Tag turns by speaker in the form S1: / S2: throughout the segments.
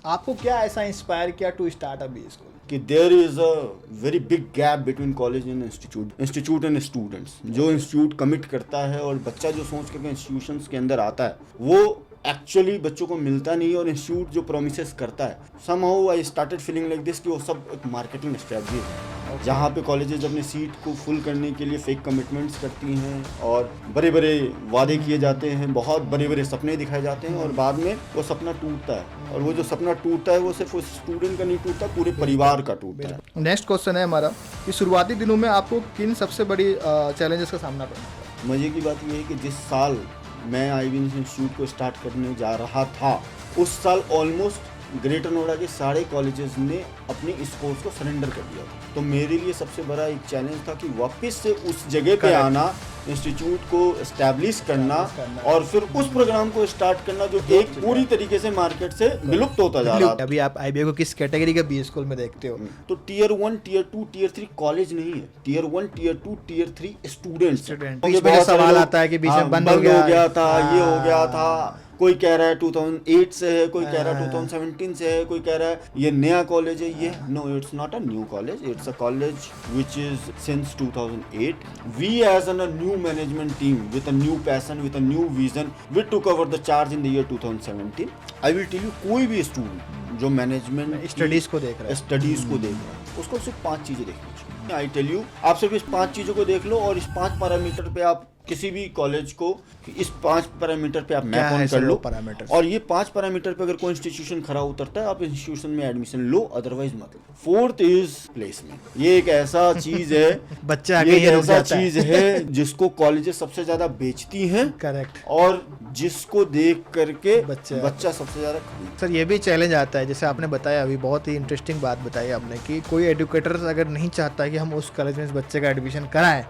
S1: आपको क्या ऐसा इंस्पायर किया to start a B school?
S2: कि there is a very big gap between college and institute and students. जो इंस्टीट्यूट कमिट करता है और बच्चा जो सोच के इंस्टीट्यूशंस के अंदर आता है वो एक्चुअली बच्चों को मिलता नहीं, और इंस्टीट्यूट जो प्रोमिसेस करता है, somehow I started feeling like this कि वो सब एक मार्केटिंग स्ट्रेटजी है, जहाँ पे कॉलेजेस अपने सीट को फुल करने के लिए फेक कमिटमेंट्स करती हैं और बड़े बड़े वादे किए जाते हैं, बहुत बड़े बड़े सपने दिखाए जाते हैं, और बाद में वो सपना टूटता है। और वो जो सपना टूटता है वो सिर्फ उस स्टूडेंट का नहीं टूटता, पूरे परिवार का टूटता है।
S1: नेक्स्ट क्वेश्चन है हमारा कि शुरुआती दिनों में आपको किन सबसे बड़ी चैलेंजेस का सामना करना पड़ा?
S2: मजे की बात यह है कि जिस साल मैं आईबीएस इंस्टीट्यूट को स्टार्ट करने जा रहा था, उस साल ऑलमोस्ट ग्रेटर नोएडा के सारे कॉलेजेस ने अपनी इस कोर्स को सरेंडर कर दिया था। तो मेरे लिए सबसे बड़ा एक चैलेंज था कि वापस से उस जगह पे आना, इंस्टीट्यूट को एस्टैब्लिश करना और फिर उस प्रोग्राम को स्टार्ट करना जो एक पूरी तरीके से मार्केट से विलुप्त होता जा रहा था।
S1: अभी आप आईबीए को किस कैटेगरी का बी स्कूल में देखते हो?
S2: तो टियर 1, टियर 2, टियर 3 कॉलेज नहीं है, टियर 1, टियर 2, टियर 3 स्टूडेंट्स।
S1: बीच में सवाल आता है कि बीच में बंद हो
S2: गया था, ये हो गया था, कोई कह रहा है 2008 से है, कोई कह रहा है 2017 से है, कोई कह रहा है ये नया कॉलेज है। ये no, it's not a new college, it's a college which is since 2008। We as a new management team with a new passion, with a new vision, we took over the charge in the year 2017। I will tell you, कोई भी student जो management
S1: studies को देख रहा
S2: है उसको सिर्फ 5 चीजें देखनी चाहिए। आई टेल यू, आप सिर्फ इस 5 चीजों को देख लो और इस 5 पैरामीटर पे आप किसी भी कॉलेज को इस 5 पैरामीटर पे आप मैप ऑन कर लो, और ये 5 पैरामीटर पे अगर कोई इंस्टीट्यूशन खरा उतरता है आप इंस्टीट्यूशन में एडमिशन लो, अदरवाइज मत लो। Fourth is placement. ये एक ऐसा चीज है
S1: बच्चा
S2: ये एक ऐसा चीज है जिसको कॉलेजेस सबसे ज्यादा बेचती हैं,
S1: करेक्ट,
S2: और जिसको देख करके बच्चा सबसे ज्यादा खरीदता है।
S1: सर ये भी चैलेंज आता है, जैसे आपने बताया अभी, बहुत ही इंटरेस्टिंग बात बताई आपने कि कोई एडुकेटर अगर नहीं चाहता कि हम उस कॉलेज में इस बच्चे का एडमिशन कराएं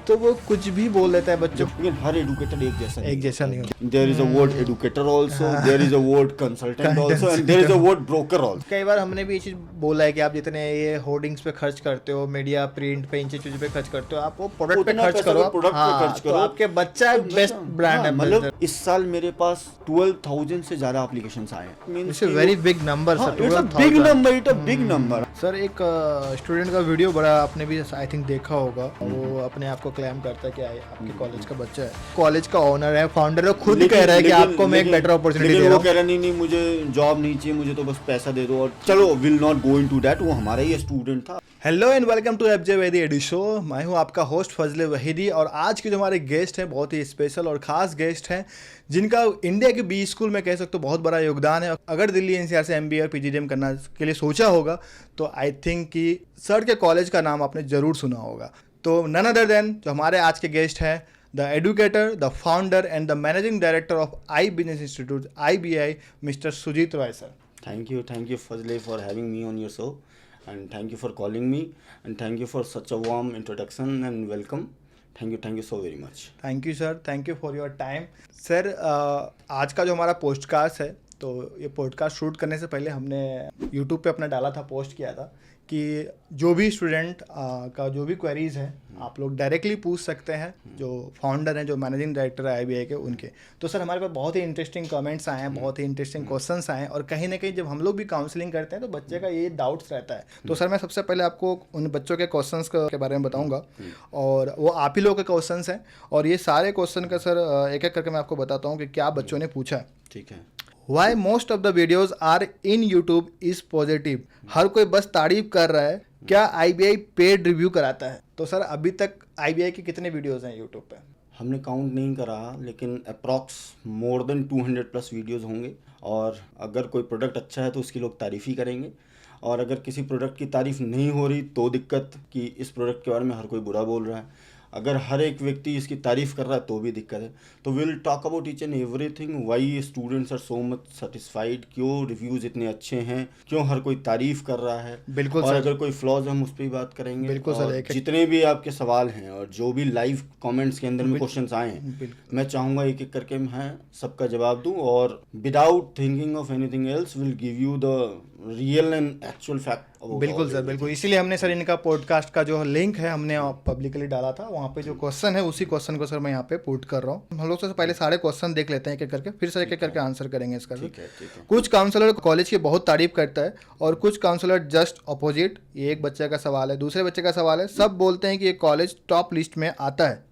S1: तो वो कुछ भी बोल देता है बच्चों।
S2: लेकिन हर एडुकेटर एक जैसा
S1: नहीं होता।
S2: There is a word educator also, there is a word consultant also, and there is a word broker also.
S1: कई बार हमने भी ये चीज बोला है कि आप जितने ये होर्डिंग्स पे खर्च करते हो, मीडिया प्रिंट पे, इन चीजों पे खर्च करते हो, आप वो प्रोडक्ट पे खर्च करो, तो आपके बच्चा बेस्ट ब्रांड है।
S2: मतलब इस साल मेरे पास 12,000 से ज्यादा एप्लीकेशंस आए हैं।
S1: It's a very big number sir,
S2: it's a big number, it's a big number.
S1: Sir एक स्टूडेंट का वीडियो बड़ा आपने भी आई थिंक देखा होगा, वो अपने आप को क्लेम करता है कि आपके कॉलेज का बच्चा है, कॉलेज का ओनर है, फाउंडर है, खुद कह रहा है कि आपको मैं एक बेटर अपॉर्चुनिटी दे रहा हूं।
S2: वो कह रहा नहीं मुझे जॉब नहीं चाहिए, मुझे तो बस पैसा दे दो, और चलो will not go into that, वो हमारा ही स्टूडेंट था।
S1: Hello and welcome to FJ Waheedi edu show. मैं हूं आपका होस्ट फजले वहीदी, और आज के जो हमारे गेस्ट हैं बहुत ही स्पेशल और ख़ास गेस्ट हैं, जिनका इंडिया के बी स्कूल में कह सकते हो बहुत बड़ा योगदान है। अगर दिल्ली एनसीआर से एमबीए और पीजीडीएम करना के लिए सोचा होगा तो आई थिंक कि सर के कॉलेज का नाम आपने ज़रूर सुना होगा। तो नन अदर देन जो हमारे आज के गेस्ट हैं, the educator, the founder and the managing director of I Business Institute, IBI, Mr. Sujit Roy sir.
S2: Thank you Fazle for having me on your show, and thank you for calling me, and thank you for such a warm introduction and welcome. Thank you so very much.
S1: Thank you sir, thank you for your time. Sir, आज का जो हमारा podcast है, तो ये podcast shoot करने से पहले हमने YouTube पे अपना डाला था, पोस्ट किया था कि जो भी स्टूडेंट का जो भी क्वेरीज है आप लोग डायरेक्टली पूछ सकते हैं जो फाउंडर हैं, जो मैनेजिंग डायरेक्टर है आईबीआई के, उनके। तो सर हमारे पास बहुत ही इंटरेस्टिंग कमेंट्स आए हैं, बहुत ही इंटरेस्टिंग क्वेश्चंस आए हैं, और कहीं ना कहीं जब हम लोग भी काउंसलिंग करते हैं तो बच्चे का ये डाउट्स रहता है। तो सर मैं सबसे पहले आपको उन बच्चों के क्वेश्चंस के बारे में बताऊँगा, और वो आप ही लोग के क्वेश्चंस हैं, और ये सारे क्वेश्चन का सर एक एक करके मैं आपको बताता हूँ कि क्या बच्चों ने पूछा है।
S2: ठीक है।
S1: Why most of the videos are in YouTube is positive? हर कोई बस तारीफ कर रहा है, क्या IBI पेड रिव्यू कराता है? तो सर अभी तक IBI के कितने वीडियोस हैं YouTube पे?
S2: हमने काउंट नहीं करा, लेकिन अप्रॉक्स मोर देन 200+ वीडियोस होंगे, और अगर कोई प्रोडक्ट अच्छा है तो उसकी लोग तारीफ़ ही करेंगे, और अगर किसी प्रोडक्ट की तारीफ़ नहीं हो रही तो दिक्कत कि इस प्रोडक्ट के बारे में हर कोई बुरा बोल रहा है। अगर हर एक व्यक्ति इसकी तारीफ़ कर रहा है तो भी दिक्कत है। तो will talk about each and everything, why students are so much satisfied, क्यों रिव्यूज़ इतने अच्छे हैं, क्यों हर कोई तारीफ़ कर रहा है।
S1: बिल्कुल।
S2: और अगर कोई फ्लॉज हम उस पर भी बात करेंगे।
S1: बिल्कुल सर।
S2: जितने भी आपके सवाल हैं और जो भी लाइव कमेंट्स के अंदर में क्वेश्चंस आए हैं, मैं चाहूँगा एक एक करके मैं सबका जवाब दूँ, और without thinking of anything else will give you the real and actual fact.
S1: बिल्कुल सर, बिल्कुल, इसीलिए हमने सर इनका पॉडकास्ट का जो लिंक है हमने पब्लिकली डाला था, वहाँ पे जो क्वेश्चन है उसी क्वेश्चन को सर मैं यहाँ पे पुट कर रहा हूँ। हम लोग से पहले सारे क्वेश्चन देख लेते हैं एक एक करके, फिर सर एक एक करके आंसर करेंगे इसका।
S2: ठीक है।
S1: कुछ काउंसलर कॉलेज की बहुत तारीफ करता है और कुछ काउंसलर जस्ट अपोजिट। ये एक बच्चे का सवाल है, दूसरे बच्चे का सवाल है। सब बोलते हैं कि ये कॉलेज टॉप लिस्ट में आता है,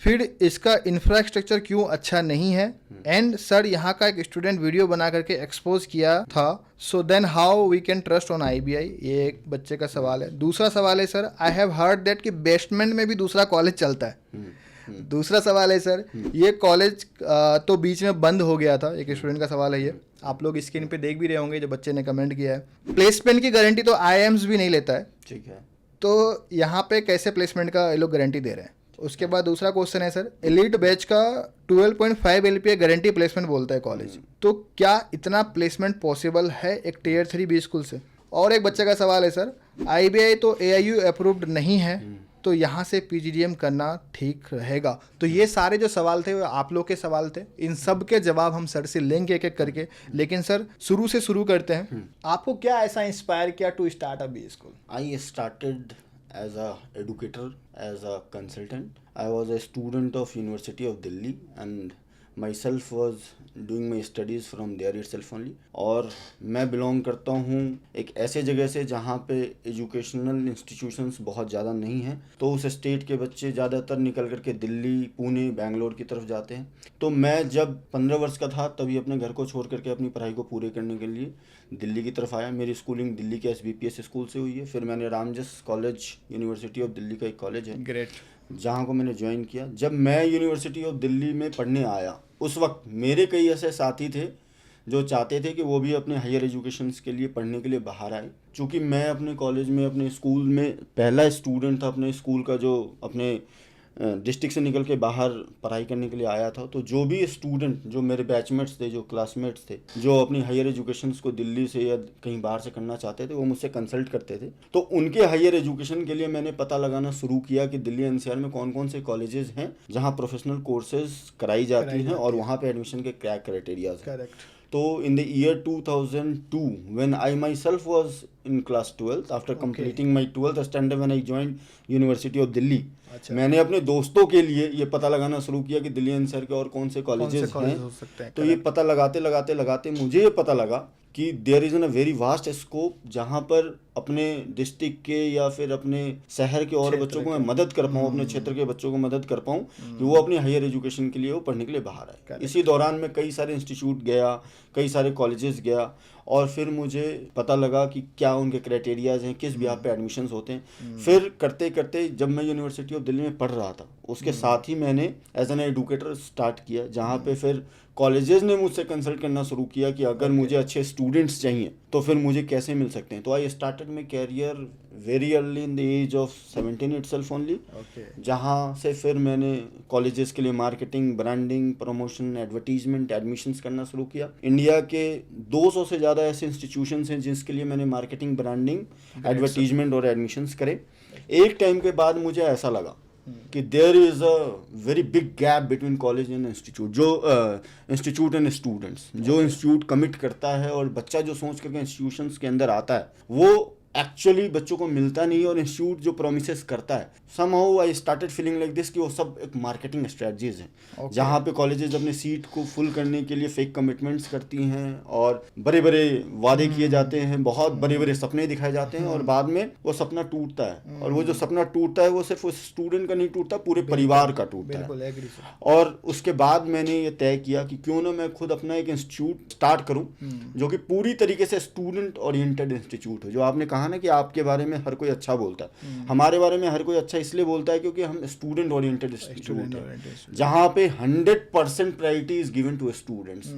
S1: फिर इसका इंफ्रास्ट्रक्चर क्यों अच्छा नहीं है? एंड सर यहाँ का एक स्टूडेंट वीडियो बना करके एक्सपोज किया था, so then how we can trust on IBI? ये एक बच्चे का सवाल है। दूसरा सवाल है sir, I have heard that कि बेसमेंट में भी दूसरा कॉलेज चलता है। दूसरा सवाल है सर, ये कॉलेज तो बीच में बंद हो गया था। एक स्टूडेंट का सवाल है ये, आप लोग स्क्रीन पे देख भी रहे होंगे जो बच्चे ने कमेंट किया है। प्लेसमेंट की गारंटी तो IIMs भी नहीं लेता है,
S2: ठीक है,
S1: तो यहाँ पे कैसे प्लेसमेंट का ये लोग गारंटी दे रहे हैं? उसके बाद दूसरा क्वेश्चन है सर, एलीट बैच का 12.5 LPA गारंटी प्लेसमेंट बोलता है कॉलेज, तो क्या इतना प्लेसमेंट पॉसिबल है एक टियर 3 बी स्कूल से? और एक बच्चे का सवाल है सर, IBI तो AIU अप्रूव्ड नहीं है, तो यहाँ से PGDM करना ठीक रहेगा? तो ये सारे जो सवाल थे वो आप लोग के सवाल थे, इन सब के जवाब हम सर से लेंगे एक एक करके। लेकिन सर शुरू से शुरू करते हैं, आपको क्या ऐसा इंस्पायर किया to start a B school?
S2: I started as a educator, as a consultant. I was a student of University of Delhi and myself was doing my studies from there itself only. और मैं belong करता हूँ एक ऐसे जगह से जहाँ पे एजुकेशनल इंस्टीट्यूशंस बहुत ज़्यादा नहीं हैं, तो उस स्टेट के बच्चे ज़्यादातर निकल करके दिल्ली, पुणे, बेंगलोर की तरफ जाते हैं। तो मैं जब 15 वर्ष का था तभी अपने घर को छोड़ करके अपनी पढ़ाई को पूरे करने के लिए दिल्ली की तरफ आया। मेरी स्कूलिंग दिल्ली के SBPS स्कूल से हुई है। फिर मैंने Ramjas college, university of Delhi का एक कॉलेज है,
S1: ग्रेट,
S2: जहाँ को मैंने ज्वाइन किया। जब मैं यूनिवर्सिटी ऑफ दिल्ली में पढ़ने आया, उस वक्त मेरे कई ऐसे साथी थे जो चाहते थे कि वो भी अपने हायर एजुकेशंस के लिए पढ़ने के लिए बाहर आए। चूँकि मैं अपने कॉलेज में, अपने स्कूल में पहला स्टूडेंट था अपने स्कूल का जो अपने डिस्ट्रिक्ट से निकल के बाहर पढ़ाई करने के लिए आया था, तो जो भी स्टूडेंट, जो मेरे बैचमेट्स थे, जो क्लासमेट्स थे, जो अपनी हायर एजुकेशंस को दिल्ली से या कहीं बाहर से करना चाहते थे, वो मुझसे कंसल्ट करते थे। तो उनके हायर एजुकेशन के लिए मैंने पता लगाना शुरू किया कि दिल्ली NCR में कौन कौन से कॉलेजेस हैं जहाँ प्रोफेशनल कोर्सेज कराई जाती हैं और वहाँ पे एडमिशन के क्या क्राइटेरियाज हैं।
S1: करेक्ट।
S2: तो in the year 2002, when I myself was in class 12th, after completing my 12th standard, when I joined University of Delhi,
S1: अच्छा,
S2: मैंने अपने दोस्तों के लिए ये पता लगाना शुरू किया कि दिल्ली NCR के और कौन से कॉलेजेस हैं।
S1: हो सकते हैं।
S2: तो ये पता लगाते मुझे ये पता लगा कि there is an a very vast scope, जहाँ पर अपने डिस्ट्रिक्ट के या फिर अपने शहर के और बच्चों को मैं मदद कर पाऊँ, अपने क्षेत्र के बच्चों को मदद कर पाऊँ कि वो अपनी हायर एजुकेशन के लिए वो पढ़ने के लिए बाहर आए। इसी दौरान मैं कई सारे इंस्टीट्यूट गया, कई सारे कॉलेजेस गया, और फिर मुझे पता लगा कि क्या उनके क्राइटेरियाज हैं, किस बिहाफ पे एडमिशन्स होते हैं। फिर करते करते जब मैं यूनिवर्सिटी ऑफ दिल्ली में पढ़ रहा था, उसके साथ ही मैंने एज एन एडुकेटर स्टार्ट किया, जहाँ पे फिर कॉलेजेस ने मुझसे कंसल्ट करना शुरू किया कि अगर मुझे अच्छे स्टूडेंट्स चाहिए तो फिर मुझे कैसे मिल सकते हैं। तो I started my career very early in the age of 17 itself only, जहाँ से फिर मैंने कॉलेजेस के लिए marketing, branding, promotion, advertisement, admissions करना शुरू किया। इंडिया के 200 से ज़्यादा ऐसे इंस्टीट्यूशंस हैं जिसके लिए मैंने मार्केटिंग, ब्रांडिंग, एडवर्टीजमेंट और एडमिशन्स करे। एक टाइम के बाद मुझे ऐसा लगा कि there is a very big gap between college and institute, जो इंस्टीट्यूट एंड स्टूडेंट्स। जो इंस्टीट्यूट कमिट करता है और बच्चा जो सोच करके इंस्टीट्यूशंस के अंदर आता है, वो एक्चुअली बच्चों को मिलता नहीं, और इंस्टीट्यूट जो प्रोमिसेस करता है, somehow I started feeling like this कि वो सब एक मार्केटिंग स्ट्रेटजीज हैं, जहाँ पे कॉलेजेस अपने सीट को फुल करने के लिए फेक कमिटमेंट्स करती हैं और बड़े बड़े वादे किए जाते हैं, बहुत बड़े बड़े सपने दिखाए जाते हैं, और बाद में वो सपना टूटता है। और वो जो सपना टूटता है वो सिर्फ उस स्टूडेंट का नहीं टूटता, पूरे परिवार का टूटता है। और उसके बाद मैंने ये तय किया कि क्यों ना मैं खुद अपना एक इंस्टीट्यूट स्टार्ट करूँ जो कि पूरी तरीके से स्टूडेंट ओरिएंटेड इंस्टीट्यूट हो। जो आपने कहा ना कि आपके बारे में हर कोई अच्छा बोलता है, हमारे बारे में हर कोई अच्छा इसलिए बोलता है क्योंकि हम स्टूडेंट ओरिएंटेड इंस्टीट्यूट है, जहाँ पे 100% priority is given to students.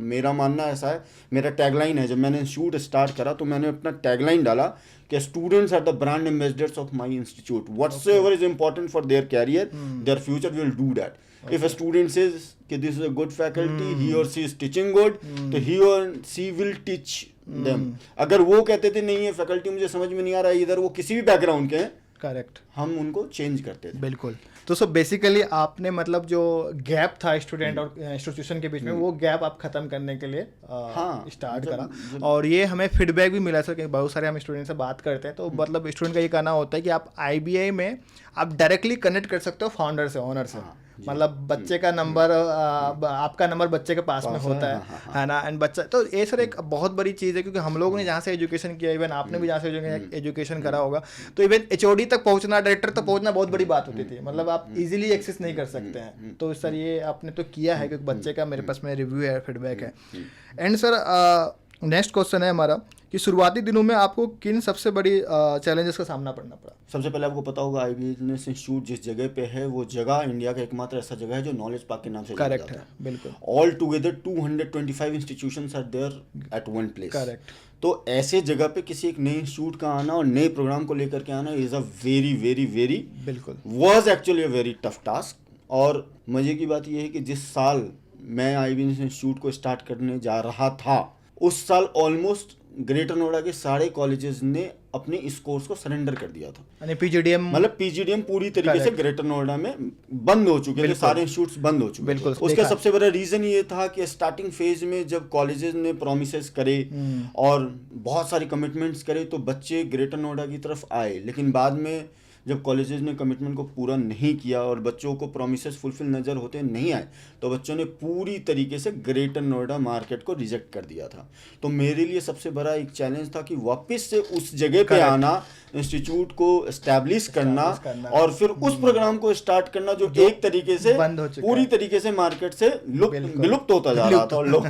S2: मेरा मानना ऐसा है, मेरा टैगलाइन है, जब मैंने इंस्टीट्यूट स्टार्ट करा तो मैंने अपना टैगलाइन डाला कि students are the brand ambassadors of my institute, whatsoever is important for their career, their future, will do that. If a student says कि this is a good faculty, he or she is teaching good, तो he or she will teach them. अगर वो कहते थे नहीं ये faculty मुझे समझ में नहीं आ रहा है, इधर वो किसी भी बैकग्राउंड के हैं,
S1: करेक्ट,
S2: हम उनको चेंज करते थे।
S1: बिल्कुल। तो सो बेसिकली आपने मतलब जो गैप था स्टूडेंट और इंस्टीट्यूशन के बीच में, वो गैप आप खत्म करने के लिए
S2: हाँ,
S1: स्टार्ट
S2: जब-
S1: करा।
S2: जब-
S1: और ये हमें फीडबैक भी मिला सर कि बहुत सारे हम स्टूडेंट से बात करते हैं, तो मतलब स्टूडेंट का ये कहना होता है कि आप आईबीआई में आप डायरेक्टली कनेक्ट कर सकते हो फाउंडर से, ओनर से।
S2: हाँ, जी।
S1: मतलब बच्चे का नंबर, आपका नंबर बच्चे के पास में
S2: पास
S1: होता
S2: है,
S1: है,
S2: हाँ, हाँ,
S1: है ना। एंड बच्चा, तो ये सर एक बहुत बड़ी चीज़ है, क्योंकि हम लोगों ने जहाँ से एजुकेशन किया, इवन आपने भी जहाँ से एजुकेशन करा होगा, तो इवन एचओडी तक पहुँचना, डायरेक्टर तक पहुँचना बहुत बड़ी बात होती थी। मतलब आप इजीली एक्सेस नहीं कर सकते हैं। तो सर ये आपने तो किया है, क्योंकि बच्चे का मेरे पास में रिव्यू है, फीडबैक है। एंड सर नेक्स्ट क्वेश्चन है हमारा कि शुरुआती दिनों में आपको किन सबसे बड़ी चैलेंजेस का सामना करना पड़ा?
S2: सबसे पहले आपको पता होगा आई बिजनेस इंस्टीट्यूट जिस जगह पे है, वो जगह इंडिया का एकमात्र ऐसा जगह है जो नॉलेज पार्क के नाम से जाना
S1: करेक्ट
S2: जाता
S1: है, बिल्कुल
S2: all together 225 institutions are there at one place.
S1: Correct.
S2: तो ऐसे जगह पे किसी एक नए इंस्टीट्यूट का आना और नए प्रोग्राम को लेकर के आना is a very very very
S1: बिल्कुल
S2: was actually a very tough task. और मजे की बात यह है कि जिस साल मैं आई बिजनेस इंस्टीट्यूट को स्टार्ट करने जा रहा था, उस साल ऑलमोस्ट ग्रेटर नोएडा के सारे कॉलेजेस ने अपने इस कोर्स को सरेंडर कर दिया था।
S1: यानी पीजीडीएम,
S2: मतलब पीजीडीएम पूरी तरीके से ग्रेटर नोएडा में बंद हो चुके थे, सारे इंस्टीट्यूट्स बंद हो चुके थे।
S1: बिल्कुल,
S2: उसका
S1: देखा।
S2: सबसे बड़ा रीजन ये था कि स्टार्टिंग फेज में जब कॉलेजेस ने प्रोमिसेस करे और बहुत सारी कमिटमेंट्स करे, तो बच्चे ग्रेटर नोएडा की तरफ आए। लेकिन बाद में जब कॉलेजेस ने कमिटमेंट को पूरा नहीं किया और बच्चों को प्रोमिसेस फुलफिल नज़र होते नहीं आए, तो बच्चों ने पूरी तरीके से ग्रेटर नोएडा मार्केट को रिजेक्ट कर दिया था। तो मेरे लिए सबसे बड़ा एक चैलेंज था कि वापस से उस जगह पे आना, इंस्टीट्यूट को एस्टैब्लिश करना और फिर उस प्रोग्राम को स्टार्ट करना जो एक तरीके से
S1: बंद हो चुका
S2: पूरी
S1: है।
S2: तरीके से मार्केट से विलुप्त होता जा रहा था। और लोग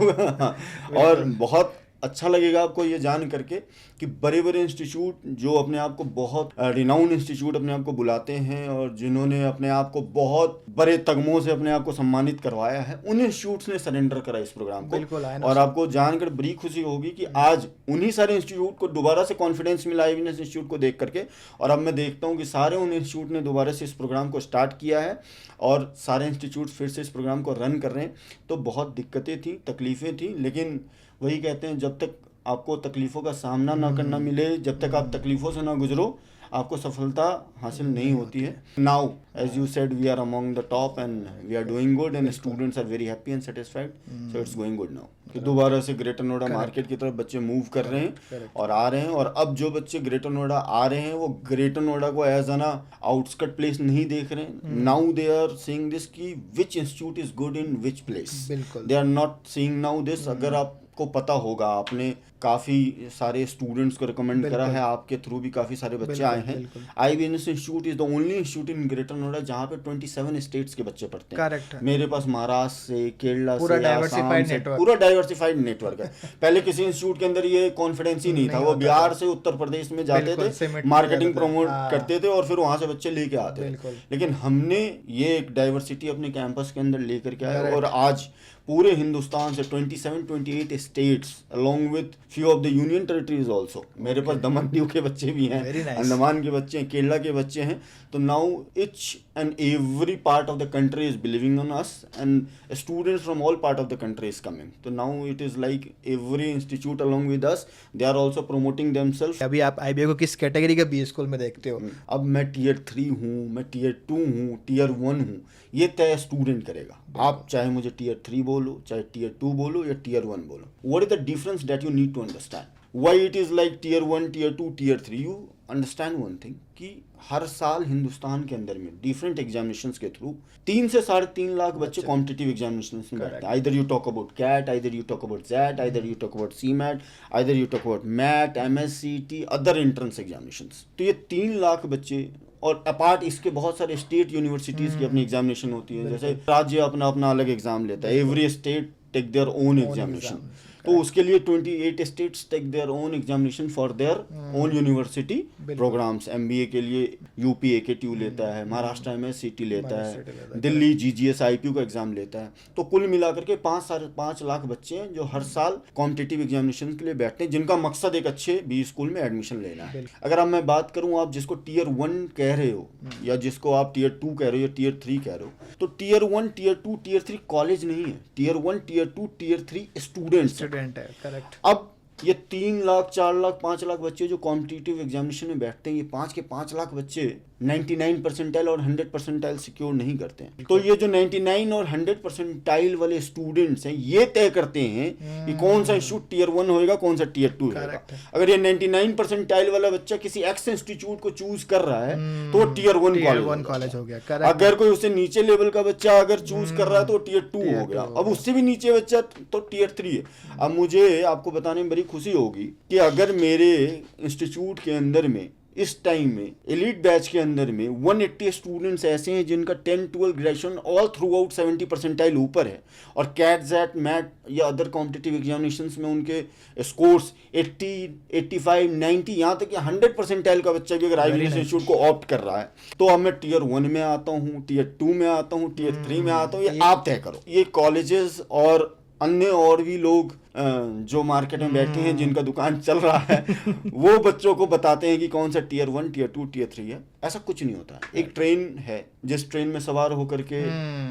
S2: और बहुत अच्छा लगेगा आपको ये जान करके कि बड़े बड़े इंस्टीट्यूट जो अपने आप को बहुत रिनाउंड इंस्टीट्यूट अपने आप को बुलाते हैं और जिन्होंने अपने आप को बहुत बड़े तगमों से अपने आप को सम्मानित करवाया है, उन इंस्टीट्यूट्स ने सरेंडर करा इस प्रोग्राम को। और आपको जानकर बड़ी खुशी होगी कि आज उन्हीं सारे इंस्टीट्यूट को दोबारा से कॉन्फिडेंस मिला है बिजनेस इंस्टीट्यूट को देख करके। और अब मैं देखता हूँ कि सारे उन इंस्टीट्यूट ने दोबारा से इस प्रोग्राम को स्टार्ट किया है और सारे इंस्टीट्यूट फिर से इस प्रोग्राम को रन कर रहे हैं। तो बहुत दिक्कतें थी, तकलीफें थी, लेकिन वही कहते हैं जब तक आपको तकलीफ़ों का सामना ना करना मिले, जब तक आप तकलीफ़ों से ना गुजरो, आपको सफलता हासिल नहीं होती है। Now as you said we are among the top and we are doing good and students are very happy and satisfied, so it's going good now कि दोबारा से ग्रेटर नोएडा मार्केट की तरफ बच्चे मूव कर रहे हैं और आ रहे हैं। और अब जो बच्चे ग्रेटर नोएडा आ रहे हैं वो ग्रेटर नोएडा को एज एन आउटस्कट प्लेस नहीं देख रहे हैं। Now they are seeing this कि which institute is good in which place, they are not seeing now this. अगर आपको पता होगा, आपने काफ़ी सारे स्टूडेंट्स को रिकमेंड करा है, आपके थ्रू भी काफ़ी सारे बच्चे आए हैं। I business institute is the only institute in greater Noida जहाँ पे 27 स्टेट्स के बच्चे पढ़ते हैं।
S1: करेक्ट है।
S2: मेरे पास महाराष्ट्र से, केरला से,
S1: पूरा
S2: आसाम से,
S1: नेटवर्क,
S2: पूरा डाइवर्सिफाइड नेटवर्क है। पहले किसी इंस्टीट्यूट के अंदर ये कॉन्फिडेंस ही नहीं था। वो बिहार से उत्तर प्रदेश में जाते थे, मार्केटिंग प्रमोट करते थे और फिर वहाँ से बच्चे लेके आते थे। लेकिन हमने ये एक डाइवर्सिटी अपने कैंपस के अंदर लेकर के आए और आज पूरे हिंदुस्तान से 27-28 states along with few of the union territories also. मेरे पास दमन दीव के बच्चे भी हैं, अंडमान के बच्चे हैं, केरला के बच्चे हैं। तो now each and every part of the country is believing on us and students from all part of the country is coming. तो now it is like every institute along with us, they are also promoting themselves.
S1: अभी आप IBI को किस category का B school में देखते हो?
S2: अब मैं टीयर 3 हूँ, मैं टीयर 2 हूँ, टीयर 1 हूँ, ये तय स्टूडेंट करेगा। आप चाहे मुझे टीयर 3 बोलो, चाहे टीयर 2 बोलो या टीयर 1 बोलो, what is the difference that you need to understand why it is like tier 1, tier 2, tier 3। You understand one thing कि हर साल हिंदुस्तान के अंदर में डिफरेंट एग्जामिनेशंस के थ्रू 3 से 3.5 लाख बच्चे कॉम्पिटिटिव एग्जामिनेशंस में बैठते हैं। Either you talk about CAT, either you talk about XAT, either you talk about CMAT, either you talk about MAT, MSCT, other entrance examinations. तो ये 3 लाख बच्चे, और अपार्ट इसके बहुत सारे स्टेट यूनिवर्सिटीज़ की अपनी एग्जामिनेशन होती है। जैसे राज्य अपना अपना अलग एग्जाम लेता है, every state take their own examination. तो उसके लिए 28 states take their own examination for their own university programmes. MBA के लिए यूपी एकेटीयू लेता है, महाराष्ट्र एमएससीटी लेता है, दिल्ली जीजीएस आईपीयू का एग्जाम लेता है। तो कुल मिलाकर के 5-5.5 लाख बच्चे हैं जो हर साल कॉम्पिटिटिव एग्जामिनेशन के लिए बैठते हैं, जिनका मकसद एक अच्छे बी स्कूल में एडमिशन लेना है। अगर अब मैं बात करूँ, आप जिसको टीयर 1 कह रहे हो या जिसको आप टीयर 2 कह रहे हो या टीयर 3 कह रहे हो, तो टीयर 1, टीयर 2, टीयर 3 कॉलेज नहीं है। टीयर 1, टीयर 2, टीयर 3 स्टूडेंट्स
S1: है। करेक्ट।
S2: अब ये 3 लाख 4 लाख 5 लाख बच्चे जो कॉम्पिटिटिव एग्जामिनेशन में बैठते हैं, ये 5 के 5 लाख बच्चे 99 परसेंटाइल और 100 परसेंटाइल सिक्योर नहीं करते हैं। तो ये जो 99 और 100 परसेंटाइल वाले स्टूडेंट्स हैं, ये तय करते हैं कि कौन सा इंस्टीट्यूट टियर 1 होएगा, कौन सा टियर 2 होएगा। अगर ये 99 परसेंटाइल वाला बच्चा किसी एक्स इंस्टीट्यूट को चूज कर रहा है तो वो टियर 1 कॉलेज हो गया। अगर कोई उससे नीचे लेवल का बच्चा अगर चूज कर रहा है तो टियर 2 हो गया। अब उससे भी नीचे बच्चा तो टियर 3 है। अब मुझे आपको बताने में बड़ी खुशी होगी कि अगर मेरे इंस्टीट्यूट के अंदर में इस टाइम में एलिट बैच के अंदर में 180 स्टूडेंट्स ऐसे हैं जिनका 10 12 graduation all through out 70 percentile ऊपर है, और कैट जैट मैट या अदर कॉम्पिटिटिव एग्जामिनेशंस में उनके स्कोर्स 80 85 90 यहाँ तक कि 100 परसेंटाइल का बच्चा भी अगर आईवी इंस्टीट्यूट को ऑप्ट कर रहा है, तो अब मैं टियर 1 में आता हूँ, टियर 2 में आता हूँ, टियर 3 में आता हूँ, ये आप तय करो। ये कॉलेजेस और अन्य और भी लोग जो मार्केट में बैठे हैं जिनका दुकान चल रहा है वो बच्चों को बताते हैं कि कौन सा टियर 1 टियर 2 टियर 3 है। ऐसा कुछ नहीं होता। एक ट्रेन है, जिस ट्रेन में सवार होकर के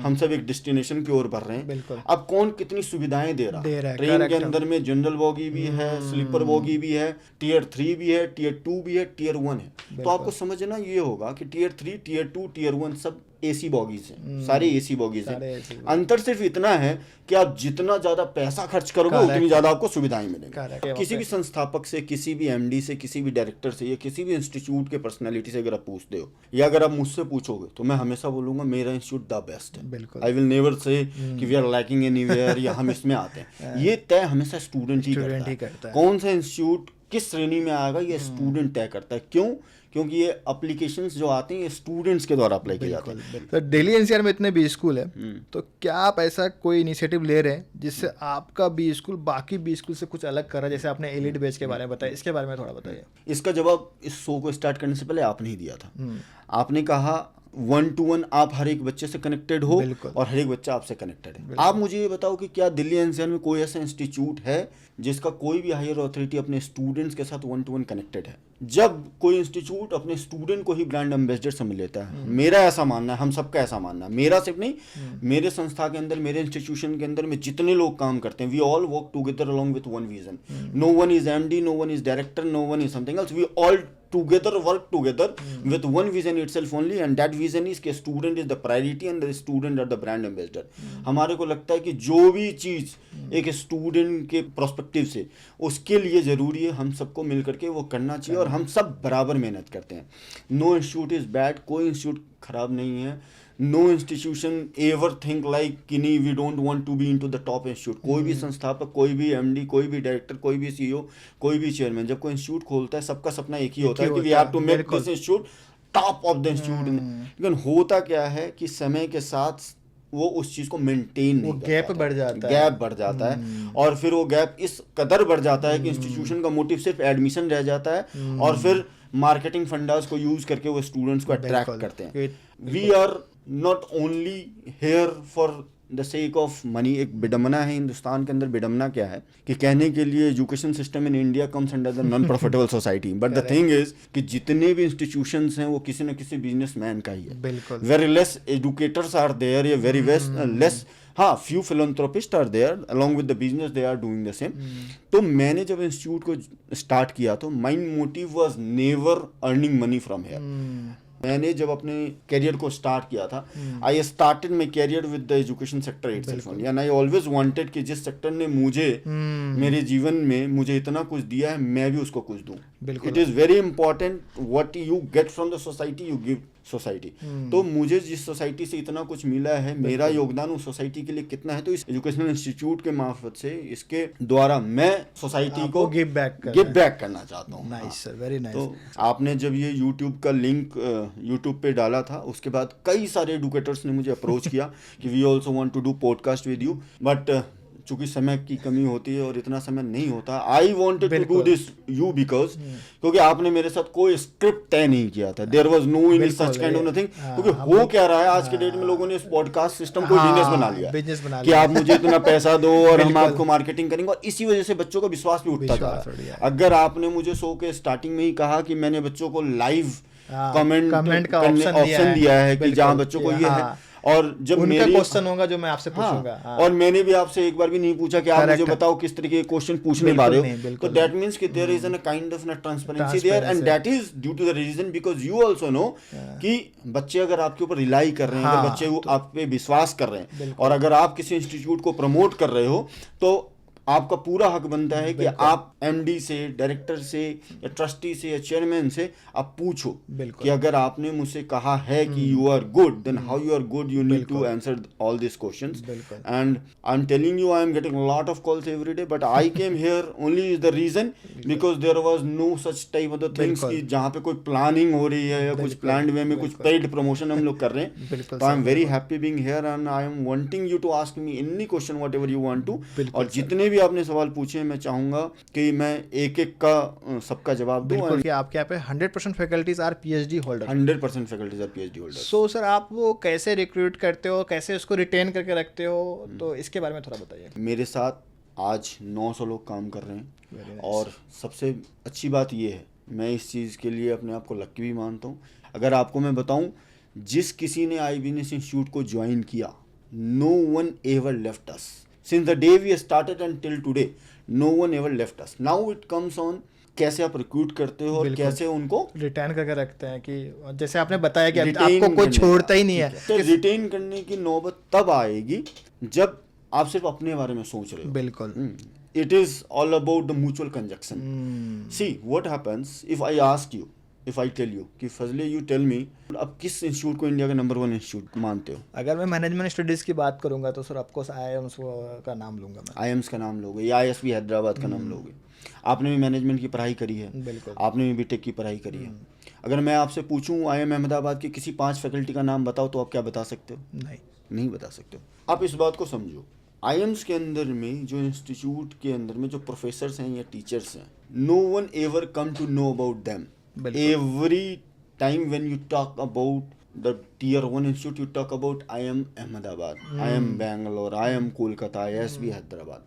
S2: हम सब एक डेस्टिनेशन की ओर बढ़ रहे हैं। अब कौन कितनी सुविधाएं दे रहा है। ट्रेन के अंदर में जनरल बोगी भी है, स्लीपर बोगी भी है, टियर 3 भी है, टियर 2 भी है, टियर 1 है। तो आपको समझना ये होगा कि टियर 3 टियर 2 टियर 1 सब एसी बॉगीज हैं, सारे एसी बॉगीज हैं। अंतर सिर्फ इतना है कि आप जितना ज्यादा पैसा खर्च करोगे उतनी ज्यादा आपको सुविधाएं मिलेंगी। किसी भी संस्थापक से, किसी भी एमडी से, किसी भी डायरेक्टर से या किसी भी इंस्टीट्यूट के पर्सनालिटी से अगर आप पूछते हो या अगर आप मुझसे पूछोगे तो मैं हमेशा बोलूंगा मेरा इंस्टीट्यूट द बेस्ट है। आई विल नेवर से कि वी आर लैकिंग एनीवेयर या हम इसमें आते हैं। ये तय हमेशा स्टूडेंट ही करता है। कौन सा इंस्टीट्यूट किस श्रेणी में आएगा ये स्टूडेंट तय करता है। क्यों? क्योंकि ये एप्लीकेशंस जो आते हैं ये स्टूडेंट्स के द्वारा अप्लाई किए जाते हैं।
S1: तो दिल्ली एनसीआर में इतने बी स्कूल है, तो क्या आप ऐसा कोई इनिशिएटिव ले रहे हैं जिससे आपका बी स्कूल बाकी बी स्कूल से कुछ अलग कर रहा है? जैसे आपने एलिट बैच के बारे में बताया, इसके बारे में थोड़ा बताइए।
S2: इसका जवाब इस शो को स्टार्ट करने से पहले आपने ही दिया था। आपने कहा 1 to 1 आप हर एक बच्चे से कनेक्टेड हो और हर एक बच्चा आपसे कनेक्टेड है। आप मुझे ये बताओ कि क्या दिल्ली एनसीआर में कोई ऐसा इंस्टीट्यूट है जिसका कोई भी हायर अथॉरिटी अपने स्टूडेंट्स के साथ 1 to 1 कनेक्टेड है? जब कोई इंस्टीट्यूट अपने स्टूडेंट को ही ब्रांड एम्बेसडर समझ लेता है, मेरा ऐसा मानना है, हम सबका ऐसा मानना है, मेरा सिर्फ नहीं, मेरे संस्था के अंदर, मेरे इंस्टीट्यूशन के अंदर में जितने लोग काम करते हैं, we all work together along with one vision. No one is MD, no one is director, no one is something else, we all together work together with one vision itself only, and that vision is कि student is the priority and the student are the brand ambassador। हमारे को लगता है कि जो भी चीज़ एक student के प्रोस्पेक्टिव से उसके लिए ज़रूरी है, हम सबको मिल करके वो करना चाहिए और हम सब बराबर मेहनत करते हैं। नो इंस्टीट्यूट इज़ बैड, कोई इंस्टीट्यूट खराब नहीं है। No institution ever think like कि नहीं we don't want to be into the top institute. कोई भी संस्थापक, कोई भी एमडी, कोई भी डायरेक्टर, कोई भी सीईओ, कोई भी चेयरमैन जब कोई इंस्टीट्यूट खोलता है सबका सपना एक ही होता है कि we have to make this institute top of the institute. लेकिन होता क्या है कि समय के साथ वो उस चीज को मेंटेन नहीं करता, गैप बढ़ जाता है और फिर वो गैप इस कदर बढ़ जाता है कि इंस्टीट्यूशन का मोटिव सिर्फ एडमिशन रह जाता है और फिर मार्केटिंग फंडास को यूज करके वो स्टूडेंट्स को अट्रैक्ट करते हैं। We are not only here for the sake of money. एक विडम्बना है हिंदुस्तान के अंदर। विडम्बना क्या है कि कहने के लिए education system in India comes under the non profitable society, but the thing is कि जितने भी इंस्टीट्यूशंस हैं वो किसी न किसी बिजनेसमैन का ही है। Very less educators are there, या वेरी लेस, हाँ, few philanthropists are there along with the business, they are doing the same. तो मैंने जब इंस्टीट्यूट को स्टार्ट किया तो my motive was never earning money from here. मैंने जब अपने करियर को स्टार्ट किया था, I started my career with the education sector itself only, and I always wanted कि जिस सेक्टर ने मुझे मेरे जीवन में मुझे इतना कुछ दिया है मैं भी उसको कुछ दूं। It is very important what you get from the society, you give society. तो मुझे जिस सोसाइटी से इतना कुछ मिला है, मेरा योगदान उस सोसाइटी के लिए कितना है, तो इस एजुकेशनल इंस्टीट्यूट के मार्फत से इसके द्वारा मैं सोसाइटी को गिव बैक करना चाहता हूँ।
S1: Nice sir, very nice.
S2: तो आपने जब ये यूट्यूब का लिंक यूट्यूब पे डाला था उसके बाद कई सारे एडुकेटर्स ने मुझे अप्रोच किया कि we also want to do podcast with you, but चूंकि समय की कमी होती है और इतना समय नहीं होता, I wanted to do this you because क्योंकि आपने मेरे साथ कोई स्क्रिप्ट तय नहीं किया था। There was no any such kind of nothing. क्योंकि हो क्या रहा है आज के डेट में, लोगों ने इस पॉडकास्ट सिस्टम को बिजनेस बना लिया कि आप मुझे इतना पैसा दो और हम आपको मार्केटिंग करेंगे, और इसी वजह से बच्चों का विश्वास भी उठता था। अगर आपने मुझे शो के स्टार्टिंग में ही कहा कि मैंने बच्चों को लाइव कमेंट का ऑप्शन दिया है कि जहाँ बच्चों को ये है, और जब
S1: उनका
S2: मेरी
S1: क्वेश्चन होगा जो मैं आपसे पूछूंगा।
S2: हाँ, और मैंने भी आपसे एक बार भी नहीं पूछा कि आप
S1: Correct
S2: मुझे
S1: है।
S2: बताओ किस तरीके के क्वेश्चन पूछने
S1: बिल्कुल
S2: वाले
S1: नहीं,
S2: हो,
S1: बिल्कुल
S2: तो दैट मीन्स कि there is an kind of transparency there, and
S1: Transparency।
S2: That is due to the reason because you also know कि बच्चे अगर आपके ऊपर रिलाई कर रहे हैं,
S1: हाँ,
S2: अगर बच्चे आप पे विश्वास कर रहे हैं,
S1: बिल्कुल।
S2: और अगर आप किसी इंस्टीट्यूट को प्रमोट कर रहे हो, तो आपका पूरा हक बनता है कि
S1: बिल्कुल।
S2: आप एमडी से, डायरेक्टर से, या ट्रस्टी से, या चेयरमैन से आप पूछो
S1: बिल्कुल।
S2: कि अगर आपने मुझसे कहा है कि you are good, then how you are good, you need to answer all this questions.
S1: बिल्कुल।
S2: And I am telling you, I am getting lot of calls every day, but I came here only is the reason because there was no such type of the things
S1: बिल्कुल।
S2: कि जहाँ पे कोई planning हो रही है या कुछ
S1: बिल्कुल,
S2: प्लान्ड वे में कुछ
S1: बिल्कुल।
S2: पेड प्रमोशन हम लोग कर रहे हैं।
S1: बिल्कुल
S2: तो I am
S1: sir,
S2: very happy being here, and I am wanting you to ask me any question whatever you want to.
S1: बिल्कुल
S2: और जितने भी आपने सवाल पूछे मैं चाहूंगा कि मैं एक एक का सबका जवाब दूं।
S1: बिल्कुल कि आपके यहाँ पे 100% faculties are PhD holder.
S2: 100% faculties are PhD holders.
S1: So sir आप वो कैसे रिक्रूट करते हो, कैसे उसको रिटेन करके रखते हो, तो इसके बारे में थोड़ा बताइए।
S2: मेरे साथ आज 900 लोग काम कर रहे
S1: Very
S2: हैं,
S1: nice.
S2: और सबसे अच्छी बात ये है, मैं इस चीज़ के लिए अपने आप को लकी भी मानता हूँ। अगर आपको मैं बताऊँ, जिस किसी ने आई बिजनेस इंस्टीट्यूट को ज्वाइन किया, no one ever left us since the day we started and till today, no one ever left us. Now it comes on कैसे आप रिक्रूट करते हो और
S1: बिल्कुल।
S2: कैसे उनको
S1: रिटेन करके रखते हैं, कि जैसे आपने बताया कि
S2: retain
S1: आपको कोई
S2: करने
S1: छोड़ता
S2: का।
S1: ही नहीं है।
S2: तो रिटेन करने की नौबत तब आएगी जब आप सिर्फ अपने बारे में सोच रहे हो।
S1: बिल्कुल।
S2: It is all about the mutual conjunction. See, what happens if I ask you, if I tell you कि फजले you tell me, अब किस इंस्टीट्यूट को इंडिया का नंबर 1 इंस्टीट्यूट मानते हो?
S1: अगर मैं मैनेजमेंट स्टडीज की बात करूंगा तो सर ऑफकोर्स आईआईएम्स का नाम लूंगा मैं।
S2: IIMS का नाम लोगे या ISB हैदराबाद का नाम लोगे? आपने भी मैनेजमेंट की पढ़ाई करी है,
S1: बिल्कुल।
S2: आपने भी बीटेक की पढ़ाई करी है। अगर मैं आपसे पूछूं IIM अहमदाबाद के किसी 5 फैकल्टी का नाम बताओ, तो आप क्या बता सकते हो? नहीं बता सकते हो। आप इस बात को समझो, IIMS के अंदर में, जो इंस्टीट्यूट के अंदर में जो प्रोफेसर्स हैं या टीचर्स हैं, no one ever come to know about them. Every time when you talk about the tier 1 institute, you talk about IIM Ahmedabad, IIM Bangalore, IIM Kolkata, ISB Hyderabad.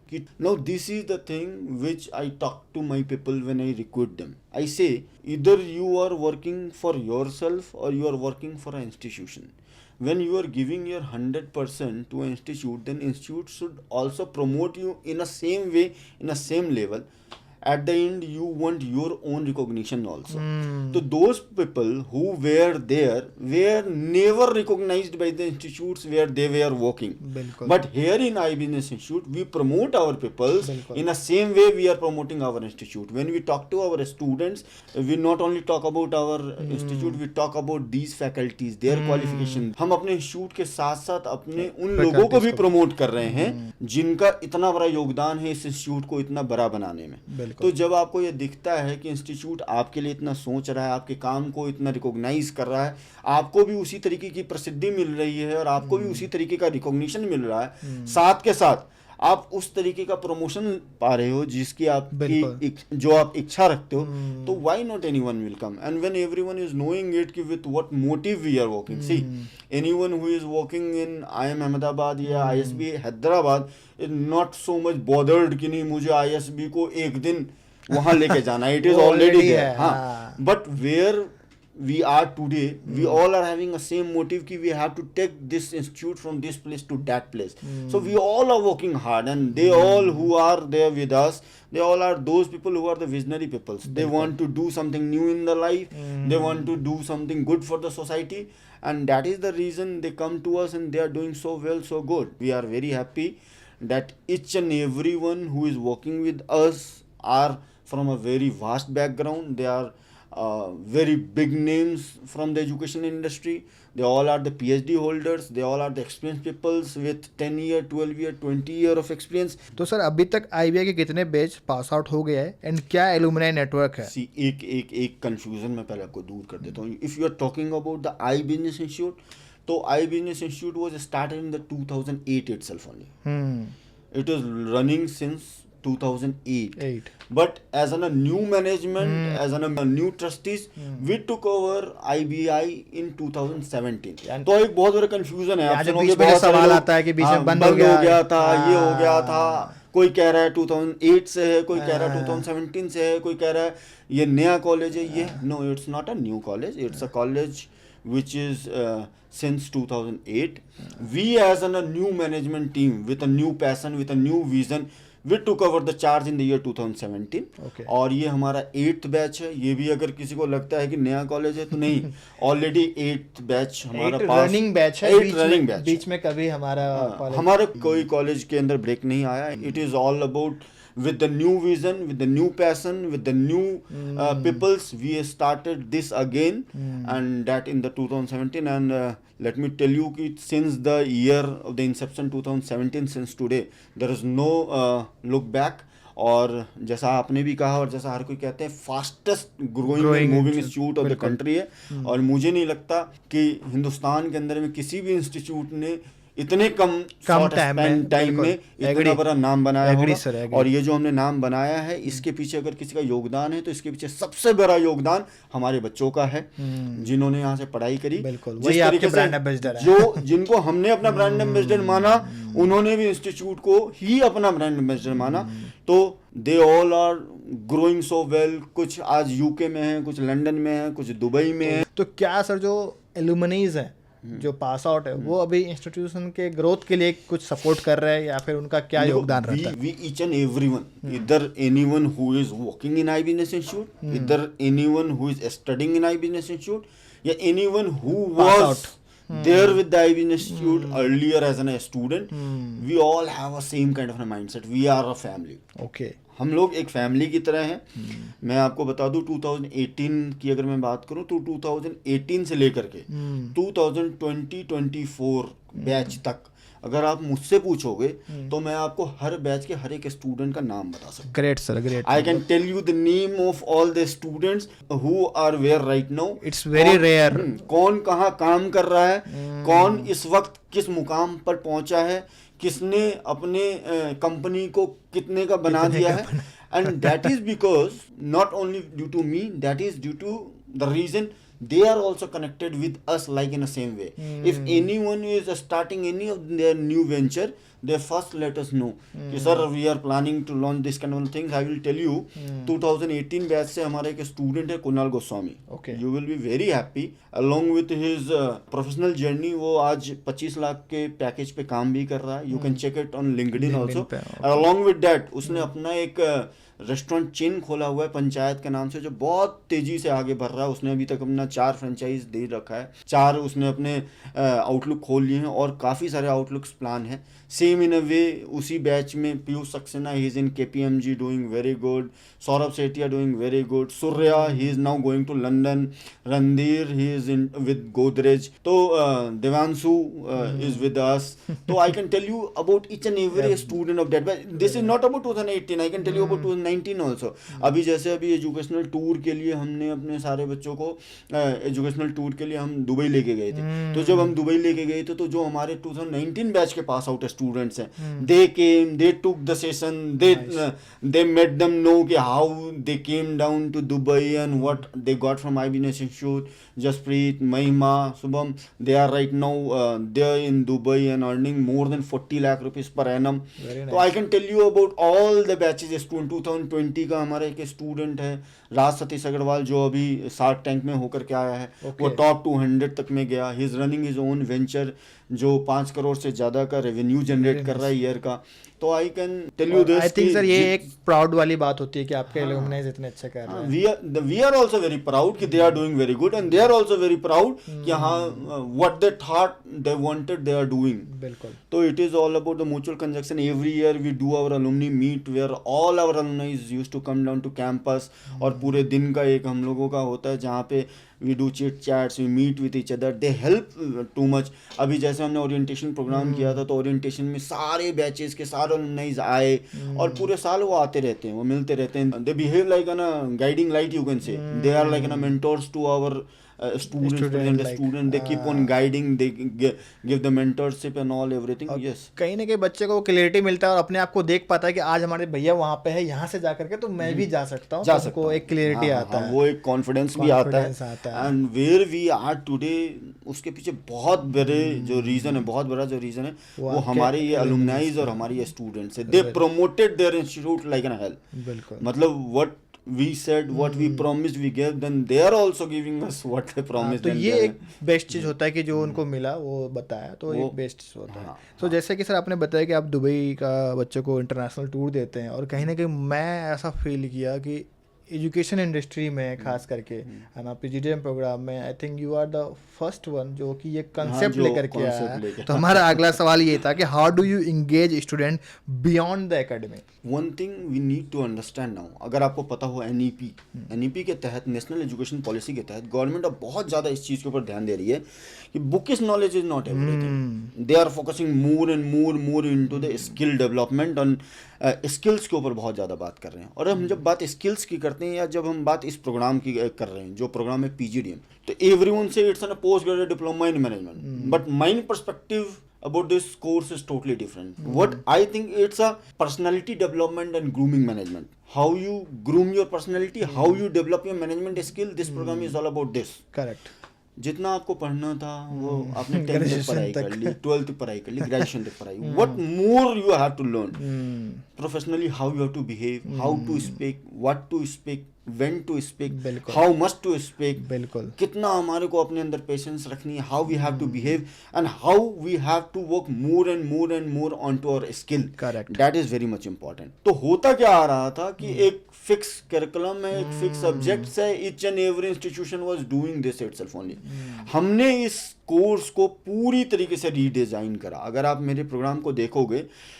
S2: Now this is the thing which I talk to my people when I recruit them. I say either you are working for yourself or you are working for an institution. When you are giving your 100% to an institute, then institute should also promote you in the same way, in the same level. At the end you want your own recognition also. So those people who were there were never recognized by the institutes where they were working.
S1: बिल्कुल।
S2: But here in iBusiness Institute we promote our people
S1: बिल्कुल।
S2: in the same way we are promoting our institute. When we talk to our students, we not only talk about our institute, we talk about these faculties, their qualifications. हम अपने institute के साथ साथ अपने उन लोगों को भी प्रमोट कर रहे हैं जिनका इतना बड़ा योगदान है इस इंस्टीट्यूट को इतना बड़ा बनाने में। तो जब आपको ये दिखता है कि इंस्टीट्यूट आपके लिए इतना सोच रहा है, आपके काम को इतना रिकॉग्नाइज कर रहा है, आपको भी उसी तरीके की प्रसिद्धि मिल रही है और आपको भी उसी तरीके का रिकॉग्निशन मिल रहा है, साथ के साथ आप उस तरीके का प्रमोशन पा रहे हो जिसकी आपकी जो आप इच्छा रखते हो, तो why not anyone will come. And when everyone is knowing it कि with what motive we are working, see anyone who is working in IIM Ahmedabad या ISB Hyderabad is not so much bothered कि नहीं मुझे ISB को एक दिन वहां लेके जाना, इट इज ऑलरेडी देयर। हाँ, but where we are today, we all are having a same motive कि we have to take this institute from this place to that place. So we all are working hard, and they all who are there with us, they all are those people who are the visionary people. They want to do something new in their life, they want to do something good for the society, and that is the reason they come to us and they are doing so well, so good. We are very happy that each and everyone who is working with us are from a very vast background. They are very big names from the education industry. They all are the PhD holders. They all are the experienced peoples with 10 year, 12 year, 20 year of experience.
S1: तो sir अभी तक IBI के कितने batch pass out हो गया है and क्या alumni network है?
S2: See, एक कंफ्यूजन मैं पहले आपको दूर कर देता हूँ. If you are talking about the iBusiness Institute, तो iBusiness Institute was started in the 2008 itself only. It is running since 2008. But as a new management, as a new trustees, we took over IBI in 2017. तो एक बहुत बड़ा confusion है. आप
S1: बीच में सवाल आता है कि बीच में बंद हो गया
S2: था, ये हो गया था. कोई कह रहा है 2008 से है, कोई कह रहा है 2017 से है, कोई कह रहा है ये नया कॉलेज है. ये no, it's not a new college. It's a college which is since 2008. We as a new management team with a new passion, with a new vision, we took over the charge in the year 2017.
S1: Okay.
S2: और ये हमारा 8th batch है. ये भी अगर किसी को लगता है कि नया कॉलेज है तो नहीं, ऑलरेडी 8th बैच हमारा पास,
S1: रनिंग बैच है,
S2: 8 रनिंग बैच.
S1: बीच में कभी हमारा
S2: हमारे कोई कॉलेज के अंदर ब्रेक नहीं आया. It is all about with the new vision, with the new passion, with the new peoples, we started this again, and that in the 2017. And let me tell you that since the year of the inception 2017, since today, there is no look back. और जैसा आपने भी कहा और जैसा हर कोई कहते हैं, fastest growing moving institute of the country है. और मुझे नहीं लगता कि हिंदुस्तान के अंदर में किसी भी इंस्टीट्यूट ने इतने कम टाइम में इतना बड़ा नाम बनाया होगा. और ये जो हमने नाम बनाया है, इसके पीछे अगर किसी का योगदान है तो इसके पीछे सबसे बड़ा योगदान हमारे बच्चों का है, जिन्होंने यहाँ से पढ़ाई करी.
S1: जिस तरीके से
S2: जो जिनको हमने अपना ब्रांड एम्बेसडर माना, उन्होंने भी इंस्टीट्यूट को ही अपना ब्रांड एम्बेसडर माना. तो they all are growing so well. कुछ आज यूके में है, कुछ लंदन में है, कुछ दुबई में है.
S1: तो क्या सर, जो एलुमनीज है, जो पास आउट है, वो अभी इंस्टीट्यूशन के ग्रोथ के लिए कुछ सपोर्ट कर रहे हैं, या फिर उनका क्या योगदान रहता है?
S2: वी ईच एंड एवरीवन, इधर anyone who is working in I business Institute, इधर anyone who is studying in I business Institute, या anyone who was there with the IB Institute earlier as a student, we all have a same kind of a mindset. We are a family.
S1: Okay.
S2: हम लोग एक family की तरह हैं. मैं आपको बता दूं, 2018 की अगर मैं बात करूं तो 2018 से लेकर के 2020-24 बैच तक अगर आप मुझसे पूछोगे तो मैं आपको हर बैच के हर एक स्टूडेंट का नाम बता सकता हूँ.
S1: Great sir, great.
S2: I can tell you the name of all the students who are where right now.
S1: It's very rare.
S2: कौन कहाँ काम कर रहा है, कौन इस वक्त किस मुकाम पर पहुंचा है, किसने अपने कंपनी को कितने का बना दिया है. And that is because not only due to me, that is due to the reason they are also connected with us like in the same way. If anyone is starting any of their new venture, they first let us know कि sir we are planning to launch this kind of things. I will tell you 2018 batch से हमारा एक student है Kunal Goswami. You will be very happy. Along with his professional journey, वो आज 25 लाख के package पे काम भी कर रहा है. You can check it on LinkedIn also. Along with that, उसने अपना एक रेस्टोरेंट चेन खोला हुआ है पंचायत के नाम से, जो बहुत तेजी से आगे बढ़ रहा है. उसने अभी तक अपना 4 फ्रेंचाइज दे रखा है, 4 उसने अपने आउटलुक खोल लिए हैं और काफ़ी सारे आउटलुक्स प्लान हैं. सेम इन अ वे उसी बैच में Piyush Saxena, he is in KPMG doing very good. Saurabh Sethia doing very good. Surya, he is now going to London. Randhir, he is in with Godrej. तो देवांशु इज विद अस. तो I can tell you about each and every student of that batch. This is not about 2018, I can tell you about 2019 also. अभी जैसे अभी educational tour के लिए हमने अपने सारे बच्चों को एजुकेशनल टूर के लिए हम दुबई लेके गए थे. तो जब हम दुबई लेके गए थे तो जो हमारे 2019 बैच के पास आउट स्टूडेंट्स हैं, they came, they took the session, they made them know कि how they came down to Dubai and what they got from I business Institute. Jaspreet, Mahima, Shubham, they are right now there in Dubai and earning more than 40 lakh rupees per annum. So I can tell you about all the batches. student 2020 का हमारा एक student है राज सतीश अग्रवाल, जो अभी shark tank में होकर के आया है. वो टॉप 200 तक में गया. He is running his own venture जो 5 करोड़ से ज्यादा का रेवेन्यू जनरेट कर रहा है ईयर का. तो I can tell you this.
S1: I think sir ये एक प्राउड वाली बात होती है कि आपके एलुमनाइज इतने अच्छे कर रहे हैं.
S2: We are also very proud कि they are doing very good and they are also very proud कि हाँ what they thought they wanted they are doing.
S1: बिल्कुल.
S2: तो it is all about the mutual conjunction. Every year we do our alumni meet where all our alumnis used to come down to campus. और पूरे दिन का एक हम लोगों का होता है जहाँ पे we do chit chats, we meet with each other, they help too much. अभी जैसे हमने ओरिएंटेशन प्रोग्राम किया था तो ओरिएंटेशन में सारे बैचेस के सारे अलुमनाइज आए और पूरे साल वो आते रहते हैं, वो मिलते रहते हैं. they behave like a guiding light, you can say. they are like mentors to our students, student. they keep on guiding, they give the mentorship and all everything. Yes,
S1: कहीं ना कहीं बच्चे को क्लैरिटी मिलता है और अपने आप को देख पाता है कि आज हमारे भैया वहाँ पे है, यहाँ से जा करके तो मैं भी जा सकता हूँ. सबको एक क्लैरिटी आता है,
S2: वो एक कॉन्फिडेंस भी आता है. And where we are today, उसके पीछे बहुत बड़े जो रीजन है, बहुत बड़ा जो रीजन है वो हमारे ये अलुमनाइज और हमारे ये स्टूडेंट्स है. They promoted their institute like an hell.
S1: बिल्कुल.
S2: मतलब what we said, what we promised we gave, then they are also giving us what they promised.
S1: तो
S2: and
S1: ये
S2: they are-
S1: एक बेस्ट चीज़ होता है कि जो उनको मिला वो बताया, तो
S2: वो-
S1: एक बेस्ट चीज़ होता है।
S2: हाँ,
S1: तो जैसे कि सर आपने बताया कि आप दुबई का बच्चों को इंटरनेशनल टूर देते हैं, और कहीं ना कहीं मैं ऐसा फील किया कि एजुकेशन इंडस्ट्री में खास करके है ना, पीजीडीएम प्रोग्राम में, I think you are the first one जो कि ये कंसेप्ट
S2: जो
S1: लेकर के आया
S2: concept
S1: है।
S2: लेके-
S1: तो हमारा अगला सवाल ये था कि how do you engage student beyond the academy.
S2: One thing we need to understand now, अगर आपको पता हो एनईपी के तहत, नेशनल एजुकेशन पॉलिसी के तहत गवर्नमेंट अब बहुत ज़्यादा इस चीज़ के ऊपर ध्यान दे रही है कि bookish knowledge is not everything, they are focusing more and more into the skill development, on skills के ऊपर बहुत ज़्यादा बात कर रहे हैं। और हम जब बात स्किल्स की करते हैं, या जब हम बात इस प्रोग्राम की कर रहे हैं, जो प्रोग्राम है पीजीडीएम, तो एवरीवन से it's an post graduate diploma in management, but mine perspective about this course is totally different. What I think, it's a personality development and grooming management. How you groom your personality, how you develop your management skill. This program is all about this.
S1: Correct.
S2: जितना आपको पढ़ना था वो आपने 10th तक
S1: Graduation
S2: पढ़ाई
S1: तक।
S2: कर ली, 12th तक पढ़ाई कर ली, ग्रेजुएशन तक पढ़ाई, what more you have to learn professionally, how you have to behave, how to speak, what to speak, when to speak,
S1: बिल्कुल।
S2: how much to speak,
S1: बिल्कुल।
S2: कितना हमारे को अपने अंदर पेशेंस रखनी है, how we have to behave and how we have to work more and more on to our skill.
S1: Correct।
S2: That is very much important. तो होता क्या आ रहा था कि एक फिक्स करिकुलम है, एक फिक्स सब्जेक्ट्स है, each and every institution was doing this itself only. हमने इस कोर्स को पूरी तरीके से रीडिजाइन करा। अगर आप मेरे प्रोग्राम को देखोगे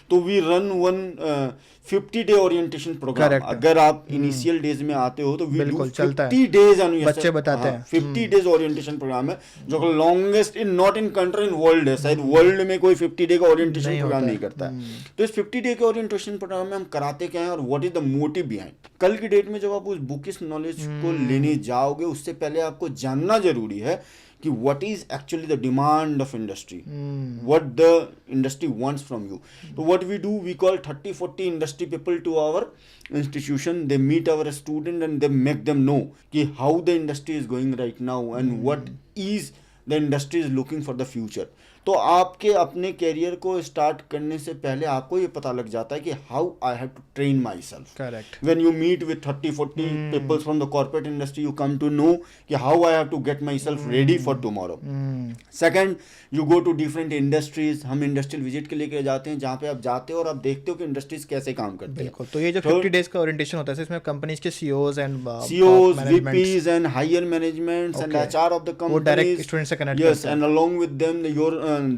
S2: तो we run one 50 day orientation program.
S1: Correct।
S2: अगर आप इनिशियल डेज में आते हो तो वी डू
S1: बिल्कुल, चलता है।
S2: 50 डेज ऑन
S1: बच्चे बताते हैं।
S2: 50 डेज ओरिएंटेशन प्रोग्राम है, जो longest in not in country in world है। शायद वर्ल्ड में कोई 50 डे का ओरिएंटेशन
S1: नहीं
S2: प्रोग्राम
S1: होता
S2: नहीं
S1: है।
S2: करता है। तो इस 50 डे के ओरिएंटेशन प्रोग्राम में हम कराते क्या है और what is the motive behind. कल की डेट में जब आप उस बुकिश नॉलेज को लेने जाओगे, उससे पहले आपको जानना जरूरी है कि what is actually the demand of industry, what the industry wants from you. So what we do, we call 30-40 industry people to our institution. They meet our student and they make them know कि how the industry is going right now and what is the industry is looking for the future. तो आपके अपने career को start करने से पहले आपको ये पता लग जाता है कि how I have to train myself.
S1: Correct.
S2: When you meet with 30-40 people from the corporate industry, you come to know कि how I have to get myself ready for tomorrow. Second, you go to different industries. हम industrial visit के लेके जाते हैं, जहाँ पे आप जाते हो और आप देखते हो कि इंडस्ट्रीज कैसे काम करते हैं।
S1: बिल्कुल। तो ये जो 50 डेज का ओरिएंटेशन होता है, इसमें कंपनीज के CEOs and
S2: CEOs, VPs and higher managements and
S1: Okay.
S2: HR of the
S1: वो
S2: companies.
S1: डायरेक्ट स्टूडेंट से connect
S2: Yes, and along with them,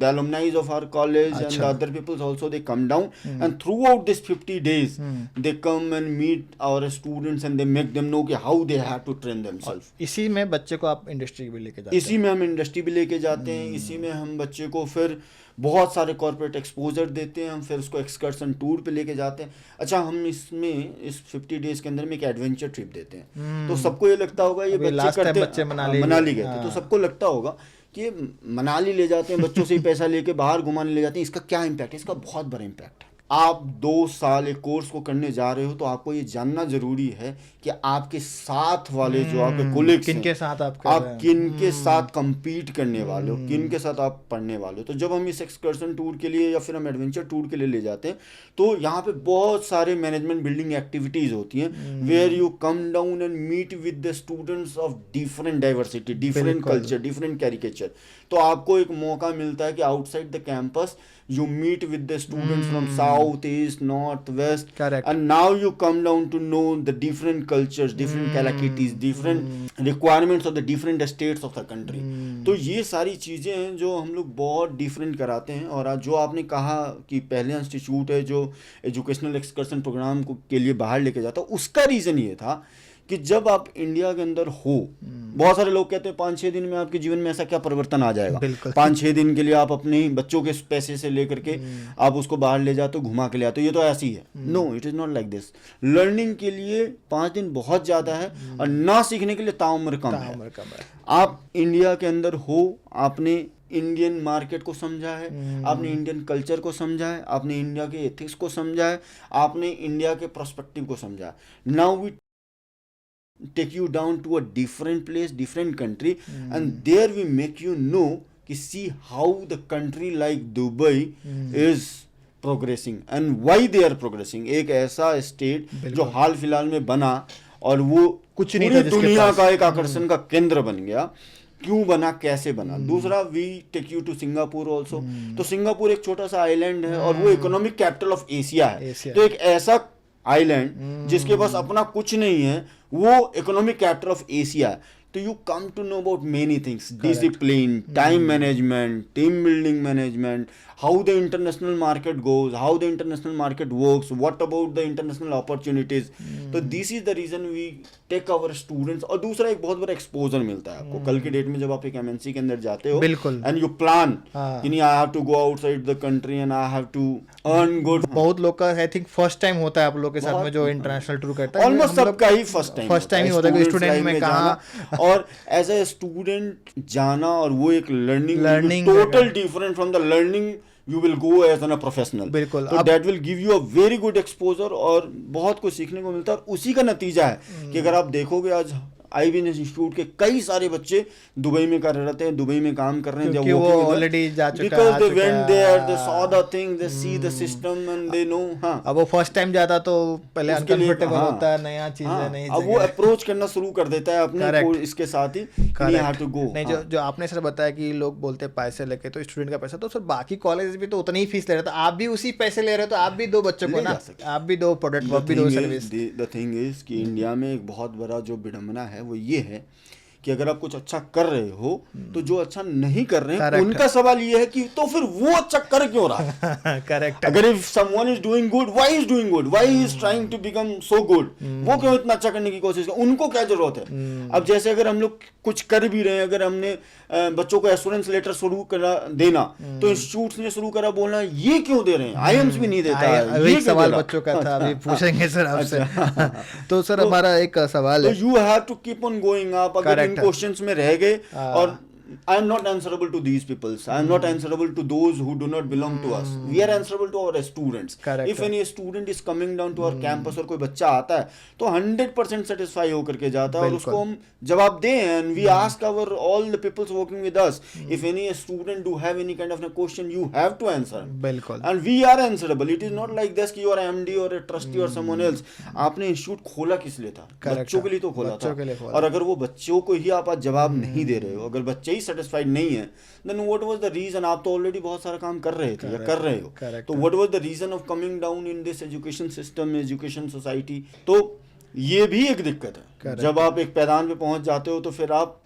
S2: the alumni of our college and the
S1: अच्छा।
S2: other people also, they come down and throughout this 50 days, they come and meet our students and they make them know कि how they have to train themselves.
S1: इसी में बच्चे को आप industry भी लेके जाते
S2: इसी में हम इंडस्ट्री भी लेके जाते हैं, इसी में हम बच्चे को फिर बहुत सारे कॉर्पोरेट एक्सपोजर देते हैं, हम फिर उसको एक्सकर्सन टूर पे लेके जाते हैं। अच्छा, हम इसमें इस 50 डेज के अंदर में एक एडवेंचर ट्रिप देते हैं। तो सबको ये लगता होगा ये
S1: अभी
S2: बच्चे
S1: last time
S2: करते
S1: बच्चे मनाली
S2: गए थे, तो सबको लगता होगा कि ये मनाली ले जाते हैं, बच्चों से ही पैसा लेके बाहर घुमाने ले जाते हैं, इसका क्या इम्पैक्ट है? इसका बहुत बड़ा इम्पैक्ट है। आप 2 साल एक कोर्स को करने जा रहे हो तो आपको ये जानना जरूरी है कि आपके साथ वाले जो आपके कोलिग्स हैं,
S1: किनके साथ आप कर रहे
S2: आप
S1: हैं।
S2: किन के साथ compete करने वाले हो, किन के साथ आप पढ़ने वाले हो। तो जब हम इस एक्सकर्सन टूर के लिए या फिर हम एडवेंचर टूर के लिए ले जाते हैं तो यहाँ पे बहुत सारे मैनेजमेंट बिल्डिंग एक्टिविटीज होती हैं, where you come down and meet with the students of different diversity, different
S1: बिल्कुल।
S2: Culture, different caricature. तो आपको एक मौका मिलता है कि outside the campus you meet with the students from south, east, north, west.
S1: Correct.
S2: And now you come down to know the different cultures, different calamities, different requirements of the different states of the country. तो ये सारी चीज़ें हैं जो हम लोग बहुत different कराते हैं। और आज जो आपने कहा कि पहले इंस्टीट्यूट है जो एजुकेशनल एक्सकर्सन प्रोग्राम को के लिए बाहर लेके जाता, उसका रीज़न ये था कि जब आप इंडिया के अंदर हो, बहुत सारे लोग कहते हैं 5-6 दिन में आपके जीवन में ऐसा क्या परिवर्तन आ जाएगा।
S1: बिल्कुल।
S2: 5-6 दिन के लिए आप अपने बच्चों के पैसे से लेकर के आप उसको बाहर ले जाते हो, घुमा के ले आते हो, ये तो ऐसी है। No, it is not like this. Learning के लिए 5 दिन बहुत ज़्यादा है और ना सीखने के लिए ताउम्र कम है। आप इंडिया के अंदर हो, आपने इंडियन मार्केट को समझा है, आपने इंडियन कल्चर को समझा है, आपने इंडिया के एथिक्स को समझा है, आपने इंडिया के पर्सपेक्टिव को समझा है। Now we take you down to a different place, different country, and there we make you know कि see how the country like Dubai is progressing and why they are progressing. एक ऐसा state जो हाल फिलहाल में बना और वो
S1: कुछ नहीं
S2: पूरी
S1: था जिसके
S2: दुनिया
S1: पास।
S2: का एक आकर्षण का केंद्र बन गया। क्यों बना, कैसे बना? दूसरा, we take you to Singapore also. तो सिंगापुर एक छोटा सा आइलैंड है और वो इकोनॉमिक कैपिटल ऑफ एशिया है।
S1: एशिया।
S2: तो एक ऐसा आइलैंड जिसके पास अपना कुछ नहीं है, वो इकोनॉमिक कैपिटल ऑफ एशिया है। तो you come to know about many things: discipline, time management, team building management, how the international market goes, how the international market works, what about the international opportunities. तो this is the reason we take our students। और दूसरा, एक बहुत बड़ा exposure मिलता है आपको। कल की डेट में जब आप एक एमएनसी के अंदर जाते हो,
S1: बिल्कुल।
S2: एंड यू प्लान
S1: हाँ।
S2: कि नहीं, I have to go outside the country and I have to earn good.
S1: बहुत लोग का आई थिंक फर्स्ट टाइम होता है आप लोग के साथ में जो इंटरनेशनल टूर करता है।
S2: ऑलमोस्ट सबका ही फर्स्ट टाइम
S1: ही होता है स्टूडेंट में कहाँ
S2: और एज ए स्टूडेंट जाना, और वो एक learning
S1: Learning
S2: total different from the learning you will go as an professional.
S1: बिल्कुल।
S2: तो that will give you a very good exposure और बहुत कुछ सीखने को मिलता है। और उसी का नतीजा है कि अगर आप देखोगे आज IBNS इंस्टीट्यूट के कई सारे बच्चे दुबई में कर रहे हैं, दुबई में काम कर रहे हैं।
S1: क्योंकि वो ऑलरेडी जा चुका है,
S2: because they went there, they saw the thing, they see the system and they know। हाँ,
S1: अब वो फर्स्ट टाइम जाता तो पहले
S2: उसके लिए-
S1: अनकंफर्टेबल
S2: हाँ,
S1: होता है, नया चीज है, नई
S2: अब वो
S1: जगह।
S2: अप्रोच करना शुरू कर देता है अपने
S1: Correct.
S2: को इसके साथ ही नहीं, हैव टू गो।
S1: नहीं, जो आपने सर बताया कि लोग बोलते हैं पैसे लेके, तो स्टूडेंट का पैसा, तो सर बाकी कॉलेज भी तो उतनी ही फीस ले रहे, तो आप भी उसी पैसे ले रहे हो, तो आप भी दो बच्चों को
S2: ले
S1: ना,
S2: जा सकते।
S1: आप भी दो प्रोडक्ट, आप भी दो सर्विस।
S2: द थिंग इज कि इंडिया में एक बहुत बड़ा जो विडंबना है वो ये है कि अगर आप कुछ अच्छा कर रहे हो तो जो अच्छा नहीं कर रहे हैं
S1: Correct.
S2: उनका सवाल ये है कि तो फिर वो अच्छा कर क्यों रहा है?
S1: करेक्ट।
S2: अगर if someone is doing good, why is doing good, why he is trying to become so good, वो क्यों इतना अच्छा करने की कोशिश कर, उनको क्या जरूरत है? अब जैसे अगर हम लोग कुछ कर भी रहे हैं, अगर हमने बच्चों को एश्योरेंस लेटर शुरू करा देना, तो इंस्टीट्यूट्स ने शुरू करा बोलना ये क्यों दे रहे हैं, आईएम्स भी नहीं देता है,
S1: अभी
S2: ये
S1: एक
S2: क्यों
S1: सवाल
S2: दे रहा?
S1: बच्चों का था, अभी पूछेंगे सर आपसे।
S2: अच्छा।
S1: तो सर हमारा एक सवाल
S2: तो
S1: है।
S2: You have to keep on going up. अगर इन
S1: Correct.
S2: क्वेश्चंस में रह गए, और I am not answerable to these people. I am not answerable to those who do not belong to us. We are answerable to our students.
S1: Correct.
S2: If any student is coming down to our campus और कोई बच्चा आता है तो 100% satisfy होकर के जाता है, और उसको हम जवाब दें, and we ask our all the people working with us, if any student do have any kind of a question, you have to answer.
S1: बिल्कुल।
S2: And we are answerable. It is not like this कि you are MD or a trustee or someone else. आपने institute खोला किस लिए था?
S1: Correct.
S2: बच्चों के लिए तो खोला
S1: बच्चों के लिए
S2: था।
S1: खोला।
S2: और अगर वो बच्चों को ही आप आज जवाब नहीं दे रहे हो, अगर बच्चे ही सेटिस्फाइड नहीं है, then what was the reason? आप तो ऑलरेडी बहुत सारा काम कर रहे थे या कर रहे हो।
S1: Correct.
S2: तो what was the reason of coming down in this education system, education society? तो ये भी एक दिक्कत है।
S1: Correct.
S2: जब आप एक पैदान पे पहुंच जाते हो तो फिर आप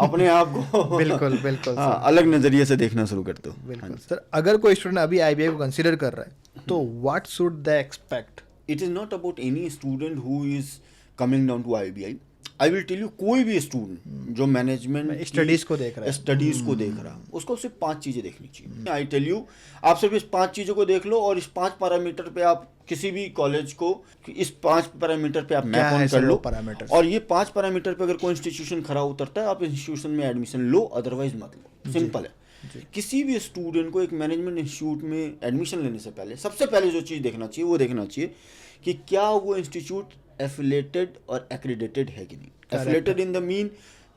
S2: अपने आप को
S1: बिल्कुल बिल्कुल
S2: हाँ,
S1: सर।
S2: अलग नजरिए से देखना शुरू करते हो।
S1: बिल्कुल सर। अगर कोई स्टूडेंट अभी IBI को कंसीडर कर रहा है, तो what should they expect?
S2: It is not about any student who is coming down to IBI। I will tell you, कोई भी स्टूडेंट जो मैनेजमेंट
S1: स्टडीज को देख रहा है,
S2: स्टडीज को देख रहा है, उसको सिर्फ 5 चीजें देखनी चाहिए। आई टेल यू, आप सिर्फ इस 5 चीजों को देख लो, और इस 5 पैरामीटर पे आप किसी भी कॉलेज को इस 5 पैरामीटर पे आप मैप ऑन कर लो,
S1: पैरामीटर्स?
S2: और ये 5 पैरामीटर पे अगर कोई इंस्टीट्यूशन खरा उतरता है, आप इंस्टीट्यूशन में एडमिशन लो, अदरवाइज मत लो। सिंपल है। किसी भी स्टूडेंट को एक मैनेजमेंट इंस्टीट्यूट में एडमिशन लेने से पहले सबसे पहले जो चीज़ देखना चाहिए वो देखना चाहिए कि क्या वो इंस्टीट्यूट एफिलेटेड और एक्रेडिटेड है कि नहीं। एफिलेटेड इन द मीन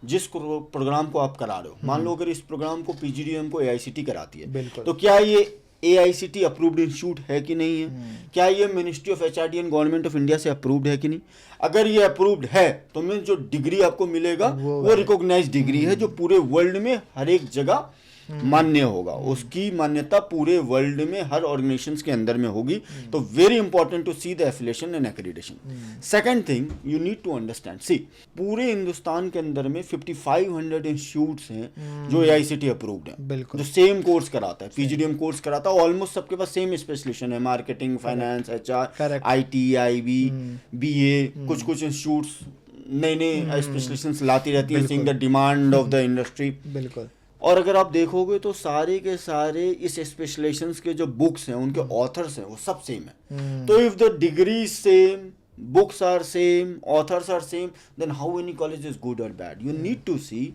S2: जिस प्रोग्राम को आप करा रहे हो, मान लो अगर इस प्रोग्राम को PGDM को AICT कराती है,
S1: बिल्कुल।
S2: तो क्या ये AICT अप्रूव्ड इंस्टीट्यूट है कि नहीं है? क्या ये ministry of HRD and government of India से अप्रूव्ड है कि नहीं? अगर ये अप्रूव्ड है तो मीन जो डिग्री आपको मिलेगा वो रिकॉग्नाइज्ड डिग्री है, जो पूरे वर्ल्ड में हर एक जगह मान्य होगा, उसकी मान्यता पूरे वर्ल्ड में हर ऑर्गेनाइजेशंस के अंदर में होगी। तो very important to see the affiliation and accreditation. Second thing you need to understand, see पूरे हिंदुस्तान के अंदर में 5500 इंस्टीट्यूट्स हैं जो AICT अप्रूव्ड हैं,
S1: बिल्कुल।
S2: जो सेम कोर्स कराता है, PGDM कोर्स कराता है, ऑलमोस्ट सबके पास सेम स्पेशलाइजेशन है, marketing, finance, HR,
S1: Correct.
S2: IT, IB, BA, कुछ कुछ इंस्टीट्यूट्स नए नए स्पेशलाइजेशंस लाती रहती हैं, seeing the demand of the industry.
S1: बिल्कुल।
S2: और अगर आप देखोगे तो सारे के सारे इस स्पेशलाइजेशंस के जो बुक्स हैं, उनके ऑथर्स हैं, वो सब सेम है। तो if the degree same, books are same, authors are same, then how any college is good or bad? You need to see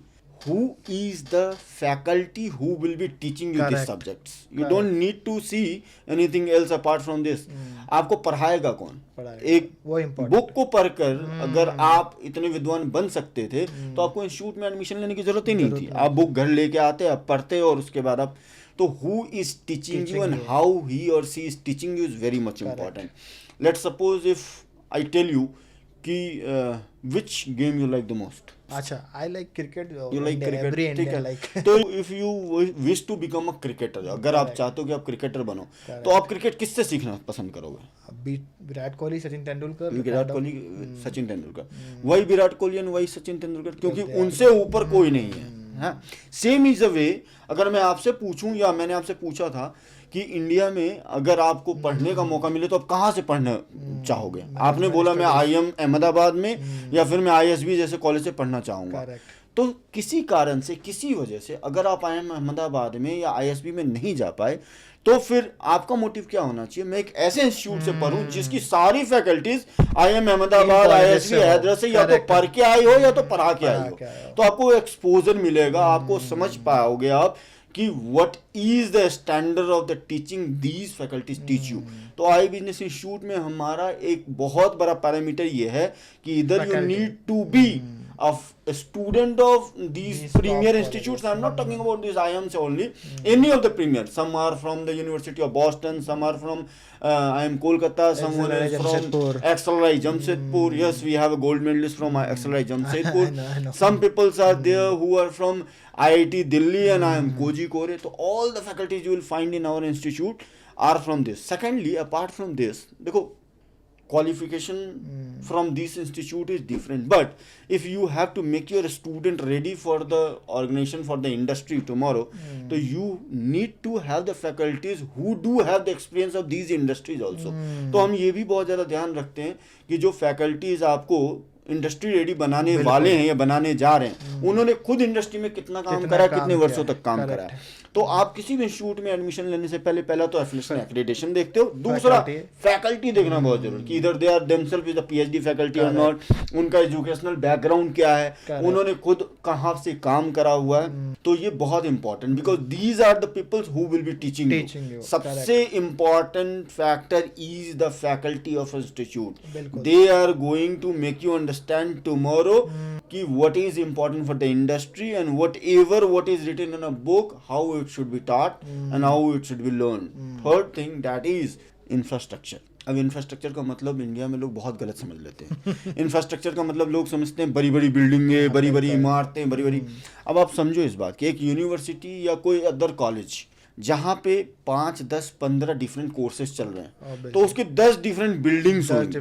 S2: who is the faculty who will be teaching you these
S1: Correct.
S2: subjects. You don't need to see anything else apart from this. आपको पढ़ाएगा कौन? एक
S1: वो important
S2: book को पढ़कर अगर आप इतने विद्वान बन सकते थे तो आपको इंस्टीट्यूट में एडमिशन लेने की जरूरत ही नहीं थी। आप बुक घर लेके आते, आप पढ़ते, और उसके बाद आप तो who is teaching you and how he or she is teaching you is very much important. Let's suppose if I tell you कि which game you like the most.
S1: अच्छा, I like cricket.
S2: You like cricket,
S1: every
S2: ठीक
S1: Indian
S2: है.
S1: Like.
S2: तो if you wish to become a cricketer, अगर आप चाहते हो कि आप क्रिकेटर बनो, तो आप क्रिकेट किससे सीखना पसंद करोगे?
S1: विराट कोहली, सचिन तेंदुलकर.
S2: विराट कोहली, सचिन तेंदुलकर. वही विराट कोहली एंड वही सचिन तेंदुलकर, क्योंकि उनसे ऊपर कोई नहीं है. सेम इज अ वे, अगर मैं आपसे पूछूं, या मैंने आपसे पूछा था कि इंडिया में अगर आपको पढ़ने का मौका मिले तो आप कहाँ से पढ़ना चाहोगे? आपने बोला मैं IIM अहमदाबाद में या फिर मैं ISB जैसे कॉलेज से पढ़ना चाहूँगा. तो किसी कारण से, किसी वजह से अगर आप IIM अहमदाबाद में या ISB में नहीं जा पाए, तो फिर आपका मोटिव क्या होना चाहिए? मैं एक ऐसे इंस्टीट्यूट से पढ़ूं जिसकी सारी faculties IIM Ahmedabad, ISB Hyderabad से या तो पढ़ के आई हो या तो पढ़ा के आई हो. तो आपको एक्सपोजर मिलेगा, आपको समझ पाओगे आप कि what is the standard of the teaching these faculties teach you. तो आई बिजनेस इंस्टीट्यूट में हमारा एक बहुत बड़ा पैरामीटर ये है कि इधर you need to be a student of these premier institutes. I'm not talking about these IIMs only, any of the premier. Some are from the University of Boston, some are from IIM Kolkata, someone is from XLI Jamshedpur. Yes, we have a gold medalist from XLI Jamshedpur.
S1: I know.
S2: Some peoples are there who are from IIT Delhi and IIM Kozhikode. So all the faculties you will find in our institute are from this. Secondly, apart from this, देखो, qualification from this institute is different, but if you have to make your student ready for the organization, for the industry tomorrow, so you need to have the faculties who do have the experience of these industries also. तो हम ये भी बहुत ज़्यादा ध्यान रखते हैं कि जो फैकल्टीज आपको इंडस्ट्री रेडी बनाने वाले हैं या बनाने जा रहे हैं, उन्होंने खुद इंडस्ट्री में कितना काम करा है, कितने वर्षों तक काम करा है. तो आप किसी भी इंस्टीट्यूट में एडमिशन लेने से पहले पहला तो एफिलिएशन एक्रेडिटेशन देखते हो, दूसरा फैकल्टी देखना बहुत जरूरी कि इधर they are themselves is a PhD faculty और नॉट, उनका एजुकेशनल बैकग्राउंड क्या है, उन्होंने खुद कहाँ से काम करा हुआ है. तो ये बहुत important, because these are the peoples who will be teaching you. सबसे important factor is the faculty of institute. They are going to make you understand tomorrow कि what is important for the industry and whatever what is written in a book, how it should be taught and how it should be learned. Third thing, that is infrastructure. अब infrastructure का मतलब India में लोग बहुत गलत समझ लेते हैं. इंफ्रास्ट्रक्चर का मतलब लोग समझते हैं बड़ी बड़ी बिल्डिंगें, बड़ी बड़ी इमारतें, बड़ी बड़ी. अब आप समझो इस बात कि एक यूनिवर्सिटी या कोई अदर कॉलेज जहाँ पे 5, 10, 15 डिफरेंट कोर्सेज चल रहे हैं, तो उसके 10 डिफरेंट बिल्डिंग्स होंगी.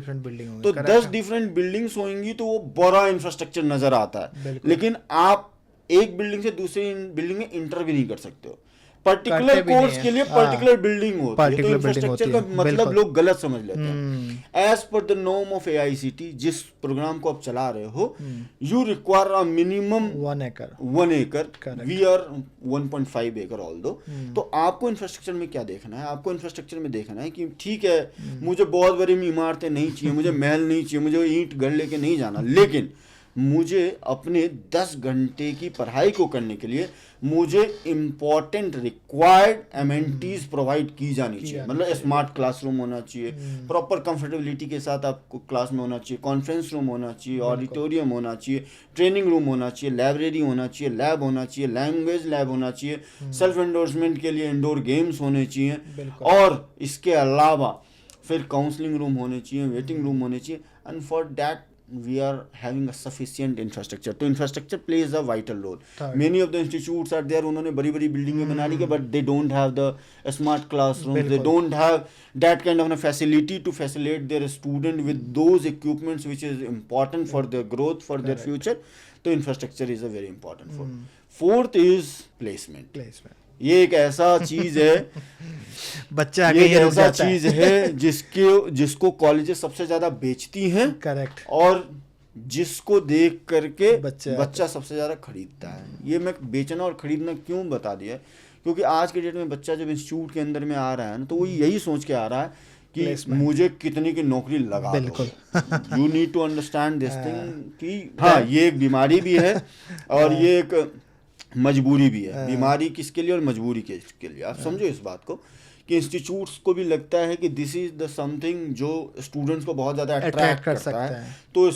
S2: तो 10 डिफरेंट बिल्डिंग्स होंगी तो वो बड़ा इंफ्रास्ट्रक्चर नजर आता है. लेकिन आप एक बिल्डिंग से दूसरी बिल्डिंग में इंटर भी नहीं कर सकते हो. पर्टिकुलर कोर्स के लिए पर्टिकुलर बिल्डिंग होती है. तो इंफ्रास्ट्रक्चर का मतलब लोग गलत समझ लेते हैं. As per the norm of AICT, जिस प्रोग्राम को आप चला रहे हो, यू रिक्वायर अ मिनिमम 1 एकड़. वी आर 1.5 एकड़ ऑल्दो. तो आपको इंफ्रास्ट्रक्चर में क्या देखना है? आपको इंफ्रास्ट्रक्चर में देखना है कि ठीक है, मुझे बहुत बड़ी इमारतें नहीं चाहिए, मुझे महल नहीं चाहिए, मुझे ईंट घर लेके नहीं जाना, लेकिन मुझे अपने 10 घंटे की पढ़ाई को करने के लिए मुझे इम्पॉर्टेंट रिक्वायर्ड एमेनिटीज प्रोवाइड की जानी चाहिए. मतलब स्मार्ट क्लासरूम होना चाहिए, प्रॉपर कंफर्टेबिलिटी के साथ आपको क्लास में होना चाहिए, कॉन्फ्रेंस रूम होना चाहिए, ऑडिटोरियम होना चाहिए, ट्रेनिंग रूम होना चाहिए, लाइब्रेरी होना चाहिए, लैब होना चाहिए, लैंग्वेज लैब होना चाहिए, सेल्फ एंडोर्समेंट के लिए इंडोर गेम्स होने चाहिए, और इसके अलावा फिर काउंसलिंग रूम होने चाहिए, वेटिंग रूम होने चाहिए. And for that we are having a sufficient infrastructure. तो infrastructure plays a vital role. Many of the institutes are there, उन्होंने बड़ी बड़ी बिल्डिंगें बना ली, but they don't have the smart classrooms, they don't have that kind of a facility to facilitate their student with those equipments which is important for their growth, for their future. तो infrastructure is a very important for. Fourth is placement. ये एक ऐसा चीज है,
S1: बच्चा
S2: ये एक ऐसा चीज है जिसको कॉलेजेस सबसे ज्यादा बेचती हैं.
S1: करेक्ट.
S2: और जिसको देख करके बच्चा सबसे ज्यादा खरीदता है. ये मैं बेचना और खरीदना क्यों बता दिया, क्योंकि आज के डेट में बच्चा जब इंस्टीट्यूट के अंदर में आ रहा है ना, तो वो यही सोच के आ रहा है कि मुझे कितने की नौकरी लगा. बिल्कुल. You need to understand this thing कि हाँ, ये एक बीमारी भी है और ये एक मजबूरी भी है. बीमारी किसके लिए और मजबूरी किसके लिए? आप समझो इस बात को कि इंस्टीट्यूट्स को भी लगता है कि दिस इज द समथिंग जो स्टूडेंट्स को बहुत ज़्यादा अट्रैक्ट करता है, तो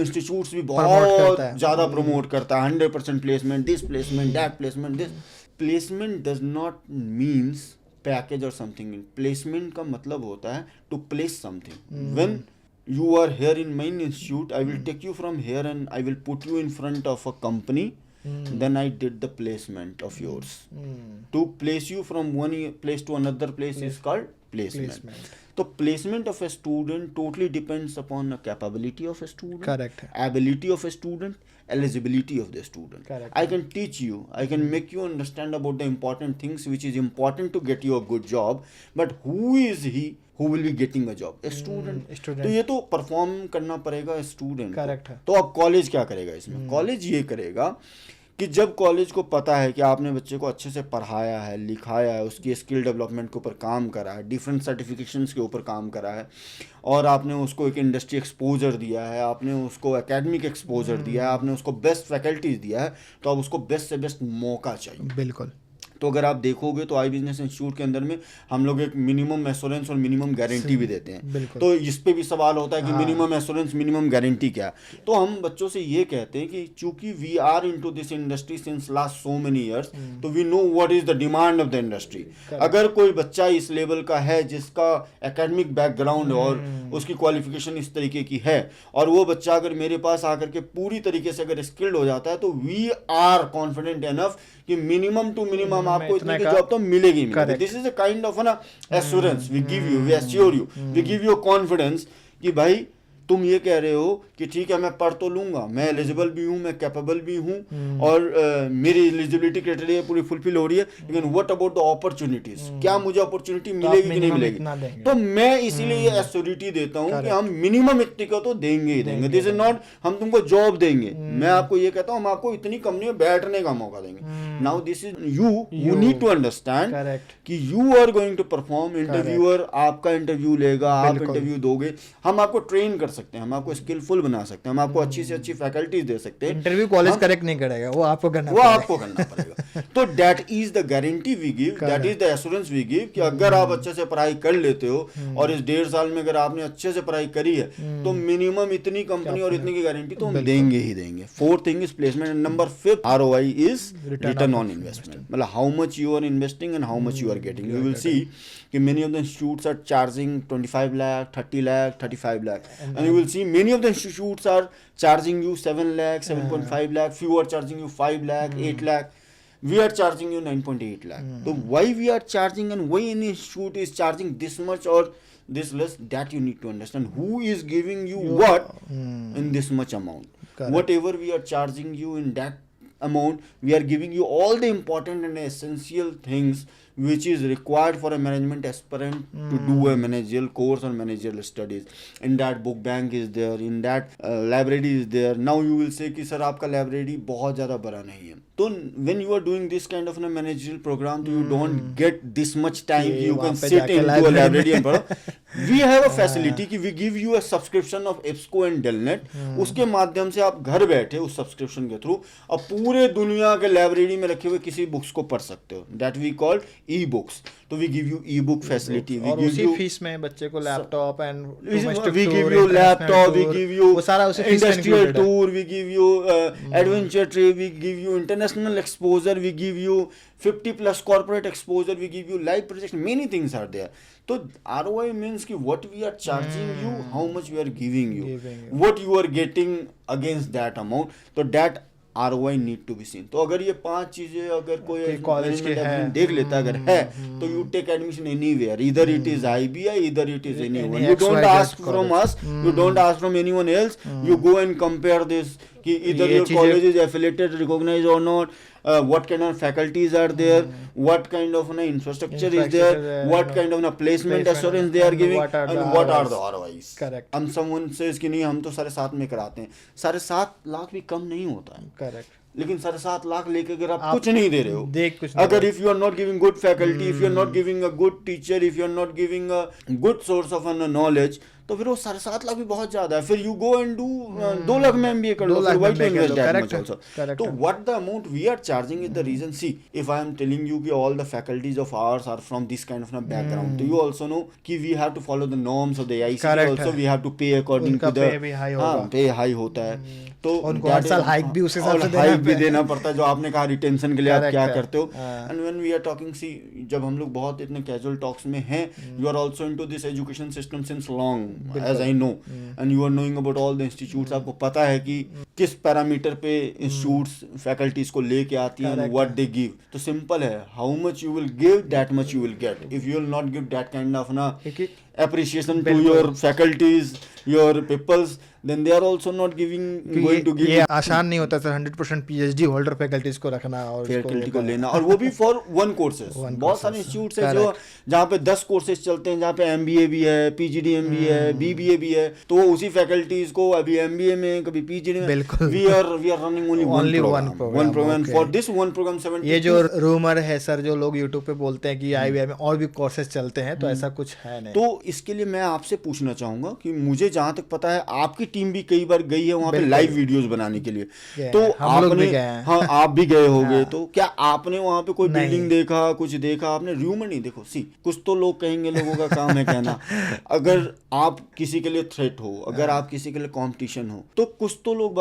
S2: इंस्टीट्यूट्स भी बहुत ज़्यादा प्रमोट करता है. 100% placement, this placement, that placement. This placement does not means package और समथिंग. प्लेसमेंट का मतलब होता है to place something. When you are here in my institute, I will take you from here and I will put you in front of a company. Then I did the placement of yours. To place you from one place to another place is called placement. So placement of a student totally depends upon the capability of a student,
S1: Correct.
S2: ability of a student, eligibility of the student.
S1: Correct.
S2: I can teach you, I can make you understand about the important things which is important to get you a good job, but who is he who will be getting a job? A student.
S1: Student.
S2: तो ये तो perform करना पड़ेगा student.
S1: Correct है।
S2: तो अब college क्या करेगा इसमें? कॉलेज ये करेगा कि जब कॉलेज को पता है कि आपने बच्चे को अच्छे से पढ़ाया है, लिखाया है, उसकी स्किल डेवलपमेंट के ऊपर काम करा है, डिफरेंट सर्टिफिकेशंस के ऊपर काम करा है, और आपने उसको एक इंडस्ट्री एक्सपोजर दिया है, आपने उसको एकेडमिक एक्सपोजर दिया है, आपने उसको बेस्ट फैकल्टीज दिया है, तो अब उसको बेस्ट से बेस्ट मौका चाहिए।
S1: बिल्कुल।
S2: तो अगर आप देखोगे तो आई बिजनेस इंस्टीट्यूट के अंदर में हम लोग एक मिनिमम एश्योरेंस और मिनिमम गारंटी भी देते हैं। तो इस पे भी सवाल होता है कि मिनिमम एश्योरेंस मिनिमम गारंटी क्या है। तो हम बच्चों से ये कहते हैं कि चूंकि we are into this industry since last so many years, तो we know what is the demand of the industry. अगर कोई बच्चा इस लेवल का है जिसका एकेडमिक बैकग्राउंड और उसकी क्वालिफिकेशन इस तरीके की है, और वो बच्चा अगर मेरे पास आकर के पूरी तरीके से अगर स्किल्ड हो जाता है, तो वी आर कॉन्फिडेंट एनफ कि मिनिमम टू मिनिमम आपको इतने की जॉब तो मिलेगी। This is a kind of ना assurance we give you, we assure you, we give you confidence कि भाई तुम ये कह रहे हो कि ठीक है मैं पढ़ तो लूंगा, मैं एलिजिबल भी हूँ, मैं कैपेबल भी हूँ, और मेरी एलिजिबिलिटी क्राइटेरिया पूरी फुलफिल हो रही है, लेकिन व्हाट अबाउट द अपॉर्चुनिटीज, क्या मुझे अपॉर्चुनिटी मिलेगी कि नहीं मिलेगी? तो मैं इसीलिए ये एश्योरिटी देता हूँ कि हम मिनिमम इतनी का तो देंगे ही देंगे। दिस इज नॉट हम तुमको जॉब देंगे, मैं आपको ये कहता हूँ हम आपको इतनी कंपनी में बैठने का मौका देंगे। Now this is you need to understand कि you are going to perform. Interviewer आपका इंटरव्यू लेगा, आप इंटरव्यू दोगे, हम आपको ट्रेन कर सकते हैं, हम आपको स्किलफुल बना सकते हैं, हम आपको अच्छी से अच्छी फैकल्टीज दे सकते हैं।
S1: इंटरव्यू कॉलेज करेक्ट नहीं करेगा, वो आपको करना
S2: पड़ेगा। तो that is the guarantee we give, that is the assurance we give कि अगर आप अच्छे से पढ़ाई कर लेते हो और इस 1.5 साल में अगर आपने अच्छे से पढ़ाई करी है, तो मिनिमम इतनी कंपनी और इतनी की गारंटी तो हम देंगे ही देंगे। 4th thing is placement, and number 5 ROI is return on investment. मतलब how much you are investing and how much you are getting. You will see कि many of the institutes are charging 25 lakh, 30 lakh, 35 lakh, and you will see many of the institutes are charging you 7 lakh, 7.5 lakh, few are charging you 5 lakh, 8 lakh. We are charging you 9.8 lakh. So why we are charging and why any institute is charging this much or this less, that you need to understand. Who is giving you what in this much amount? Correct. Whatever we are charging you in that amount, we are giving you all the important and essential things which is required for a management aspirant to do a managerial course or managerial studies. In that book bank is there, in that library is there. Now you will say कि sir आपका library बहुत ज़्यादा बड़ा नहीं है, तो when you are doing this kind of a managerial program, you don't get this much time you can sit into a library and पढ़ो। We have a facility कि we give you a subscription of EBSCO and DELNET, उसके माध्यम से आप घर बैठे उस subscription के थ्रू अब पूरे दुनिया के लाइब्रेरी में रखे हुए किसी बुक्स को पढ़ सकते हो। That we called e books. तो we give you e book facility, we give you
S1: fees में बच्चे को laptop and
S2: we give you laptop, we give you industrial tour, we give you adventure trip, we give you international exposure, we give you 50+ corporate exposure, we give you live projects, many things are there. So ROI means कि what we are charging you, how much we are giving you, what you are getting against that amount. So that ROI need to be seen. तो अगर ये 5 चीजें अगर कोई college के है देख लेता अगर है, तो you take admission anywhere, either it is IBI, either it is anyone. You don't ask from us, you don't ask from anyone else, you go and compare this कि either your college is affiliated, recognized or not, what kind of faculties are there, what kind of infrastructure is there, what kind of placement assurance they are giving, and what are the ROIs.
S1: Correct.
S2: हम someone says कि नहीं हम तो 7.5 में कराते हैं, 7.5 लाख भी कम नहीं होता है।
S1: Correct.
S2: लेकिन 7.5 लाख लेके अगर आप कुछ नहीं दे रहे हो,
S1: कुछ
S2: अगर if you are not giving good faculty, if you are not giving a good teacher, if you are not giving a good source of knowledge, तो फिर वो 7.5 लाख भी बहुत ज्यादा है। फिर you go and do 2 lakh में MBA कर लो, फिर why to invest that much also. तो what the amount we are charging is the reason. See if I am telling you कि all the faculties of ours are from this kind of background, तो you also know कि we have to follow the norms of the AICTE, also we have to pay according to the pay high होता है। तो
S1: उनको हर साल hike भी उस हिसाब से
S2: देना पड़ता है, जो आपने कहा रिटेंशन के लिए आप क्या करते हो। And when we are talking, see जब हम लोग बहुत इतने कैजुअल टॉक्स में हैं, you are also into this education system since long, as I know, and you are knowing about all the institutes, आपको पता है कि किस पैरामीटर पे इंस्टीट्यूट्स फैकल्टीज को लेके आती हैं, व्हाट दे गिव. तो सिंपल है, how much you will give that much you will get. If you will not give that kind of ना appreciation to your faculties, your peoples, then they are also not going to give.
S1: ये आसान नहीं होता sir 100% PhD holder faculties को रखना और
S2: faculty को लेना, और वो भी फॉर वन कोर्सेज. बहुत सारे इंस्टीट्यूट्स हैं जो जहाँ पे 10 कोर्सेज चलते हैं, जहाँ पे MBA भी है, PGD MBA है, BBA भी है, तो वो उसी फैकल्टीज को अभी MBA में, कभी PGD में, we are running only one program. For this one program 70.
S1: ये जो रूमर है सर, जो लोग YouTube पे बोलते हैं कि IBM में और भी कोर्सेज चलते हैं, तो ऐसा कुछ है नहीं.
S2: तो इसके लिए मैं आपसे पूछना चाहूंगा कि मुझे जहां तक पता है आपकी टीम भी कई बार गई है वहां पे लाइव वीडियोस बनाने के लिए, तो आपने, हाँ आप भी गए होंगे, तो क्या आपने वहां पे कोई बिल्डिंग देखा, कुछ देखा आपने? रूमर नहीं, देखो सी कुछ तो लोग कहेंगे, लोगों का काम है कहना. अगर आप किसी के लिए थ्रेट हो, अगर आप किसी के लिए कंपटीशन हो, तो कुछ तो लोग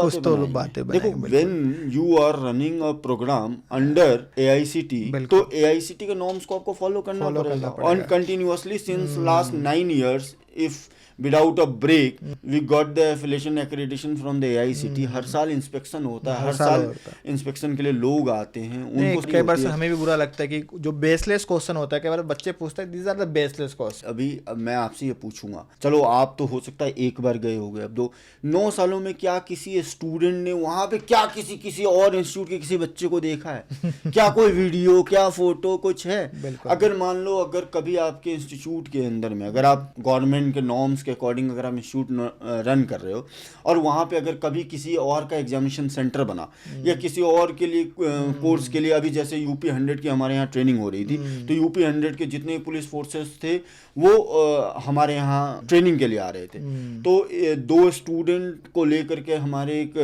S2: बातें देखो. When you are running a program under AICT, तो AICT के नॉर्म्स को आपको फॉलो करना पड़ेगा, और continuously since last 9 years, if without a break, we got the affiliation accreditation from the AICT. हर साल इंस्पेक्शन होता है, हर साल इंस्पेक्शन के लिए लोग आते हैं. उनको
S1: कई बार हमें भी बुरा लगता है कि जो बेसलेस क्वेश्चन होता है, कई बार बच्चे पूछते हैं, these are the baseless question.
S2: अब मैं आपसे ये पूछूंगा, चलो आप तो हो सकता है एक बार गए होगे, अब 9 सालों में क्या किसी स्टूडेंट ने वहां पे क्या किसी और इंस्टीट्यूट के किसी बच्चे को देखा है? क्या कोई वीडियो, क्या फोटो कुछ है? अगर मान लो, अगर कभी आपके इंस्टीट्यूट के अंदर में, अगर आप गवर्नमेंट के नॉर्म्स के अकॉर्डिंग अगर आप इंस्टीट्यूट रन कर रहे हो, और वहाँ पे अगर कभी किसी और का एग्जामिनेशन सेंटर बना, या किसी और के लिए कोर्स के लिए, अभी जैसे UP 100 की हमारे यहाँ ट्रेनिंग हो रही थी, तो UP 100 के जितने पुलिस फोर्सेस थे वो हमारे यहाँ ट्रेनिंग के लिए आ रहे थे. तो 2 स्टूडेंट को लेकर के हमारे एक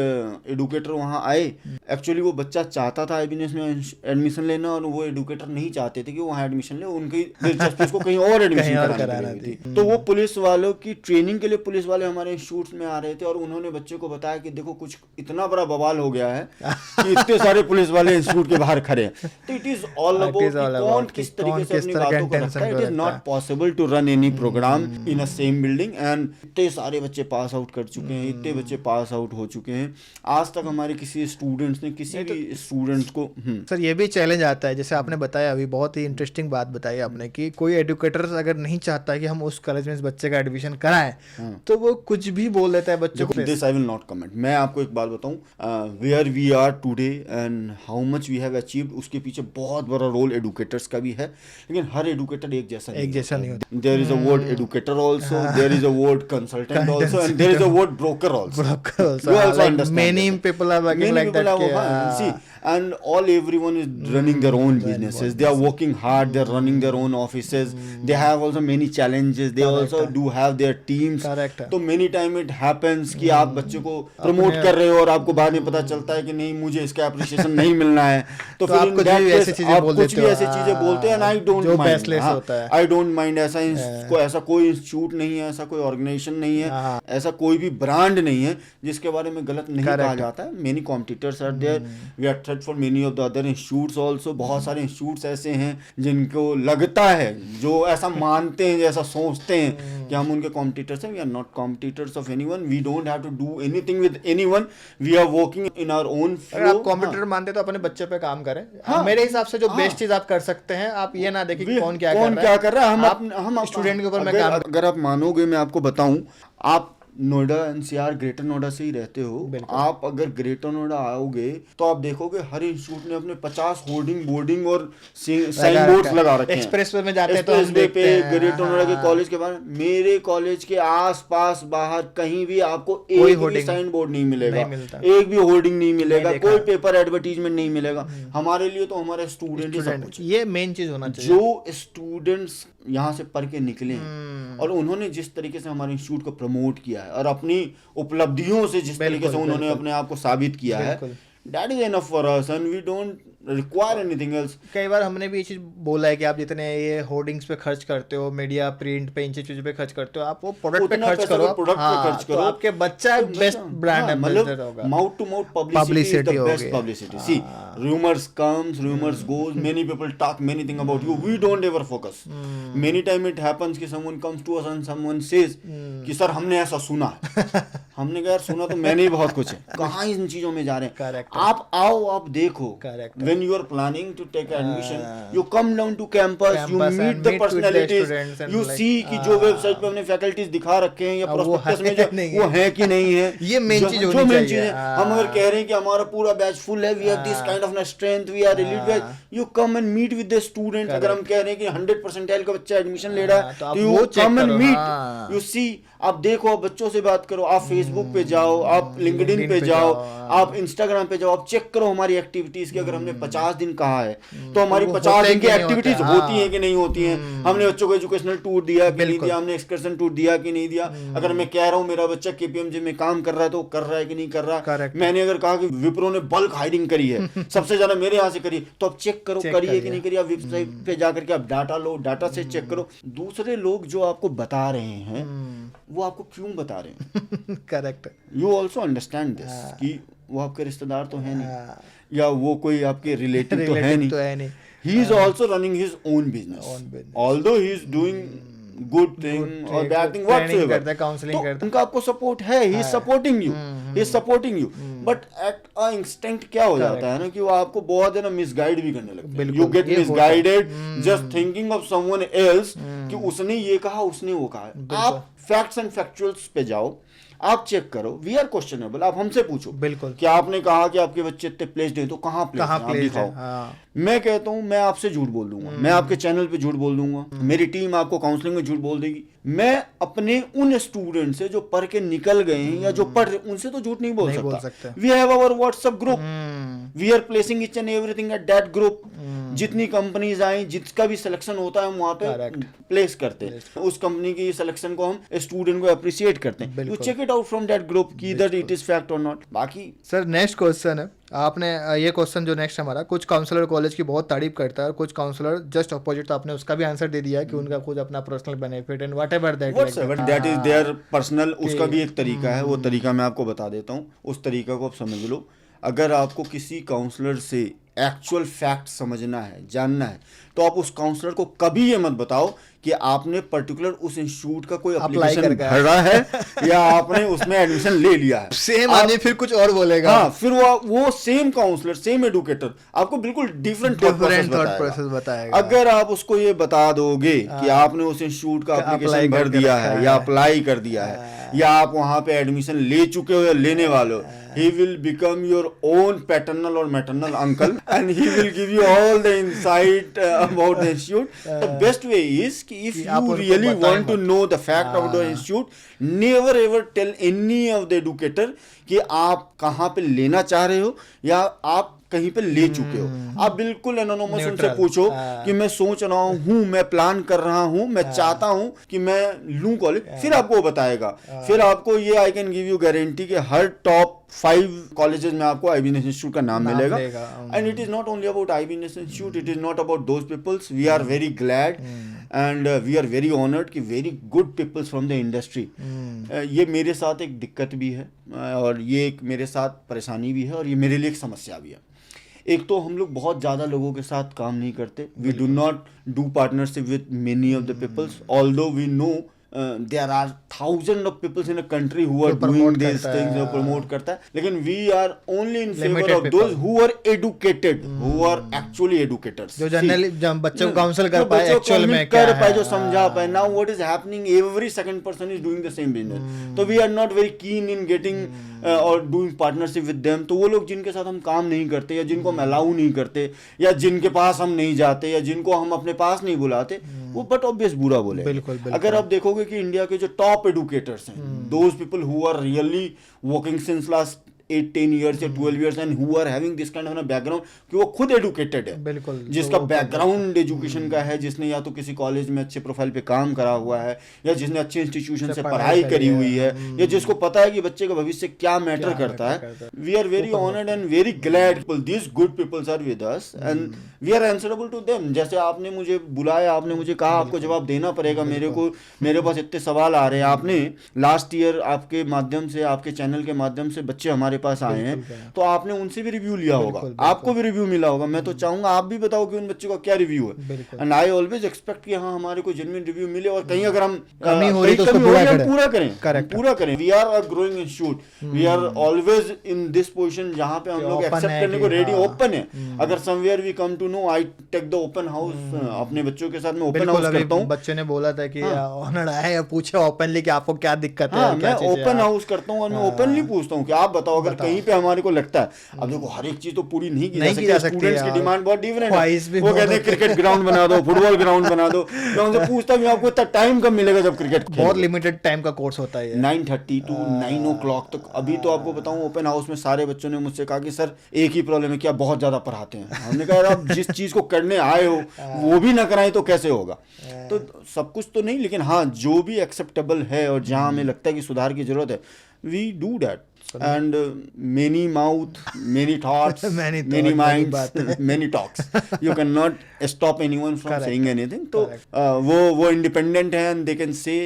S2: एडुकेटर वहाँ आए. एक्चुअली वो बच्चा चाहता था IBNS में एडमिशन लेना, और वो एडुकेटर नहीं चाहते थे कि वो वहाँ एडमिशन ले, उनकी दिलचस्पी उसको कहीं और एडमिशन करानी थी. तो वो पुलिस वालों की ट्रेनिंग के लिए पुलिस वाले हमारे इंस्टीट्यूट में आ रहे थे, और उन्होंने बच्चे को बताया कि देखो कुछ इतना बड़ा बवाल हो गया है कि इतने सारे पुलिस वाले इंस्टीट्यूट के बाहर खड़े हैं. तो इट इज ऑल अबाउट कौन किस तरीके से अपनी बातों को रखता है. It is not possible to run any program in a same building, and इतने सारे बच्चे पास आउट कर चुके हैं, इतने बच्चे पास आउट हो चुके हैं. आज तक हमारे किसी स्टूडेंट्स ने किसी भी स्टूडेंट्स को
S1: सर ये भी चैलेंज आता है, जैसे आपने बताया अभी, बहुत ही इंटरेस्टिंग बात बताई आपने, कि कोई एडुकेटर अगर नहीं चाहता है कि हम उस कॉलेज में इस बच्चे का एडमिशन कराएं, तो वो कुछ भी बोल देता है बच्चों को.
S2: This I will not comment. मैं आपको एक बात बताऊं, where we are today and how much we have achieved, उसके पीछे बहुत बड़ा रोल एडुकेटर्स का भी है. लेकिन हर एडुकेटर एक जैसा नहीं होता. There is a word educator also, there is a word consultant also, and there is a word broker also. You also understand
S1: many people are working like that.
S2: See, and everyone is running their own businesses. They are working hard. They are running their own offices. They have also many challenges. They also do have their teams. तो many time it happens कि आप बच्चे को promote कर रहे हो, और आपको बाद में पता चलता है कि नहीं, मुझे इसका अप्रिशिएशन नहीं मिलना है, तो फिर
S1: आप कुछ भी ऐसी चीजें
S2: बोलते हैं. I don't mind, I don't mind. ऐसा कोई इंस्टीट्यूट नहीं है, ऐसा कोई ऑर्गेनाइजेशन नहीं है, ऐसा कोई भी ब्रांड नहीं है जिसके बारे में गलत नहीं कहा जाता है. Many competitors are there, we are threat for many of the other institutes also. बहुत सारे इंस्टीट्यूट्स ऐसे हैं जिनको लगता है, जो ऐसा मानते हैं, जैसा सोचते हैं कि हम उनके कॉम्पिटिटर्स हैं. We are not competitors of anyone. We don't have to do anything with anyone. We are working in our own flow.
S1: अगर आप कॉम्पिटिटर मानते तो अपने बच्चे पे काम करें. मेरे हिसाब से जो बेस्ट चीज आप कर सकते हैं, आप ये ना देखें कि कौन क्या कर रहा है. हम स्टूडेंट के ऊपर मैं काम.
S2: अगर आप मानोगे, मैं आपको बताऊं, आप नोएडा NCR ग्रेटर नोएडा से ही रहते हो. आप अगर ग्रेटर नोएडा आओगे तो आप देखोगे हर इंस्टीट्यूट ने अपने 50 होर्डिंग, बोर्डिंग और साइन बोर्ड्स लगा रखे हैं.
S1: एक्सप्रेसवे में जाते हैं तो हम देखते हैं
S2: ग्रेटर नोएडा के कॉलेज के बारे. मेरे कॉलेज के आसपास बाहर कहीं भी आपको एक भी साइन बोर्ड नहीं मिलेगा, एक भी होर्डिंग नहीं मिलेगा, कोई पेपर एडवर्टीजमेंट नहीं मिलेगा. हमारे लिए तो हमारे स्टूडेंट ही सब कुछ.
S1: ये मेन चीज होना चाहिए.
S2: जो स्टूडेंट्स यहाँ से पढ़ के निकले और उन्होंने जिस तरीके से हमारे इंस्टीट्यूट को प्रमोट किया है, और अपनी उपलब्धियों से जिस तरीके से उन्होंने अपने आप को साबित किया है, that is enough for us, and we don't require anything else.
S1: कई बार हमने भी ये चीज बोला है कि आप जितने ये होर्डिंग्स पे खर्च करते हो, मीडिया प्रिंट पे, इन चीजों पे खर्च करते हो, आप वो प्रोडक्ट पे
S2: उतना
S1: खर्च
S2: पैसा
S1: करो,
S2: प्रोडक्ट पे खर्च
S1: तो
S2: करो,
S1: आपके बच्चा बेस्ट ब्रांड एम्बेसडर होगा।
S2: Mouth to mouth publicity is the
S1: होगी।
S2: best publicity. See, rumors comes, rumors goes, many people talk many thing about you, we don't ever focus. Many time it happens कि someone comes to us and someone says कि sir हमने ऐसा सुना है। हमने कहा यार सुना तो मैंने ही बहुत कुछ है, कहाँ इन चीजों में जा रहे हैं।
S1: Correct.
S2: आप आओ, आप देखो।
S1: Correct.
S2: When you are planning to take admission, you come down to campus, you
S1: Campus
S2: meet
S1: and
S2: the
S1: meet with the
S2: personalities,
S1: students and
S2: you
S1: like,
S2: see कि जो वेबसाइट पे हमने फैकल्टीज दिखा रखे हैं या
S1: अब वो
S2: प्रोस्पेक्टस में
S1: है
S2: जो
S1: नहीं
S2: वो है कि नहीं है,
S1: ये main
S2: जो-
S1: चीज
S2: जो
S1: होनी
S2: main
S1: चाहिए।
S2: चीज है। हम अगर कह रहे हैं कि हमारा पूरा बैच फुल है, we have this kind of strength, we are elite batch, you come and meet with the students। अगर हम कह रहे हैं कि 100 परसेंटाइल का बच्चा एडमिशन ले रहा है
S1: तो आप
S2: तो
S1: वो
S2: you
S1: check
S2: come and
S1: करो,
S2: meet,
S1: हाँ।
S2: you see, आप देखो, आप बच्चों से बात करो, आप फेसबुक पे जाओ, आप लिंक्डइन
S1: LinkedIn
S2: पे
S1: पे
S2: जाओ,
S1: जाओ,
S2: आप इंस्टाग्राम पे जाओ, आप चेक करो हमारी एक्टिविटीज की। अगर हमने 50 दिन कहा है तो हमारी
S1: वो
S2: 50
S1: होते
S2: दिन की
S1: कि नहीं होते,
S2: एक्टिविटीज
S1: हाँ।
S2: होती हैं कि नहीं होती हैं। हमने बच्चों को एजुकेशनल टूर दिया कि नहीं
S1: बिल्कुल।
S2: दिया, हमने एक्सकर्शन टूर दिया कि नहीं दिया। अगर मैं कह रहा हूँ मेरा बच्चा केपीएमजी में काम कर रहा है तो कर रहा है कि नहीं कर रहा।
S1: Correct.
S2: मैंने अगर कहा कि विप्रो ने बल्क हायरिंग करी है सबसे ज्यादा मेरे यहाँ से करी, तो आप चेक करो
S1: Check
S2: करिए
S1: करिए।
S2: कि नहीं करिए। आप वेबसाइट पे जाकर के आप डाटा लो, डाटा से चेक करो दूसरे लोग जो आपको बता रहे हैं वो आपको क्यों बता रहे हैं।
S1: Correct.
S2: You also understand this कि वो आपके रिश्तेदार तो है नहीं या वो कोई आपके रिलेटिव तो है
S1: Relative
S2: नहीं।
S1: तो है नहीं।
S2: He is also running his own business.
S1: Own business.
S2: Although he is doing good thing or
S1: thing,
S2: bad thing
S1: training
S2: whatsoever,
S1: करता है, counseling
S2: तो
S1: करता है।
S2: उनका आपको सपोर्ट है, he is supporting you, he is supporting you, but at a instant क्या हो जाता है ना कि वो आपको बहुत है ना मिसगाइड भी करने लगते हैं।
S1: बिल्कुल,
S2: You get
S1: ये होता है।
S2: misguided just thinking of someone else कि उसने ये कहा, उसने वो कहा। आप फैक्ट्स एंड फैक्चुअल्स पे जाओ, आप चेक करो, वी आर क्वेश्चनेबल, आप हमसे पूछो
S1: बिल्कुल।
S2: कि आपने कहा कि आपके बच्चे इतने प्लेस्ड हैं तो कहाँ प्लेस्ड
S1: कहाँ
S2: हैं, आप
S1: placed
S2: दिखाओ।
S1: है, हाँ।
S2: मैं कहता हूँ मैं आपसे झूठ बोल दूंगा, मैं आपके चैनल पे झूठ बोल दूंगा, मेरी टीम आपको काउंसलिंग में झूठ बोल देगी। मैं अपने उन स्टूडेंट से जो पढ़ के निकल गए हैं या जो पढ़ रहे उनसे तो झूठ नहीं बोल सकता। We have our WhatsApp group, we are placing each and everything at that group. जितनी कंपनीज आई, जिसका भी सिलेक्शन होता है हम वहाँ पे प्लेस करते हैं। उस कंपनी की सिलेक्शन को हम स्टूडेंट को अप्रिशिएट करते हैं। You check it out from that group कि इधर इट इज फैक्ट और नॉट। बाकी
S1: सर नेक्स्ट क्वेश्चन है, आपने ये क्वेश्चन जो नेक्स्ट हमारा, कुछ काउंसलर कॉलेज की बहुत तारीफ करता है और कुछ काउंसलर जस्ट अपोजिट, तो आपने उसका भी आंसर दे दिया है कि उनका खुद अपना personal benefit and whatever
S2: that is their personal, उसका भी एक तरीका है। वो तरीका मैं आपको बता देता हूँ, उस तरीका को आप समझ लो। अगर आपको किसी काउंसलर से एक्चुअल फैक्ट समझना है, जानना है, तो आप उस काउंसलर को कभी ये मत बताओ कि आपने पर्टिकुलर उस इंस्टीट्यूट का कोई एप्लीकेशन भरा है या आपने उसमें एडमिशन ले लिया है।
S1: सेम आदमी फिर कुछ और बोलेगा।
S2: हाँ, फिर वो सेम काउंसलर, सेम एडुकेटर आपको बिल्कुल डिफरेंट थॉट प्रोसेस
S1: बताएगा।
S2: अगर आप उसको ये बता दोगे कि आपने उस इंस्टीट्यूट का एप्लीकेशन भर दिया है या अप्लाई कर दिया है या आप वहां पे एडमिशन ले चुके हो या लेने वाले हो, he will become your own paternal or maternal uncle and he will give you all the insight about the institute. The best way is कि if you really want to know the fact of the institute, never ever tell any of the educator कि आप कहाँ पे लेना चाह रहे हो या आप कहीं पे ले चुके हो। आप बिल्कुल एनोनिमस उनसे पूछो कि मैं सोच रहा हूँ, मैं प्लान कर रहा हूँ, मैं चाहता हूँ कि मैं लूँ कॉलेज, फिर आपको वो बताएगा। फिर आपको ये आई कैन गिव यू गारंटी कि हर टॉप 5 कॉलेजेस में आपको आई बिजनेस इंस्टीट्यूट का नाम मिलेगा। And it is not only about I business Institute, it is not about those peoples. We are very glad and we are very honoured कि very good peoples from the industry. ये मेरे साथ एक दिक्कत भी है और ये एक मेरे साथ परेशानी भी है और ये मेरे लिए एक समस्या भी है। एक तो हम लोग बहुत ज़्यादा लोगों के साथ काम नहीं करते, we do not do partnership with many of the peoples, although we know there are thousands of people in a country who are doing these things, promote करता है, लेकिन we are only in favor of those who are educated, who are actually educators,
S1: जो generally बच्चों को counsel कर पाए, actual में
S2: कर पाए, जो समझा पाए। Now what is happening, every second person is doing the same business, तो we are not very keen in getting or doing partnership with them। तो वो लोग जिनके साथ हम काम नहीं करते या जिनको हम अलाउ नहीं करते या जिनके पास हम नहीं जाते या जिनको हम अपने पास नहीं बुलाते, वो बट ऑब्वियस बुरा बोले। अगर आप देखोगे कि इंडिया के जो टॉप एडुकेटर्स हैं, those people who are really working since last 8-10 years या 12 years and who are having this kind of a background कि वो खुद educated है,
S1: बिल्कुल,
S2: जिसका बैकग्राउंड एजुकेशन का है, जिसने या तो किसी कॉलेज में अच्छे प्रोफाइल पे काम करा हुआ है या जिसने अच्छे इंस्टीट्यूशन से पढ़ाई करी हुई है या जिसको पता है कि बच्चे का भविष्य क्या मैटर करता है. We are very honoured and very glad this good peoples are with us and we are answerable to them. जैसे आपने मुझे बुलाया, आपने मुझे कहा आपको जवाब देना पड़ेगा, मेरे पास इतने सवाल आ रहे हैं. आपने लास्ट ईयर आपके माध्यम से, आपके चैनल के माध्यम से बच्चे हमारे पास आए हैं, तो आपने उनसे भी रिव्यू लिया होगा, आपको भी रिव्यू मिला होगा. मैं तो चाहूंगा आप भी बताओ कि उन बच्चों का क्या रिव्यू है. एंड आई ऑलवेज एक्सपेक्ट कि हाँ हमारे को जेन्युइन रिव्यू मिले और कहीं अगर हम
S1: कमी हो रही तो उसको
S2: पूरा करें. We are a growing institute, we are always in this position जहां पे हम लोग एक्सेप्ट करने को रेडी, ओपन है. अगर somewhere we come to know, I take the open house. अपने बच्चों के साथ मैं ओपन हाउस करता हूं.
S1: बच्चे ने बोला था कि ऑनर आए या पूछे ओपनली कि आपको क्या दिक्कत है.
S2: मैं ओपन हाउस करता हूं और मैं ओपनली पूछता हूं कि आप बताओ अगर कहीं पे हमारे को लगता है. अब देखो हर एक चीज तो पूरी नहीं की जा सकती, स्टूडेंट्स की डिमांड बहुत डिफरेंट है. वो कहते हैं क्रिकेट ग्राउंड बना दो, फुटबॉल ग्राउंड बना दो. मैं उनसे पूछता हूं आपको इतना टाइम कब मिलेगा जब क्रिकेट
S1: बहुत लिमिटेड टाइम का कोर्स होता है,
S2: 9:30 to 9 o'clock तक. अभी तो आपको बताऊं ओपन हाउस में सारे बच्चों ने मुझसे कहा कि सर एक ही प्रॉब्लम है कि आप बहुत ज्यादा पढ़ाते हैं. हमने कहा आप जिस चीज को करने आए हो वो भी ना कराएं तो कैसे होगा. तो सब कुछ तो नहीं, लेकिन हाँ जो भी एक्सेप्टेबल है और जहां हमें लगता है कि सुधार की जरूरत है, we do that. And many mouth, many thoughts, many minds, many talks. You cannot stop anyone from saying anything. तो वो independent है and they can say.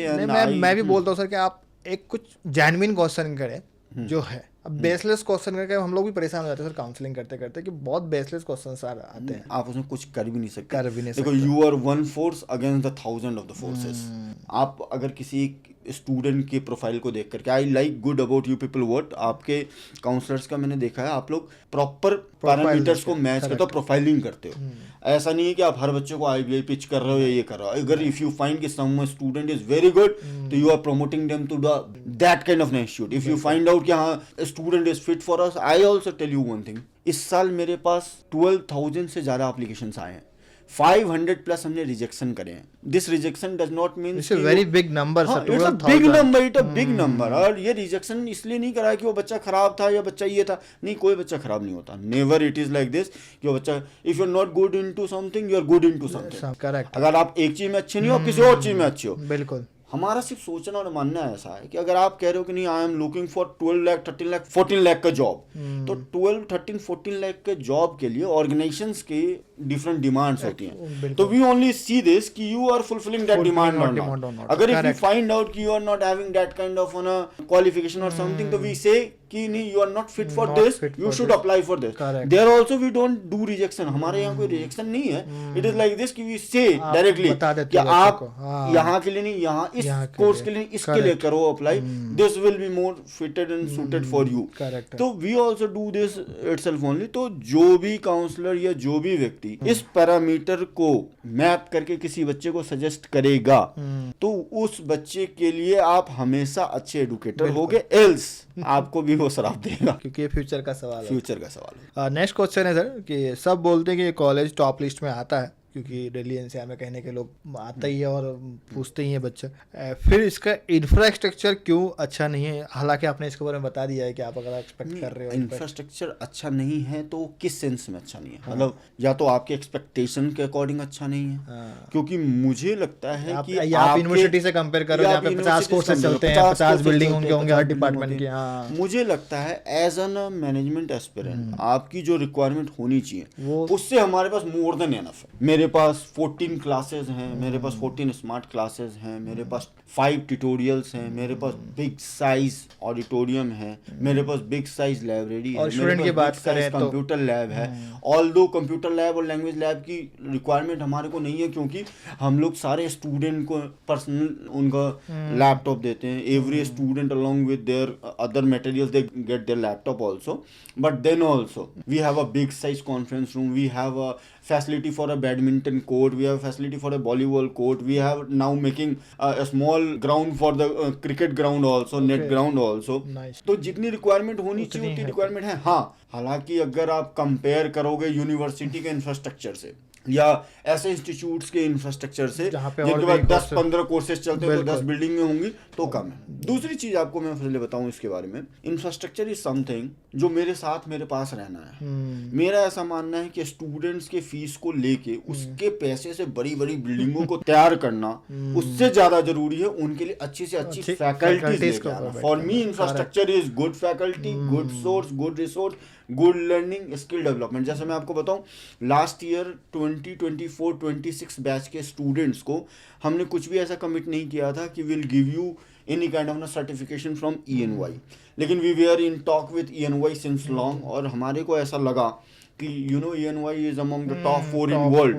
S1: मैं भी बोलता हूँ सर कि आप एक कुछ genuine क्वेश्चन करें जो है. अब बेसलेस क्वेश्चन करके हम लोग भी परेशान हो जाते हैं सर काउंसलिंग करते करते कि बहुत बेसलेस क्वेश्चन आते हैं.
S2: आप उसमें कुछ कर भी नहीं सकते. देखो you are one force against the 1000 of the forces. आप अगर किसी स्टूडेंट के प्रोफाइल को देख करके, I like good about you people what आपके काउंसलर्स का मैंने देखा है, आप लोग प्रॉपर पैरामीटर्स को मैच करते हो, प्रोफाइलिंग करते हो. ऐसा नहीं है कि आप हर बच्चे को IBI पिच कर रहे हो या ये कर रहे हो. अगर इफ यू फाइंड कि some student is very good तो you are promoting them to the that kind of institute. If you find out कि हाँ student is fit for us, I also tell you one thing. इस साल मेरे पास 12,000 से ज्यादा applications आए हैं, 500 प्लस हमने रिजेक्शन करे हैं. This rejection does not mean
S1: it's a very big number sir.
S2: It's a big number, it a big number. और ये रिजेक्शन इसलिए नहीं करा कि वो बच्चा खराब था या बच्चा ये था. नहीं, कोई बच्चा खराब नहीं होता. Never it is like this कि वो बच्चा, if you are not good into something, you are good into something.
S1: Correct.
S2: अगर आप एक चीज में अच्छे नहीं हो, आप किसी और चीज में अच्छे हो.
S1: बिल्कुल.
S2: हमारा सिर्फ सोचना और मानना ऐसा है कि अगर आप कह रहे हो कि नहीं I am looking for 12 lakh 13 lakh 14 lakh का जॉब, तो 12 13 14 लाख के जॉब के लिए ऑर्गेनाइजेशंस के डिफरेंट डिमांड्स होती हैं. तो वी ओनली सी दिस कि you are fulfilling that demand और नॉट. अगर इफ यू फाइंड आउट कि you are not having that kind of qualification और समथिंग, तो वी से कि नहीं you are not fit for this, you should apply for this. There also we don't do rejection. हमारे यहाँ कोई rejection नहीं है. इट इज लाइक दिस कि वी से डायरेक्टली कि आप यहाँ के लिए नहीं, यहाँ इस कोर्स के लिए, इसके लिए करो apply. This will be more fitted and suited for you. तो we also do this itself only. तो जो भी काउंसलर या जो भी व्यक्ति इस पैरामीटर को मैप करके किसी बच्चे को सजेस्ट करेगा, तो उस बच्चे के लिए आप हमेशा अच्छे एडुकेटर होगे, एल्स आपको भी वो श्राप देगा,
S1: क्योंकि ये फ्यूचर का सवाल है.
S2: फ्यूचर का सवाल है.
S1: नेक्स्ट क्वेश्चन है सर कि सब बोलते हैं कि कॉलेज टॉप लिस्ट में आता है क्योंकि दिल्ली NCR में कहने के लोग आता ही है और पूछते ही हैं बच्चे. फिर इसका इंफ्रास्ट्रक्चर क्यों अच्छा नहीं है? हालांकि आपने इसके बारे में बता दिया है कि आप अगर एक्सपेक्ट कर रहे हो.
S2: इंफ्रास्ट्रक्चर अच्छा नहीं है तो किस सेंस में अच्छा नहीं है? मतलब या तो आपके एक्सपेक्टेशन के अकॉर्डिंग अच्छा नहीं है, क्योंकि मुझे लगता है कि
S1: आप यूनिवर्सिटी से कंपेयर करो जहाँ पे 50 कोर्सेज चलते हैं, 50 बिल्डिंग होंगे हर डिपार्टमेंट की.
S2: मुझे लगता है एज एन मैनेजमेंट एस्पिरेंट आपकी जो रिक्वायरमेंट होनी चाहिए उससे हमारे पास मोर देन एनफ है. मेरे पास 14 क्लासेस हैं, मेरे पास 14 स्मार्ट क्लासेस हैं, मेरे पास 5 ट्यूटोरियल्स हैं, मेरे पास बिग साइज ऑडिटोरियम है, मेरे पास बिग साइज लाइब्रेरी है,
S1: स्टूडेंट की बात करें तो
S2: कंप्यूटर लैब है. ऑल्दो कंप्यूटर लैब और लैंग्वेज लैब की रिक्वायरमेंट हमारे को नहीं है, क्योंकि हम लोग सारे स्टूडेंट को पर्सनल उनका लैपटॉप देते हैं. Every student along with their other materials they get their laptop also. But then also we have a big size conference room, we have a facility for a badminton court, we have facility for a volleyball court, we have now making a small ground for the cricket ground also, net ground also.
S1: Nice.
S2: तो जितनी requirement होनी चाहिए उतनी requirement है. हाँ, हालांकि अगर आप कंपेयर करोगे यूनिवर्सिटी के इंफ्रास्ट्रक्चर से या ऐसे इंस्टीट्यूट्स के इंफ्रास्ट्रक्चर से
S1: जहाँ पे
S2: जिनके
S1: और
S2: पास
S1: भी
S2: 10-15 कोर्सेज चलते हैं तो
S1: बिल्कुल।
S2: 10 बिल्डिंगें होंगी तो कम है। दूसरी चीज आपको मैं पहले बताऊं इसके बारे में, इंफ्रास्ट्रक्चर इज समथिंग जो मेरे साथ मेरे पास रहना है। मेरा ऐसा मानना है कि स्टूडेंट्स के फीस को लेके उसके पैसे से बड़ी बड़ी बिल्डिंगों को तैयार करना उससे ज्यादा जरूरी है उनके लिए अच्छी से अच्छी
S1: अच्छी
S2: फैकल्टीज
S1: faculties
S2: लेके
S1: को
S2: आना।
S1: provide
S2: फॉर
S1: करना।
S2: Me infrastructure is good faculty, good source, good resource, good learning, skill development. जैसे मैं आपको बताऊं, लास्ट ईयर 2024-26 बैच के स्टूडेंट्स को हमने कुछ भी ऐसा कमिट नहीं किया था कि will give you any kind of certification from ENY, लेकिन we were in talk with ENY since long, और हमारे को ऐसा लगा कि ENY is among the top 4 in world.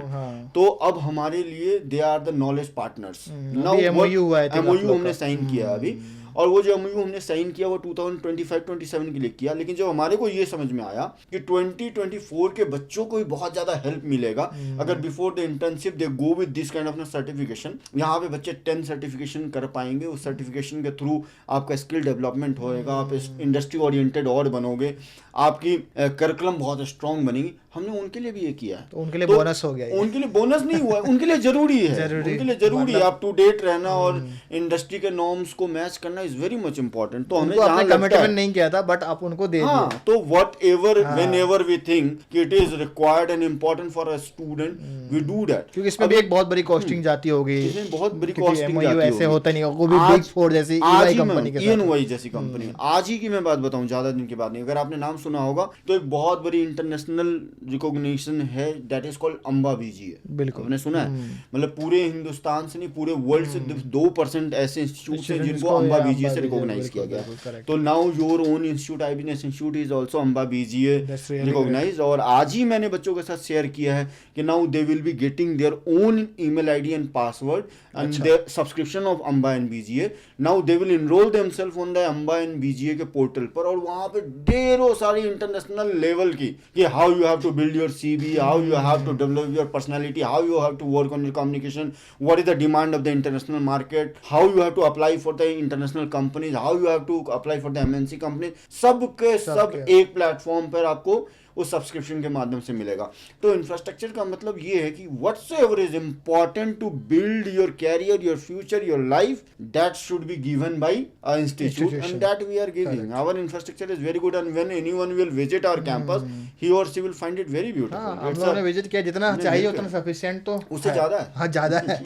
S2: तो अब हमारे लिए they are the knowledge partners.
S1: अभी MOU हुआ है, आप
S2: MOU
S1: लोग
S2: हमने
S1: का।
S2: साइन किया अभी, और वो जो MOU हमने साइन किया वो 2025-27 के लिए किया, लेकिन जब हमारे को ये समझ में आया कि 2024 के बच्चों को भी बहुत ज़्यादा हेल्प मिलेगा अगर before the internship they go with this kind of certification. यहाँ पे बच्चे 10 सर्टिफिकेशन कर पाएंगे, उस सर्टिफिकेशन के थ्रू आपका स्किल डेवलपमेंट होएगा, आप इंडस्ट्री ओरिएंटेड और बनोगे, आपकी करिकुलम बहुत स्ट्रॉन्ग बनेगी। हमने उनके लिए भी ये किया है,
S1: तो उनके लिए बोनस हो गया ये।
S2: उनके लिए बोनस नहीं हुआ है, उनके लिए जरूरी है,
S1: जरूरी,
S2: उनके लिए जरूरी है
S1: मतलब
S2: अप टू डेट रहना और इंडस्ट्री के नॉर्म्स को मैच करना इज वेरी मच इंपॉर्टेंट। तो हमें
S1: उनको
S2: जहाँ
S1: आपने
S2: लगता
S1: कमिटमेंट
S2: है,
S1: नहीं किया था बट आप उनको दे दिए।
S2: हाँ, तो whatever whenever we think कि it is required and important for a student we do that,
S1: क्योंकि इसमें भी एक बहुत बड़ी कॉस्टिंग जाती होगी।
S2: इसमें बहुत बड़ी
S1: क्योंकि
S2: कॉस्टिंग
S1: MOU
S2: जाती
S1: ऐसे
S2: होगी।
S1: होता नहीं, वो भी
S2: आज-
S1: बिग फोर जैसी
S2: आज
S1: EY
S2: ही
S1: कंपनी के साथ।
S2: ENY जैसी कंपनी, आज ही की मैं बात बताऊं, ज्यादा दिन की बात नहीं, अगर आपने नाम सुना होगा तो एक बहुत बड़ी इंटरनेशनल रिकॉग्निशन है that is called Amba BGA।
S1: बिल्कुल।
S2: आपने सुना है? मतलब पूरे हिंदुस्तान से नहीं, पूरे वर्ल्ड से 2% ऐसे इंस्टीट्यूट हैं
S1: Students
S2: जिनको
S1: को
S2: अम्बा
S1: या
S2: BGA से
S1: AMBA
S2: रिकॉग्नाइज
S1: बिल्कुल,
S2: किया गया
S1: बिल्कुल,
S2: है।
S1: correct।
S2: तो now your own institute, IBNS institute is also AMBA BGA
S1: That's really
S2: recognise. और आज ही मैंने बच्चों के साथ शेयर किया है कि now they will be getting their own email ID and password and their subscription of AMBA and BGA। Now they will enrol themselves on the AMBA and BGA के पोर्टल पर, और वहां पे ढेरों सारी इंटरनेशनल लेवल की कि how you have to build your CV, how you have to develop your personality, how you have to work on your communication, what is the demand of the international market, how you have to apply for the international companies, how you have to apply for the MNC companies, सब के सब एक platform पर आपको उस subscription के माध्यम से मिलेगा। तो इंफ्रास्ट्रक्चर का मतलब ये है कि whatsoever is important to build your career, your future, your life, that should be given by a institute and that we are giving. Our infrastructure is very good and when anyone will visit our campus he और she will find it very beautiful.
S1: हम लोगों ने visit किया, जितना चाहिए उतना sufficient तो
S2: उससे ज्यादा है।
S1: हाँ, ज्यादा है।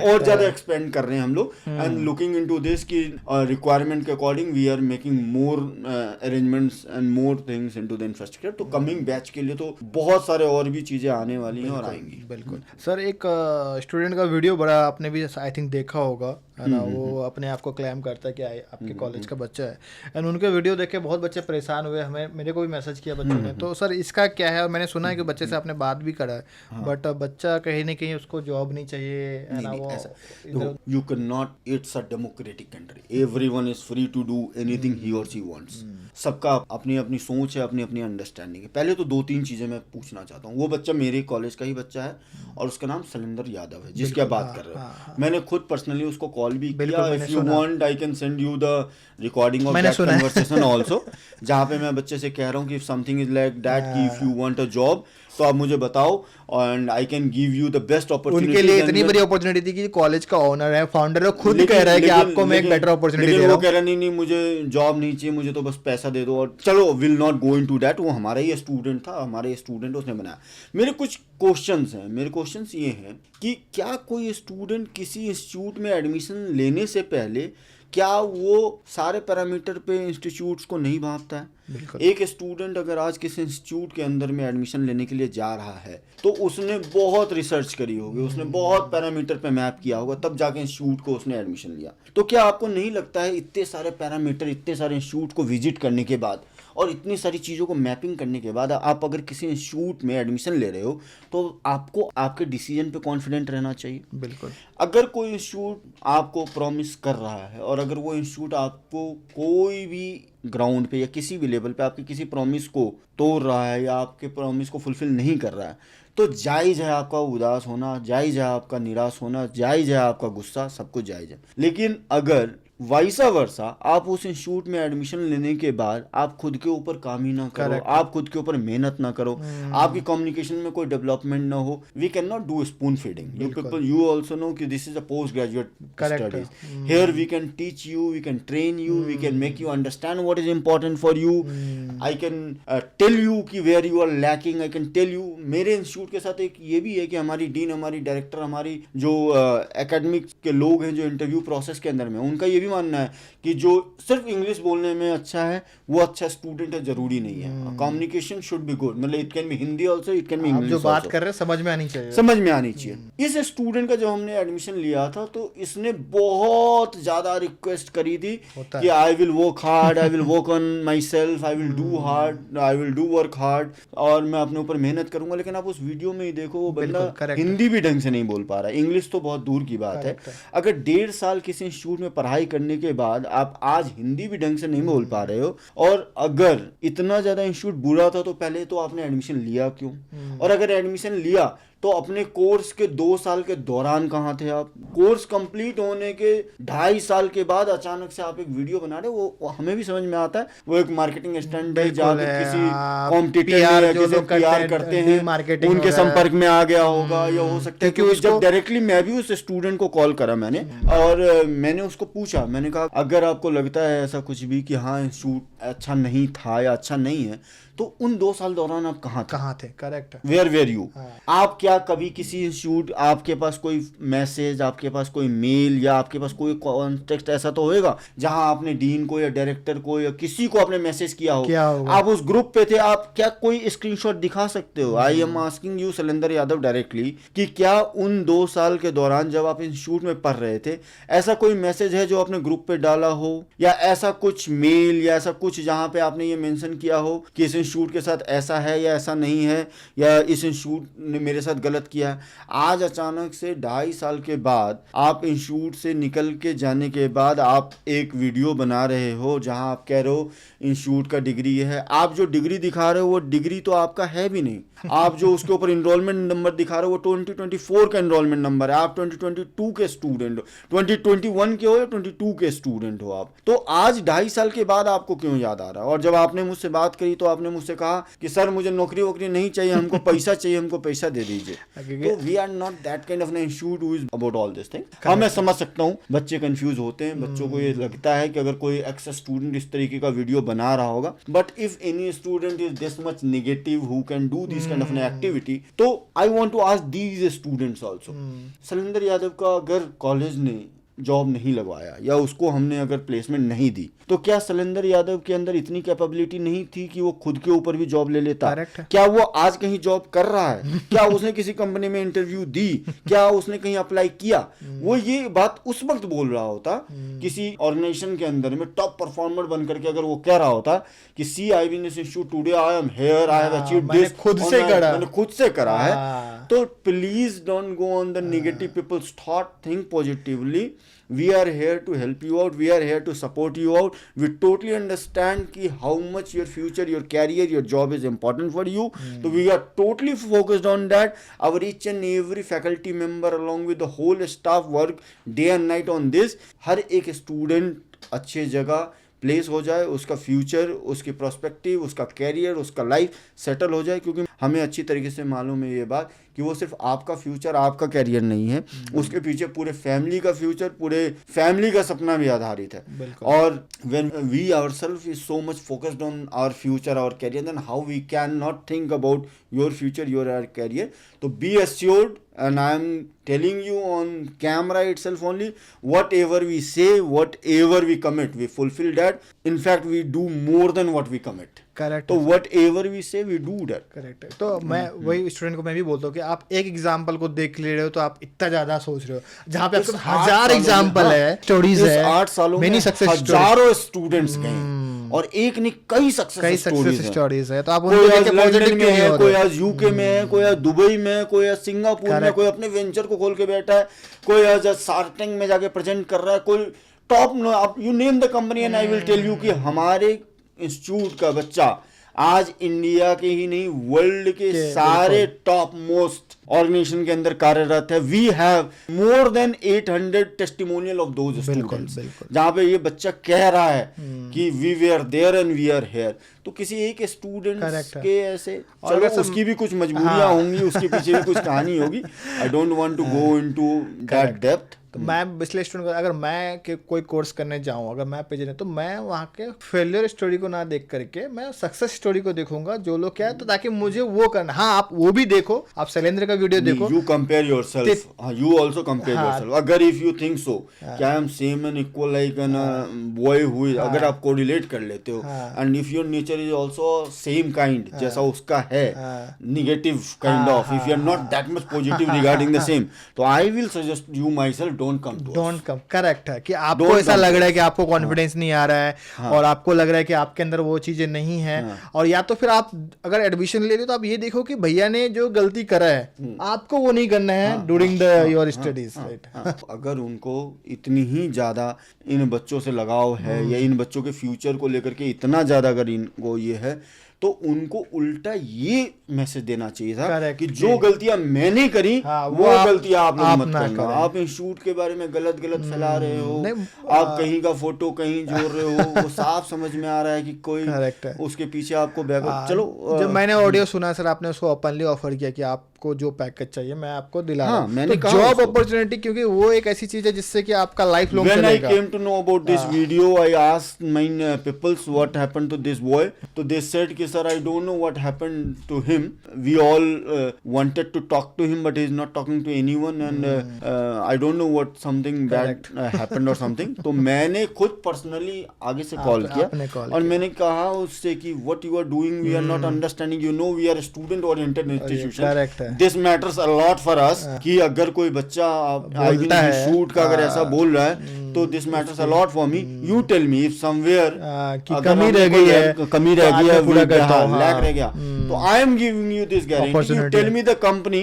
S2: और ज्यादा एक्सपेंड कर रहे हैं हम लोग एंड लुकिंग इनटू दिस की रिक्वायरमेंट के according we are making more arrangements and more things into the infrastructure. तो कमिंग बैच के लिए तो बहुत सारे और भी चीजें आने वाली हैं और आएंगी।
S1: बिल्कुल सर, एक स्टूडेंट का वीडियो बड़ा आपने भी आई थिंक देखा होगा, है ना? वो अपने आप को क्लेम करता है कि आपके कॉलेज का बच्चा है, एंड उनके वीडियो देख के बहुत बच्चे परेशान हुए, हमें मेरे को भी मैसेज किया बच्चों ने। तो सर इसका क्या है? मैंने सुना है कि बच्चे से आपने बात भी करा है, बट बच्चा कहीं ना कहीं उसको जॉब नहीं चाहिए, है ना? वो
S2: you can not, it's a democratic country, everyone is free to do anything he और शी वांट्स। सबका अपनी अपनी सोच है, अपनी अपनी अंडरस्टैंडिंग है। पहले तो 2-3 चीजें मैं पूछना चाहता हूँ। वो बच्चा मेरे कॉलेज का ही बच्चा है और उसका नाम शैलेंद्र यादव है, जिसकी आप बात कर रहे हो। मैंने खुद पर्सनली उसको कॉल भी किया। If you want I can send you the recording of that conversation also, जहाँ पे मैं बच्चे से कह रहा हूँ कि if something is like that कि if you want a job तो आप मुझे बताओ and I can give you the best opportunity.
S1: उनके लिए इतनी बड़ी अपॉर्चुनिटी थी कि कॉलेज का ओनर है, फाउंडर है, खुद कह रहा है कि आपको मैं एक बेटर अपॉर्चुनिटी दे रहा हूं।
S2: वो कह रहा नहीं मुझे जॉब नहीं चाहिए, मुझे तो बस पैसा दे दो। और चलो will not go into that, वो हमारा ही स्टूडेंट था, हमारे ही स्टूडेंट उसने बनाया। मेरे कुछ क्वेश्चंस हैं, मेरे क्वेश्चंस ये हैं कि क्या कोई स्टूडेंट किसी इंस्टीट्यूट में एडमिशन लेने से पहले क्या वो सारे पैरामीटर पे इंस्टीट्यूट्स को नहीं भांपता है? एक स्टूडेंट अगर आज किसी इंस्टीट्यूट के अंदर में एडमिशन लेने के लिए जा रहा है तो उसने बहुत रिसर्च करी होगी, उसने बहुत पैरामीटर पे मैप किया होगा, तब जाके इंस्टीट्यूट को उसने एडमिशन लिया। तो क्या आपको नहीं लगता है इतने सारे पैरामीटर, इतने सारे इंस्टीट्यूट को विजिट करने के बाद और इतनी सारी चीज़ों को मैपिंग करने के बाद आप अगर किसी इंस्टीट्यूट में एडमिशन ले रहे हो तो आपको आपके डिसीजन पे कॉन्फिडेंट रहना चाहिए।
S1: बिल्कुल।
S2: अगर कोई इंस्टीट्यूट आपको प्रॉमिस कर रहा है और अगर वो इंस्टीट्यूट आपको कोई भी ग्राउंड पे या किसी भी लेवल पे आपके किसी प्रॉमिस को तोड़ रहा है या आपके प्रॉमिस को फुलफिल नहीं कर रहा है, तो जायज़ है आपका उदास होना, जायज़ है आपका निराश होना, जायज़ है आपका गुस्सा, सब कुछ जायज़ है। लेकिन अगर वाइसा वर्सा आप उस इंस्टीट्यूट में एडमिशन लेने के बाद आप खुद के ऊपर काम ही ना करो,
S1: Correct.
S2: आप खुद के ऊपर मेहनत ना करो, आपकी कम्युनिकेशन में कोई डेवलपमेंट ना हो, we can not do spoon feeding. You people, you also know कि this is a post graduate
S1: Correct.
S2: Studies. Here we can teach you, we can train you, we can make you understand what is important for you. I can tell you कि where you are lacking, I can tell you. मेरे institute के साथ एक ये भी है कि हमारी डीन, हमारी डायरेक्टर, हमारी जो एकेडमिक के लोग हैं जो इंटरव्यू प्रोसेस के अंदर में, उनका ये भी मानना है कि जो सिर्फ इंग्लिश बोलने में अच्छा है वो अच्छा स्टूडेंट है, जरूरी नहीं है। कम्युनिकेशन शुड बी गुड, मतलब it can be Hindi also, it can be
S1: आप
S2: इंग्लिश
S1: जो बात
S2: also.
S1: कर रहे हैं समझ में आनी चाहिए।
S2: समझ में आनी चाहिए। इस स्टूडेंट का जब हमने एडमिशन लिया था तो इसने बहुत ज्यादा रिक्वेस्ट करी थी
S1: होता
S2: कि I will work hard, I will work on my self, I will do hard, I will do work hard, और मैं अपने ऊपर मेहनत करूंगा। लेकिन आप उस वीडियो में ही देखो वो बंदा
S1: बिल्कुल, correct है।
S2: हिंदी भी ढंग से नहीं बोल पा रहा है, इंग्लिश तो बहुत दूर की बात है।
S1: Correct है।
S2: अगर 1.5 साल किसी इंस्टीट्यूट में पढ़ाई करने के बाद आप आज हिंदी भी ढंग से नहीं बोल पा रहे हो, और अगर इतना ज्यादा इंस्टीट्यूट बुरा था तो पहले तो आपने एडमिशन लिया क्यों? और अगर एडमिशन लिया तो अपने कोर्स के 2 साल के दौरान कहाँ थे आप? कोर्स कंप्लीट होने के 2.5 साल के बाद अचानक से आप एक वीडियो बना रहे हो, वो हमें भी समझ में आता है, वो एक मार्केटिंग स्टंट है जहाँ पे किसी कॉम्पिटिटर या किसी PR करते हैं उनके संपर्क में आ गया होगा, या हो सकता है क्योंकि जब डायरेक्टली मैं भी उस स्टूडेंट को कॉल करा मैंने, और मैंने उसको पूछा, मैंने कहा अगर आपको लगता है ऐसा कुछ भी कि हाँ इंस्टीट्यूट अच्छा नहीं था या अच्छा नहीं है, तो उन 2 साल दौरान आप कहाँ
S1: थे? करेक्ट।
S2: Where you? आप क्या कभी किसी इंस्टीट्यूट, आपके पास कोई मैसेज, आपके पास कोई मेल, या आपके पास कोई कॉन्टेक्स्ट ऐसा तो होएगा जहां आपने डीन को या डायरेक्टर को या किसी को आपने मैसेज किया हो? आप उस ग्रुप पे थे, आप क्या कोई स्क्रीनशॉट दिखा सकते हो? I am asking you Shailendra Yadav directly कि क्या उन 2 साल के दौरान जब आप इंस्टीट्यूट में पढ़ रहे थे ऐसा कोई मैसेज है जो आपने ग्रुप पे डाला हो, या ऐसा कुछ मेल या ऐसा कुछ जहां पे आपने ये मेंशन किया हो कि इस इंस्टीट्यूट के साथ ऐसा है या ऐसा नहीं है, या इस इंस्टीट्यूट ने मेरे साथ गलत किया है? आज अचानक से 2.5 साल के बाद आप इंस्टीट्यूट से निकल के जाने के बाद आप एक वीडियो बना रहे हो जहां आप कह रहे हो इंस्टीट्यूट का डिग्री है। आप जो डिग्री दिखा रहे हो वो डिग्री तो आपका है भी नहीं। आप जो उसके ऊपर इनरोलमेंट नंबर दिखा रहे हो वो 2024 का इनरोलमेंट नंबर है। आप 2022 के स्टूडेंट हो, 2021 के हो या 22 के स्टूडेंट हो आप। तो आज 2.5 साल के बाद आपको क्यों याद आ रहा है? और जब आपने मुझसे बात करी तो आपने मुझसे कहा कि सर मुझे नौकरी वोकरी नहीं चाहिए, हमको पैसा चाहिए, हमको पैसा दे दीजिए। तो we are not that kind of an institute who is about all this thing. हाँ, मैं समझ सकता हूँ बच्चे कंफ्यूज होते हैं, बच्चों को ये लगता है कि अगर कोई एक्स स्टूडेंट इस तरीके का वीडियो बना रहा होगा, but if any student is this much negative who can do this kind of an activity, तो I want to ask these students also. Shailendra Yadav का अगर कॉलेज ने जॉब नहीं लगवाया या उसको हमने अगर प्लेसमेंट नहीं दी, तो क्या शैलेंद्र यादव के अंदर इतनी कैपेबिलिटी नहीं थी कि वो खुद के ऊपर भी जॉब ले लेता? क्या वो आज कहीं जॉब कर रहा है? क्या उसने किसी कंपनी में इंटरव्यू दी? क्या उसने कहीं अप्लाई किया? वो ये बात उस वक्त बोल रहा होता किसी ऑर्गेनाइजेशन के अंदर में टॉप परफॉर्मर बन करके, अगर वो कह रहा होता कि see I business Institute today I am here, I have achieved this, मैंने खुद से करा है। तो please don't go on the negative peoples thought, think positively. We are here to help you out, we are here to support you out. We totally understand ki how much your future, your career, your job is important for you. So we are totally focused on that. Our each and every faculty member along with the whole staff work day and night on this. हर एक student अच्छे जगह place हो जाए, उसका future, उसकी prospective, उसका career, उसका life settle हो जाए, क्योंकि हमें अच्छी तरीके से मालूम है ये बात कि वो सिर्फ आपका फ्यूचर, आपका कैरियर नहीं है, उसके पीछे पूरे फैमिली का फ्यूचर, पूरे फैमिली का सपना भी आधारित है। और when we ourselves is so much focused on our future, our career, then how we can not think about your future, your career. तो be assured, and I am telling you on camera itself only, whatever we say, whatever we commit, we fulfill that. In fact, we do more than what we commit.
S1: Correct.
S2: तो whatever we say, we do that.
S1: Correct है। तो मैं वही student को मैं भी बोलता हूँ कि आप एक एग्जाम्पल को देख ले रहे हो तो आप इतना ज्यादा सोच रहे हो, जहाँ पे आपके 1000 एग्जाम्पल है, स्टोरीज है,
S2: 8 सालों में हजारों स्टूडेंट्स गए और एक नहीं कई सक्सेस
S1: स्टोरीज है। तो आप
S2: कोई आज लंदन में है, कोई आज यूके में है, कोई आज दुबई में है, कोई आज सिंगापुर में, कोई अपने वेंचर को खोल के बैठा है, कोई आज शार्क टैंक में जाके प्रेजेंट कर रहा है, कोई top, you name the company and I will tell you कि हमारे इंस्टीट्यूट का बच्चा आज इंडिया के ही नहीं वर्ल्ड के सारे टॉप मोस्ट ऑर्गेनाइजेशन के अंदर कार्यरत है। We have more than 800 testimonial of those students, जहाँ पे ये बच्चा कह रहा है कि we were there and we are here. तो किसी एक स्टूडेंट के ऐसे, चलो उसकी भी कुछ मजबूरियां होंगी, उसके पीछे भी कुछ कहानी होगी। I don't want to go into that depth.
S1: तो मैं इसलिए स्टूडेंट, अगर मैं कोई कोर्स करने जाऊं, अगर मैं पेज तो मैं वहाँ के फेलियर स्टोरी को ना देख करके मैं सक्सेस स्टोरी को देखूंगा, जो लोग क्या है, तो ताकि मुझे वो करना। हाँ, आप वो भी देखो, आप शैलेंद्र का वीडियो देखो,
S2: you compare yourself, you also compare yourself. अगर इफ यू थिंक सो कि I am same and equal like an boy who is, अगर आप कोरिलेट कर लेते हो, and if your nature is also same kind जैसा उसका है, negative kind of, if you are not that much positive regarding the same, तो I will suggest you myself don't come. Correct है कि आपको ऐसा लग रहा है कि आपको कॉन्फिडेंस नहीं आ रहा है, और आपको लग रहा है कि आपके अंदर वो चीजें नहीं है, और या तो फिर आप अगर एडमिशन ले रहे हो तो आप ये देखो कि भैया ने जो गलती करा है आपको वो नहीं करना है during the your studies, right. अगर उनको इतनी ही ज्यादा इन बच्चों से लगाव है, या इन बच्चों के फ्यूचर को लेकर के इतना ज्यादा अगर इनको ये है, तो उनको उल्टा ये मैसेज देना चाहिए था कि जो गलतियां मैंने करी, वो गलतियां आप लोग मत करना। आप इंस्टीट्यूट के बारे में गलत फैला रहे हो, आप कहीं का फोटो कहीं जोड़ रहे हो, वो साफ समझ में आ रहा है कि कोई उसके पीछे आपको बैकअप। चलो,
S1: जब मैंने ऑडियो सुना सर, आपने उसको ओपनली ऑफर किया कि आपको जो पैकेज चाहिए मैं आपको दिला रहा हूं।
S2: मैंने
S1: कहा जॉब अपॉर्चुनिटी, क्योंकि वो एक ऐसी चीज है जिससे कि आपका लाइफ लॉन्ग
S2: चलेगा। When I came to know about this video, I asked my peoples what happened to this boy. So they said कि sir, I don't know what happened to him. We all wanted to talk to him, but he is not talking to anyone, and I don't know what something bad happened or something. तो मैंने खुद personally आगे से call किया और मैंने कहा उससे कि what you are doing, we are not understanding. You know, we are a student oriented institution. This matters a lot for us. कि अगर कोई बच्चा शूट का अगर ऐसा बोल रहा है, तो this matters a lot for me. You tell me if somewhere
S1: कमी रह गई है,
S2: लैक रह गया, तो I am giving you this guarantee. You tell me the company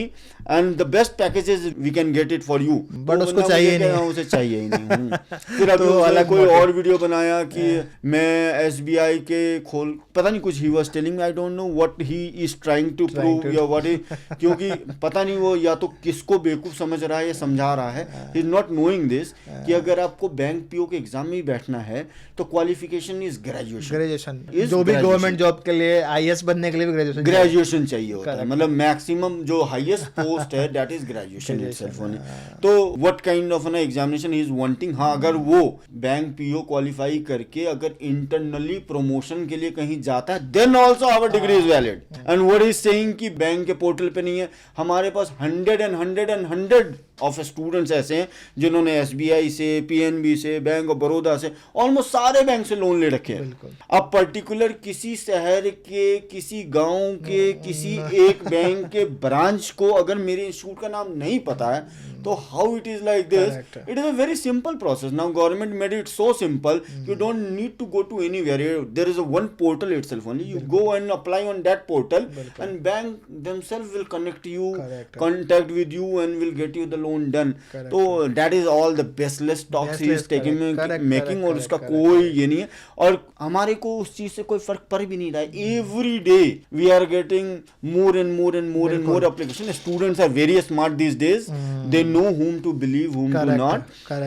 S2: and the best packages we can get it for you.
S1: But उसको चाहिए नहीं,
S2: उसे चाहिए ही नहीं। फिर अभी अलग कोई और वीडियो बनाया कि मैं SBI के खोल, पता नहीं कुछ he was telling me, I don't know what he is trying to prove या what he, क्योंकि पता नहीं वो या तो किसको बेवकूफ समझ रहा है या समझा रहा है। he is not knowing this कि अगर आपको बैंक पीओ के एग्जाम में बैठना है तो क्वालिफिकेशन इज ग्रेजुएशन।
S1: जो भी गवर्नमेंट जॉब के लिए, IAS बनने के लिए भी
S2: ग्रेजुएशन चाहिए होता है। मतलब मैक्सिमम जो हाईएस्ट पोस्ट है that is graduation itself only. तो what kind of an examination he is wanting. हाँ, अगर वो बैंक पीओ क्वालिफाई करके अगर इंटरनली प्रमोशन के लिए कहीं जाता है, then also our degree is valid. And what is saying कि बैंक के पोर्टल पे नहीं है, हमारे पास 100 ऑफ स्टूडेंट्स ऐसे हैं जिन्होंने SBI से, PNB से, बैंक ऑफ बड़ौदा से, ऑलमोस्ट सारे बैंक से लोन ले रखे हैं। अब पर्टिकुलर किसी शहर के, किसी गांव के, किसी एक बैंक के ब्रांच को अगर मेरे इंस्टीट्यूट का नाम नहीं पता है, तो how it is like this? It is a very simple process. Now government made it so simple, you don't need to go to anywhere, there is a one portal itself only. You go and apply on that portal and bank themselves will connect you, contact with you and will get you the loan done. तो that is all the baseless talks he is taking making, और उसका कोई ये नहीं है। और हमारे को उस चीज से कोई फर्क पड़ भी नहीं रहा है। Every day we are getting more and more and more and more application. Students are very smart these days, दे know whom to believe, whom to not,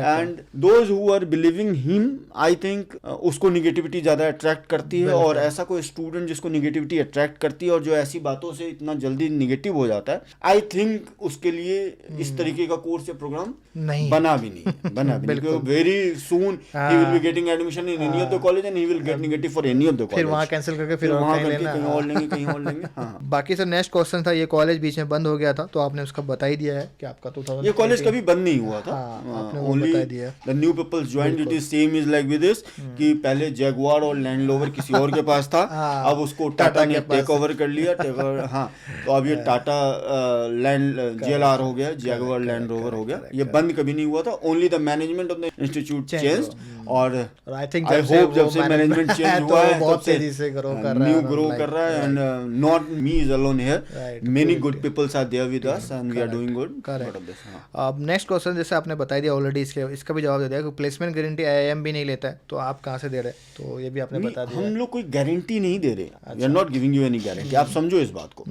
S2: and those who are believing him, I think उसको negativity ज्यादा attract करती है। और ऐसा कोई student जिसको negativity attract करती है और जो ऐसी बातों से इतना जल्दी निगेटिव हो जाता है, आई थिंक उसके लिए इस तरीके का कोर्स या प्रोग्राम नहीं बना भी नहीं। Very soon he will be getting admission in any of the college and he will get negative for any of the college,
S1: फिर वहां कैंसिल करके फिर वहां
S2: कहीं और लेंगे। हाँ,
S1: बाकी सर नेक्स्ट क्वेश्चन था, ये कॉलेज बीच में बंद हो गया था, तो आपने उसका बता ही दिया है कि आपका 2000
S2: ये कॉलेज कभी बंद नहीं हुआ था। Only the new peoples joined, it is same is like with this कि पहले जैगुआर और लैंड रोवर किसी और के पास था, अब उसको टाटा ने टेक ओवर कर लिया। हाँ, तो अब ये टाटा लैंड JLR हो गया, जैगुआर लैंड रोवर हो गया। ये बंद कभी नहीं हुआ था, only the management of the institute changed. और
S1: आई थिंक
S2: आई होप जब से मैनेजमेंट चेंज हुआ है
S1: बहुत
S2: तब से
S1: तेजी से ग्रो कर रहा है,
S2: न्यू ग्रो कर रहा है and not me is alone here,
S1: Right,
S2: many
S1: पूरी
S2: good
S1: team.
S2: Peoples are there with us and we are doing good.
S1: Correct. अब नेक्स्ट क्वेश्चन जैसे आपने बता दिया ऑलरेडी, इसका भी जवाब दे दिया कि प्लेसमेंट गारंटी आईआईएम भी नहीं लेता है, तो आप कहाँ से दे रहे हैं, तो ये भी आपने बता दिया।
S2: हम लोग कोई गारंटी नहीं दे रहे, we are not giving you any guarantee, आप समझो इस बात को।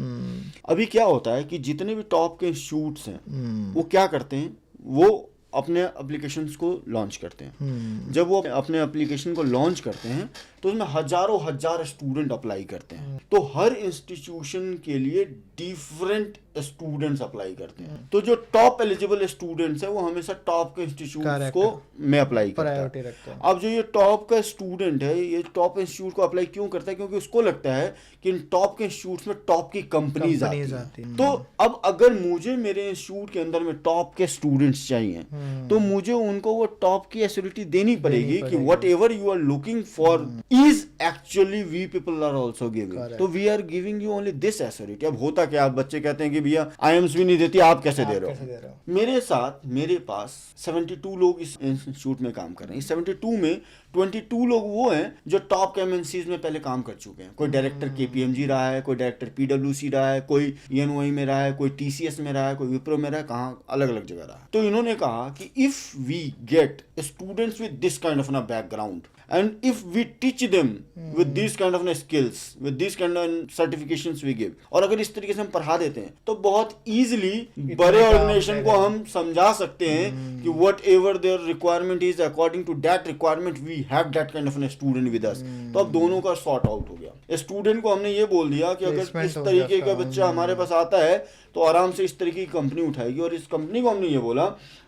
S2: अभी क्या होता है कि जितने भी टॉप के इंस्टीट्यूट्स हैं वो क्या करते हैं, वो अपने एप्लीकेशंस को लॉन्च करते हैं। जब वो अपने एप्लीकेशन को लॉन्च करते हैं तो उसमें हजारों हजार स्टूडेंट अप्लाई करते हैं, तो हर इंस्टीट्यूशन के लिए डिफरेंट स्टूडेंट्स अप्लाई करते हैं। तो जो टॉप एलिजिबल स्टूडेंट्स है वो हमेशा टॉप के इंस्टीट्यूट को में अप्लाई करता
S1: प्रायोरिटी
S2: है।
S1: रखते हैं।
S2: अब जो ये टॉप का स्टूडेंट है, ये टॉप इंस्टीट्यूट को अप्लाई क्यों करता है, क्योंकि उसको लगता है कि इन टॉप के इंस्टीट्यूट्स में टॉप की कंपनीज आती हैं। तो अब अगर मुझे मेरे इंस्टीट्यूट के अंदर में टॉप के स्टूडेंट्स चाहिए तो मुझे उनको वो टॉप की एसिडिटी देनी पड़ेगी कि whatever you are looking for is actually we people are also giving, तो we are giving you only this acidity. अब होता क्या, आप बच्चे कहते हैं कि भैया आईएम्स भी नहीं देती, आप कैसे दे रहे हो। मेरे साथ मेरे पास 72 लोग इस इंस्टीट्यूट में काम कर रहे हैं। इस 72 में 22 लोग वो हैं जो टॉप एमएनसीज में पहले काम कर चुके हैं। कोई डायरेक्टर केपीएमजी रहा है, कोई डायरेक्टर पीडब्ल्यूसी रहा है, कोई ईएनओई में रहा है, कोई टीसीएस में रहा है, कोई विप्रो में रहा है, कहाँ अलग अलग जगह रहा है। तो इन्होंने कहा कि if we get students with this kind of background and if we teach them with these kind of skills, with these kind of certifications we give, और अगर इस तरीके से हम पढ़ा देते हैं तो बहुत easily बड़े ऑर्गेनाइजेशन को हम समझा सकते हैं कि whatever their requirement is, according to that requirement we have that kind of a student with us। तो अब दोनों का सॉर्ट आउट हो गया। स्टूडेंट को हमने ये बोल दिया कि अगर इस तरीके का बच्चा हमारे पास आता है तो आराम से इस तरीके की कंपनी उठाएगी, और इस कंपनी को हमने ये बोला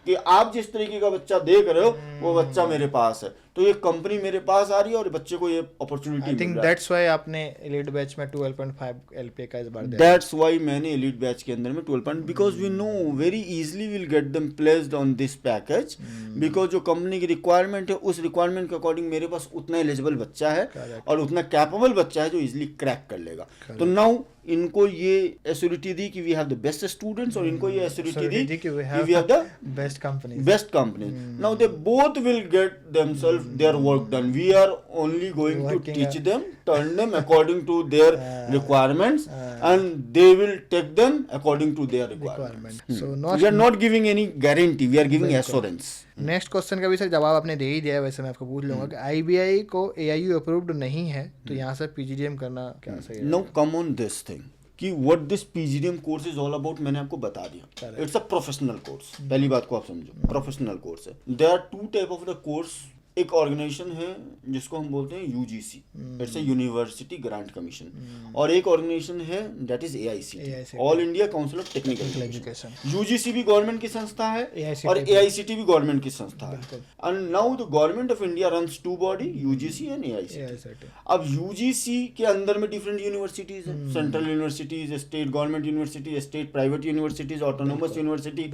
S2: कि आप जिस तरीके का बच्चा देख रहे हो वो बच्चा मेरे पास है, तो ये कंपनी मेरे पास आ रही है और बच्चे को ये अपॉर्चुनिटी मिल रहा है।
S1: आई थिंक दैट्स व्हाई आपने एलीट बैच में 12.5 एलपीए का इस बार दिया।
S2: दैट्स व्हाई मैंने एलीट बैच के अंदर में 12 because we know very easily will get them placed on this package, because जो कंपनी की रिक्वायरमेंट है उस रिक्वायरमेंट के अकॉर्डिंग मेरे पास उतना एलिजिबल बच्चा है और उतना कैपेबल बच्चा है जो इजीली क्रैक कर लेगा। तो नाउ इनको ये एश्योरिटी दी कि we have the best students, और इनको ये एश्योरिटी दी कि we have the
S1: best
S2: company. Now they both will get themselves their work done, we are only going to teach them, turn them according to their requirements and they will take them according to their requirements.
S1: So
S2: we are not giving any guarantee, we are giving assurance.
S1: Next question का भी sir जवाब आपने दे ही दिया है, वैसे मैं आपको पूछ लूंगा कि आईबीआई को एआईयू अप्रूव्ड नहीं है तो यहाँ से पीजीडीएम करना क्या सही है?
S2: Now come on this thing कि what this PGDM course is all about मैंने आपको बता दिया। It's a professional course, पहली बात को आप समझो, प्रोफेशनल कोर्स है। There are two type of the course। एक ऑर्गेनाइजेशन है जिसको हम बोलते हैं UGC, it's a university grant commission, और एक ऑर्गेनाइजेशन है that is AICT, all India council of technical education. UGC भी गवर्नमेंट की संस्था है और एआईसीटी भी गवर्नमेंट की संस्था है। And now the government of India runs two body, UGC and AICTE. अब यूजीसी के अंदर में डिफरेंट यूनिवर्सिटीज हैं, central universities, state government university, state private universities, autonomous university,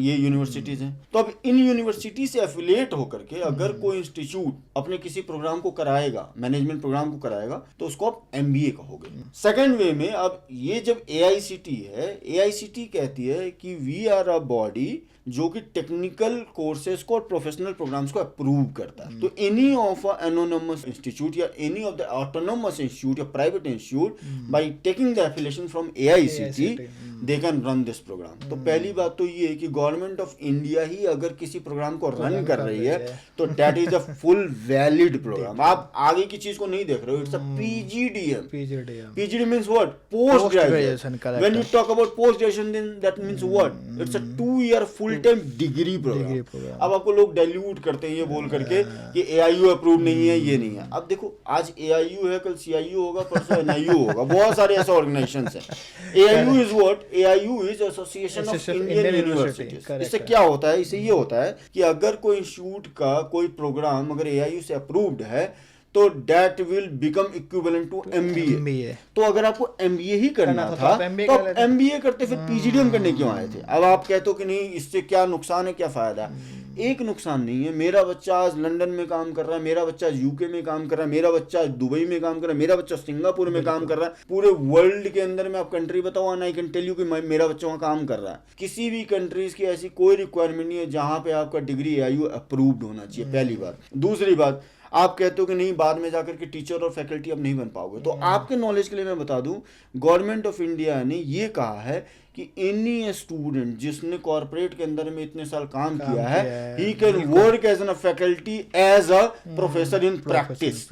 S2: ये यूनिवर्सिटीज हैं। तो अब इन यूनिवर्सिटी से एफिलिएट होकर के अगर कोई इंस्टीट्यूट अपने किसी प्रोग्राम को कराएगा, मैनेजमेंट प्रोग्राम को कराएगा, तो उसको आप एमबीए कहोगे। सेकंड वे में अब ये जब एआईसीटी है, एआईसीटी कहती है कि वी आर अ बॉडी जो कि टेक्निकल कोर्सेज को और प्रोफेशनल प्रोग्राम्स को अप्रूव करता है। तो any of a anonymous institute या any of the autonomous institute या private institute by taking the affiliation from AICT they can run this program. तो पहली बात तो ये है कि गवर्नमेंट ऑफ इंडिया ही अगर किसी प्रोग्राम को रन कर रही है तो that is a full valid programme. आप आगे की चीज को नहीं देख रहे हो, it's a PGDM. PGDM means what? Post graduation. When you talk about post graduation then that means what? It's a 2 year full time degree programme. अब आपको लोग डाइल्यूट करते हैं ये बोल करके कि एआईयू अप्रूव नहीं है, ये नहीं है। अब देखो आज एआईयू है, कल सीआईयू होगा, परसों एनआईयू होगा, बहुत सारे ऐसे ऑर्गेनाइजेशंस हैं। AIU is what? AIU is association of Indian universities. इससे क्या होता है? इससे ये होता है कि अगर कोई इंस्टीट्यूट का कोई प्रोग्राम अगर एआईयू से अप्रूव्ड है तो that will become equivalent to MBA. तो अगर आपको एमबीए ही करना था तो आप एमबीए करते, फिर पीजीडीएम करने क्यों आए थे? अब आप कहते हो कि नहीं इससे क्या नुकसान है, क्या फायदा है? एक नुकसान नहीं है। मेरा बच्चा आज लंदन में काम कर रहा है, मेरा बच्चा आज यूके में काम कर रहा है, मेरा बच्चा आज दुबई में काम कर रहा है, मेरा बच्चा सिंगापुर में काम कर रहा है। पूरे वर्ल्ड के अंदर में आप कंट्री बताओ and I can tell you कि मेरा बच्चा वहाँ काम कर रहा है। किसी भी कंट्रीज की ऐसी कोई रिक्वायरमेंट नहीं है जहाँ पे आपका डिग्री AIU अप्रूव्ड होना चाहिए, पहली बात। दूसरी बात, आप कहते हो कि नहीं बाद में जाकर के टीचर और फैकल्टी अब नहीं बन पाओगे, तो आपके नॉलेज के लिए मैं बता दूं, गवर्नमेंट ऑफ इंडिया ने ये कहा है कि एनी स्टूडेंट जिसने कॉर्पोरेट के अंदर में इतने साल काम किया है, he can work as an faculty as a professor in practice.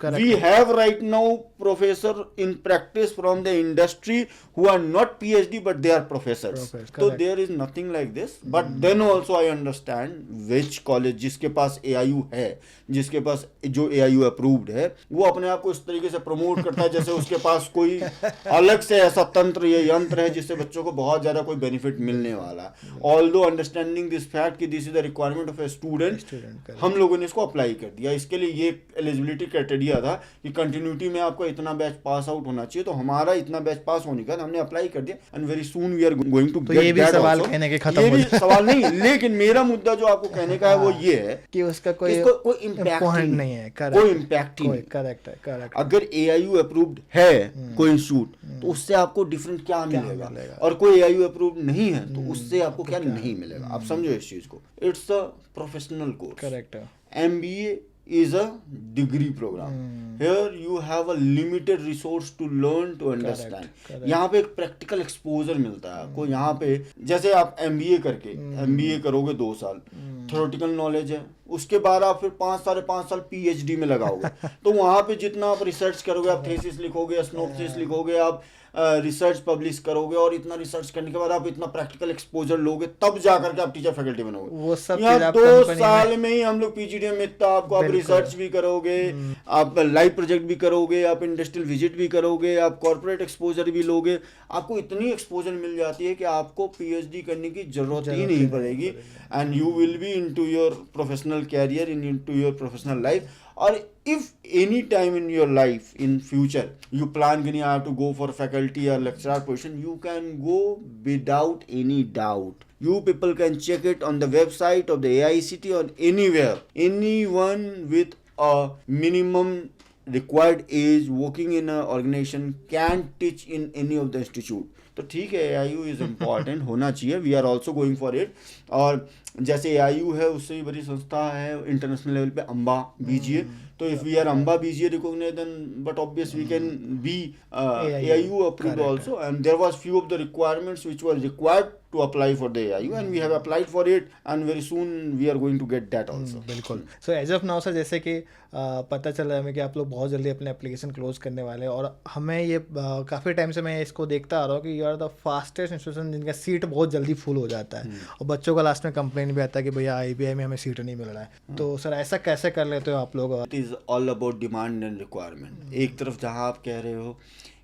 S2: We have right now professor in practice from the industry who are not PhD but they are professors. So there is nothing like this. But then also I understand which college जिसके पास AIU है, जिसके पास जो AIU approved है, वो अपने आप को इस तरीके से प्रमोट करता है जैसे उसके पास कोई अलग से ऐसा तंत्र या यंत्र है जिससे बच्चों को बहुत ज्यादा कोई बेनिफिट मिलने वाला है। Although understanding this fact कि this is the requirement of a student, हम लोगों ने इसको अप्लाई कर दिया। इसके लिए ये एलिजिबिलिटी क्राइटेरिया था कि कंटिन्यूटी में आपको इतना बैच पास आउट होना चाहिए, तो हमारा इतना बैच पास होने का हमने अप्लाई कर दिया and very soon we are going to get that.
S1: सवाल कहने के खत्म
S2: ये भी सवाल नहीं, लेकिन मेरा मुद्दा जो आपको कहने का है वो ये है
S1: कि उसका कोई
S2: इम्पैक्ट नहीं है, कोई इम्पैक्ट नहीं।
S1: करेक्ट है।
S2: अगर AIU अप्रूव्ड है कोई इंस्टीट्यूट, तो उससे आपको डिफरेंट क्या मिलेगा, और कोई AIU अप्रूव्ड नहीं है तो उससे आपको क्या नहीं मिलेगा। आप समझो इस चीज को। It's a professional course.
S1: Correct.
S2: MBA is a degree program. Here you have a limited resource to learn to understand. यहाँ पे एक प्रैक्टिकल एक्सपोजर मिलता है आपको। यहाँ पे जैसे आप MBA करके MBA करोगे 2 साल, थ्योरेटिकल नॉलेज है, उसके बाद आप फिर 5 साल PhD में लगाओगे। तो वहाँ पे जितना आप रिसर्च करोगे, आप थीसिस लिखोगे, स्नोप्सिस लिखोगे, आप रिसर्च पब्लिश करोगे, और इतना रिसर्च करने के बाद आप इतना प्रैक्टिकल एक्सपोजर लोगे, तब जाकर के आप टीचर फैकल्टी बनोगे।
S1: वो सब
S2: यहाँ 2 साल में ही हम लोग PGDM में इतना आपको, आप रिसर्च भी करोगे, आप लाइव प्रोजेक्ट भी करोगे, आप इंडस्ट्रियल विजिट भी करोगे, आप कॉर्पोरेट एक्सपोजर भी लोगे, आपको इतनी एक्सपोजर मिल जाती है कि आपको PhD करने की जरूरत ही नहीं पड़ेगी and you will be into your professional career, into your professional life. Or if any time in your life in future you plan you have to go for faculty or lecturer position, you can go without any doubt. You people can check it on the website of the AICT or anywhere. Anyone with a minimum required age working in an organization can teach in any of the institute. तो ठीक है, AIU is important होना चाहिए, we are also going for it. और जैसे AIU है, उससे भी बड़ी संस्था है इंटरनेशनल लेवल पे, अम्बा BGA। तो if we are AMBA BGA recognised, then but obvious we can be AIU approved also, and there was few of the requirements which was required to apply for the AIU and we have applied for it and very soon we are going to get that also.
S1: बिल्कुल। So as of now sir, जैसे कि पता चला है हमें कि आप लोग बहुत जल्दी अपने एप्लीकेशन क्लोज करने वाले हैं, और हमें ये काफ़ी टाइम से मैं इसको देखता आ रहा हूँ कि you are the fastest institution जिनका सीट बहुत जल्दी फुल हो जाता है, और बच्चों का लास्ट में कंप्लेन भी आता है कि भैया IBI में हमें सीट नहीं मिल रहा है। तो सर ऐसा कैसे कर लेते हो आप लोग?
S2: It is all about demand and requirement. एक तरफ जहाँ आप कह रहे हो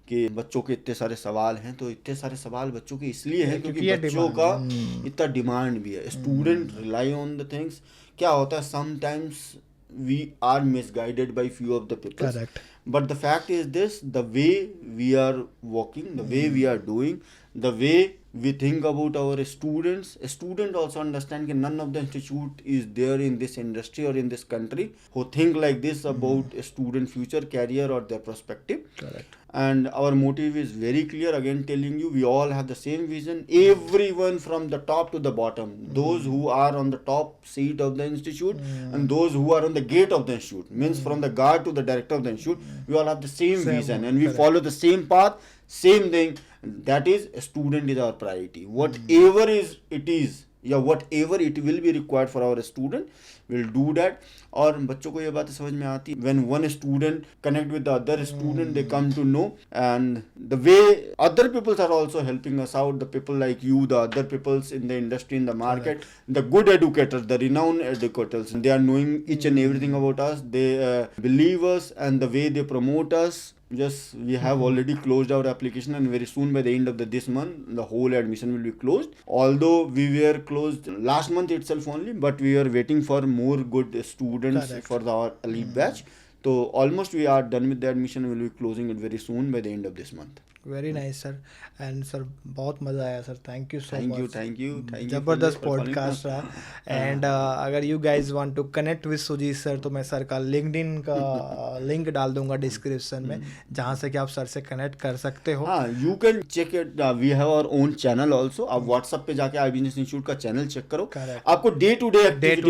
S2: कि बच्चों के इतने सारे सवाल हैं, तो इतने सारे सवाल बच्चों के इसलिए हैं क्योंकि बच्चों का इतना डिमांड भी है। Student rely on the things. क्या होता है, sometimes we are misguided by few of the people.
S1: Correct.
S2: But the fact is this, the way we are working, the way we are doing, the way we think about our students, a student also understand that none of the institute is there in this industry or in this country who think like this about a student future career or their perspective.
S1: Correct.
S2: And our motive is very clear, again telling you, we all have the same vision, everyone from the top to the bottom, those who are on the top seat of the institute and those who are on the gate of the institute, means from the guard to the director of the institute, we all have the same vision and we follow the same path, same thing, that is, a student is our priority. Whatever it is, या whatever it will be required for our student, we'll do that. और बच्चों को ये बात समझ में आती, when one student connect with the other student, they come to know, and the way other peoples are also helping us out, the people like you, the other peoples in the industry, in the market, the good educators, the renowned educators, they are knowing each and everything about us, they believe us, and the way they promote us. Just we have already closed our application and very soon by the end of this month the whole admission will be closed, although we were closed last month itself only, but we are waiting for more good students. Correct. For our elite batch. So almost we are done with the admission, we will be closing it very soon by the end of this month.
S1: Very nice sir. And sir बहुत मज़ा आया सर, thank you so much.
S2: Thank you
S1: ज़बरदस्त podcast रहा। And अगर you guys want to connect with Sujeet sir तो मैं sir का लिंक्डइन का लिंक डाल दूंगा डिस्क्रिप्शन में, जहाँ से कि आप सर से कनेक्ट कर सकते हो।
S2: हाँ, you can check it, we have our own channel also. आप व्हाट्सएप पे जाके आई बिजनेस इंस्टीट्यूट का चैनल चेक करो,
S1: Correct.
S2: आपको day to day update,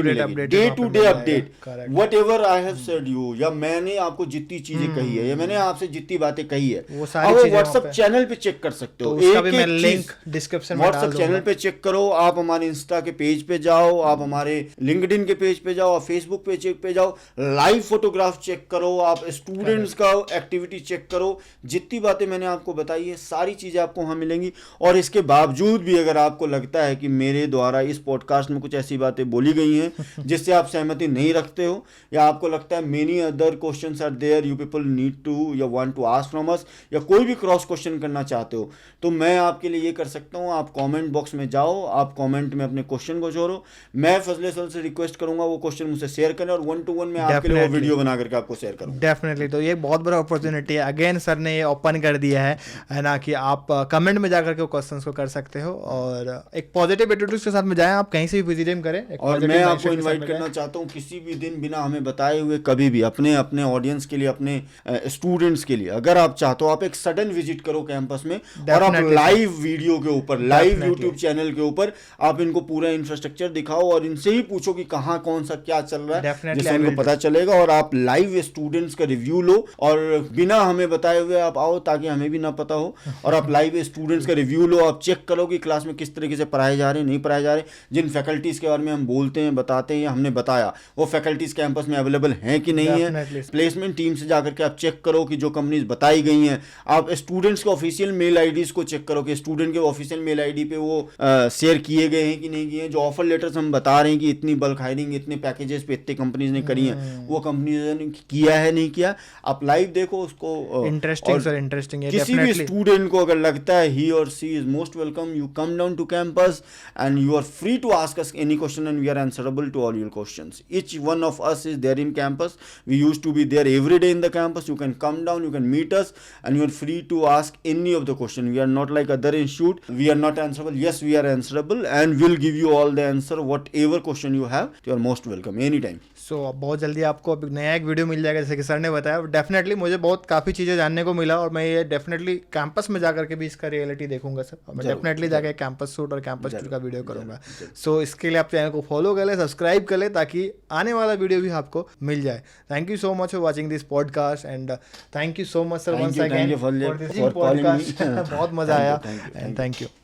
S2: day to day update, whatever I have said you, या मैंने आपको जितनी चीजें कही है या मैंने आपसे जितनी बातें कही है
S1: वो सारी
S2: आप
S1: चीजें
S2: व्हाट्सएप
S1: वहाँ पे-
S2: चैनल पे चेक कर सकते हो।
S1: तो उसका भी
S2: एक
S1: मैं
S2: एक
S1: लिंक
S2: चीज
S1: डिस्क्रिप्शन में डाल
S2: व्हाट्सएप
S1: दूंगा।
S2: चैनल पे चेक करो, आप हमारे इंस्टा के पेज पे जाओ, आप हमारे लिंक्डइन के पेज पे जाओ, फेसबुक पे जाओ, लाइव फोटोग्राफ चेक करो, आप स्टूडेंट्स का एक्टिविटी चेक करो। जितनी बातें मैंने आपको बताई है सारी चीजें आपको वहां मिलेंगी। और इसके बावजूद भी अगर आपको लगता है कि मेरे द्वारा इस पॉडकास्ट में कुछ ऐसी बातें बोली गई हैं जिससे आप सहमति नहीं रखते हो, या आपको लगता है many other questions are there you people need to या want to ask from us, या कोई भी क्रॉस क्वेश्चन करना चाहते हो, तो मैं आपके लिए ये कर सकता हूँ, आप कमेंट बॉक्स में जाओ, आप कमेंट में अपने क्वेश्चन को जोड़ो, मैं फजले सर से रिक्वेस्ट करूंगा वो क्वेश्चन मुझसे शेयर करें और 1-to-1 में आपके लिए वो
S1: Definitely.
S2: वीडियो बना करके आपको शेयर करूंगा।
S1: डेफिनेटली, तो ये बहुत बड़ा अपॉर्चुनिटी है। अगेन सर ने ये ओपन कर दिया है ना, कि आप कमेंट में जाकर के क्वेश्चंस को कर सकते हो और एक पॉजिटिव एटीट्यूड के साथ में जाएं, आप कहीं से भी विजिट करें। एक
S2: और
S1: positive
S2: मैं
S1: mindset
S2: आपको
S1: के साथ
S2: इनवाइट
S1: में
S2: करना
S1: जाएं।
S2: चाहता हूँ किसी भी दिन बिना हमें बताए हुए कभी भी अपने अपने ऑडियंस के लिए, अपने स्टूडेंट्स के लिए, अगर आप चाहते हो आप एक सडन विजिट करो कैंपस में और आप
S1: Definitely,
S2: लाइव वीडियो के ऊपर, लाइव
S1: Definitely.
S2: यूट्यूब चैनल के ऊपर आप इनको पूरा इंफ्रास्ट्रक्चर दिखाओ और इनसे ही पूछो कि कहाँ कौन सा क्या चल रहा है,
S1: Definitely,
S2: जिससे
S1: I
S2: उनको
S1: will
S2: पता चलेगा। और आप लाइव स्टूडेंट्स का रिव्यू लो और बिना हमें बताए हुए आप आओ ताकि हमें भी ना पता हो, और आप लाइव स्टूडेंट्स का रिव्यू लो, आप चेक करो कि क्लास में किस तरीके से पढ़ाए जा रहे हैं, नहीं पढ़ाए जा रहे, जिन फैकल्टीज के बारे में हम बोलते हैं, बताते हैं या हमने बताया वो फैकल्टीज कैंपस में अवेलेबल हैं कि नहीं है।
S1: Definitely.
S2: प्लेसमेंट टीम से जाकर के आप चेक करो कि जो कंपनीज बताई गई हैं, आप स्टूडेंट्स के ऑफिशियल मेल आईडीज को चेक करो कि स्टूडेंट के ऑफिशियल मेल आईडी पे वो शेयर किए गए हैं कि नहीं किए हैं। जो ऑफर लेटर्स हम बता रहे हैं कि इतनी बल्क हायरिंग इतने पैकेजेस पे इतनी कंपनीज ने करी हैं, वो कंपनीज ने किया है नहीं किया, आप लाइव देखो उसको।
S1: इंटरेस्टिंग सर, इंटरेस्टिंग है।
S2: किसी भी स्टूडेंट को अगर लगता है he or she is most welcome, you come down to campus and you are free to ask us any question and we are answerable to all your questions. Each one of us is there in campus, we used to be there every day in the campus, you can come down, you can meet us and you are free to ask any of the question. We are not like other institute, we are not answerable. Yes, we are answerable and we'll give you all the answer, whatever question you have, you are most welcome anytime.
S1: सो बहुत जल्दी आपको अभी नया एक video मिल जाएगा, जैसे कि sir ने बताया। डेफिनेटली मुझे बहुत काफ़ी चीज़ें जानने को मिला और मैं ये डेफिनेटली कैंपस में जाकर के भी इसका रियलिटी देखूंगा सर। मैं डेफिनेटली जाकर कैंपस शूट और कैंपस टूर का वीडियो करूंगा। सो इसके लिए आप चैनल को फॉलो कर ले, सब्सक्राइब कर ले, ताकि आने वाला वीडियो भी आपको मिल जाए। Thank you so much for watching this podcast and thank you so much sir once again for this podcast. बहुत मजा आया एंड थैंक यू।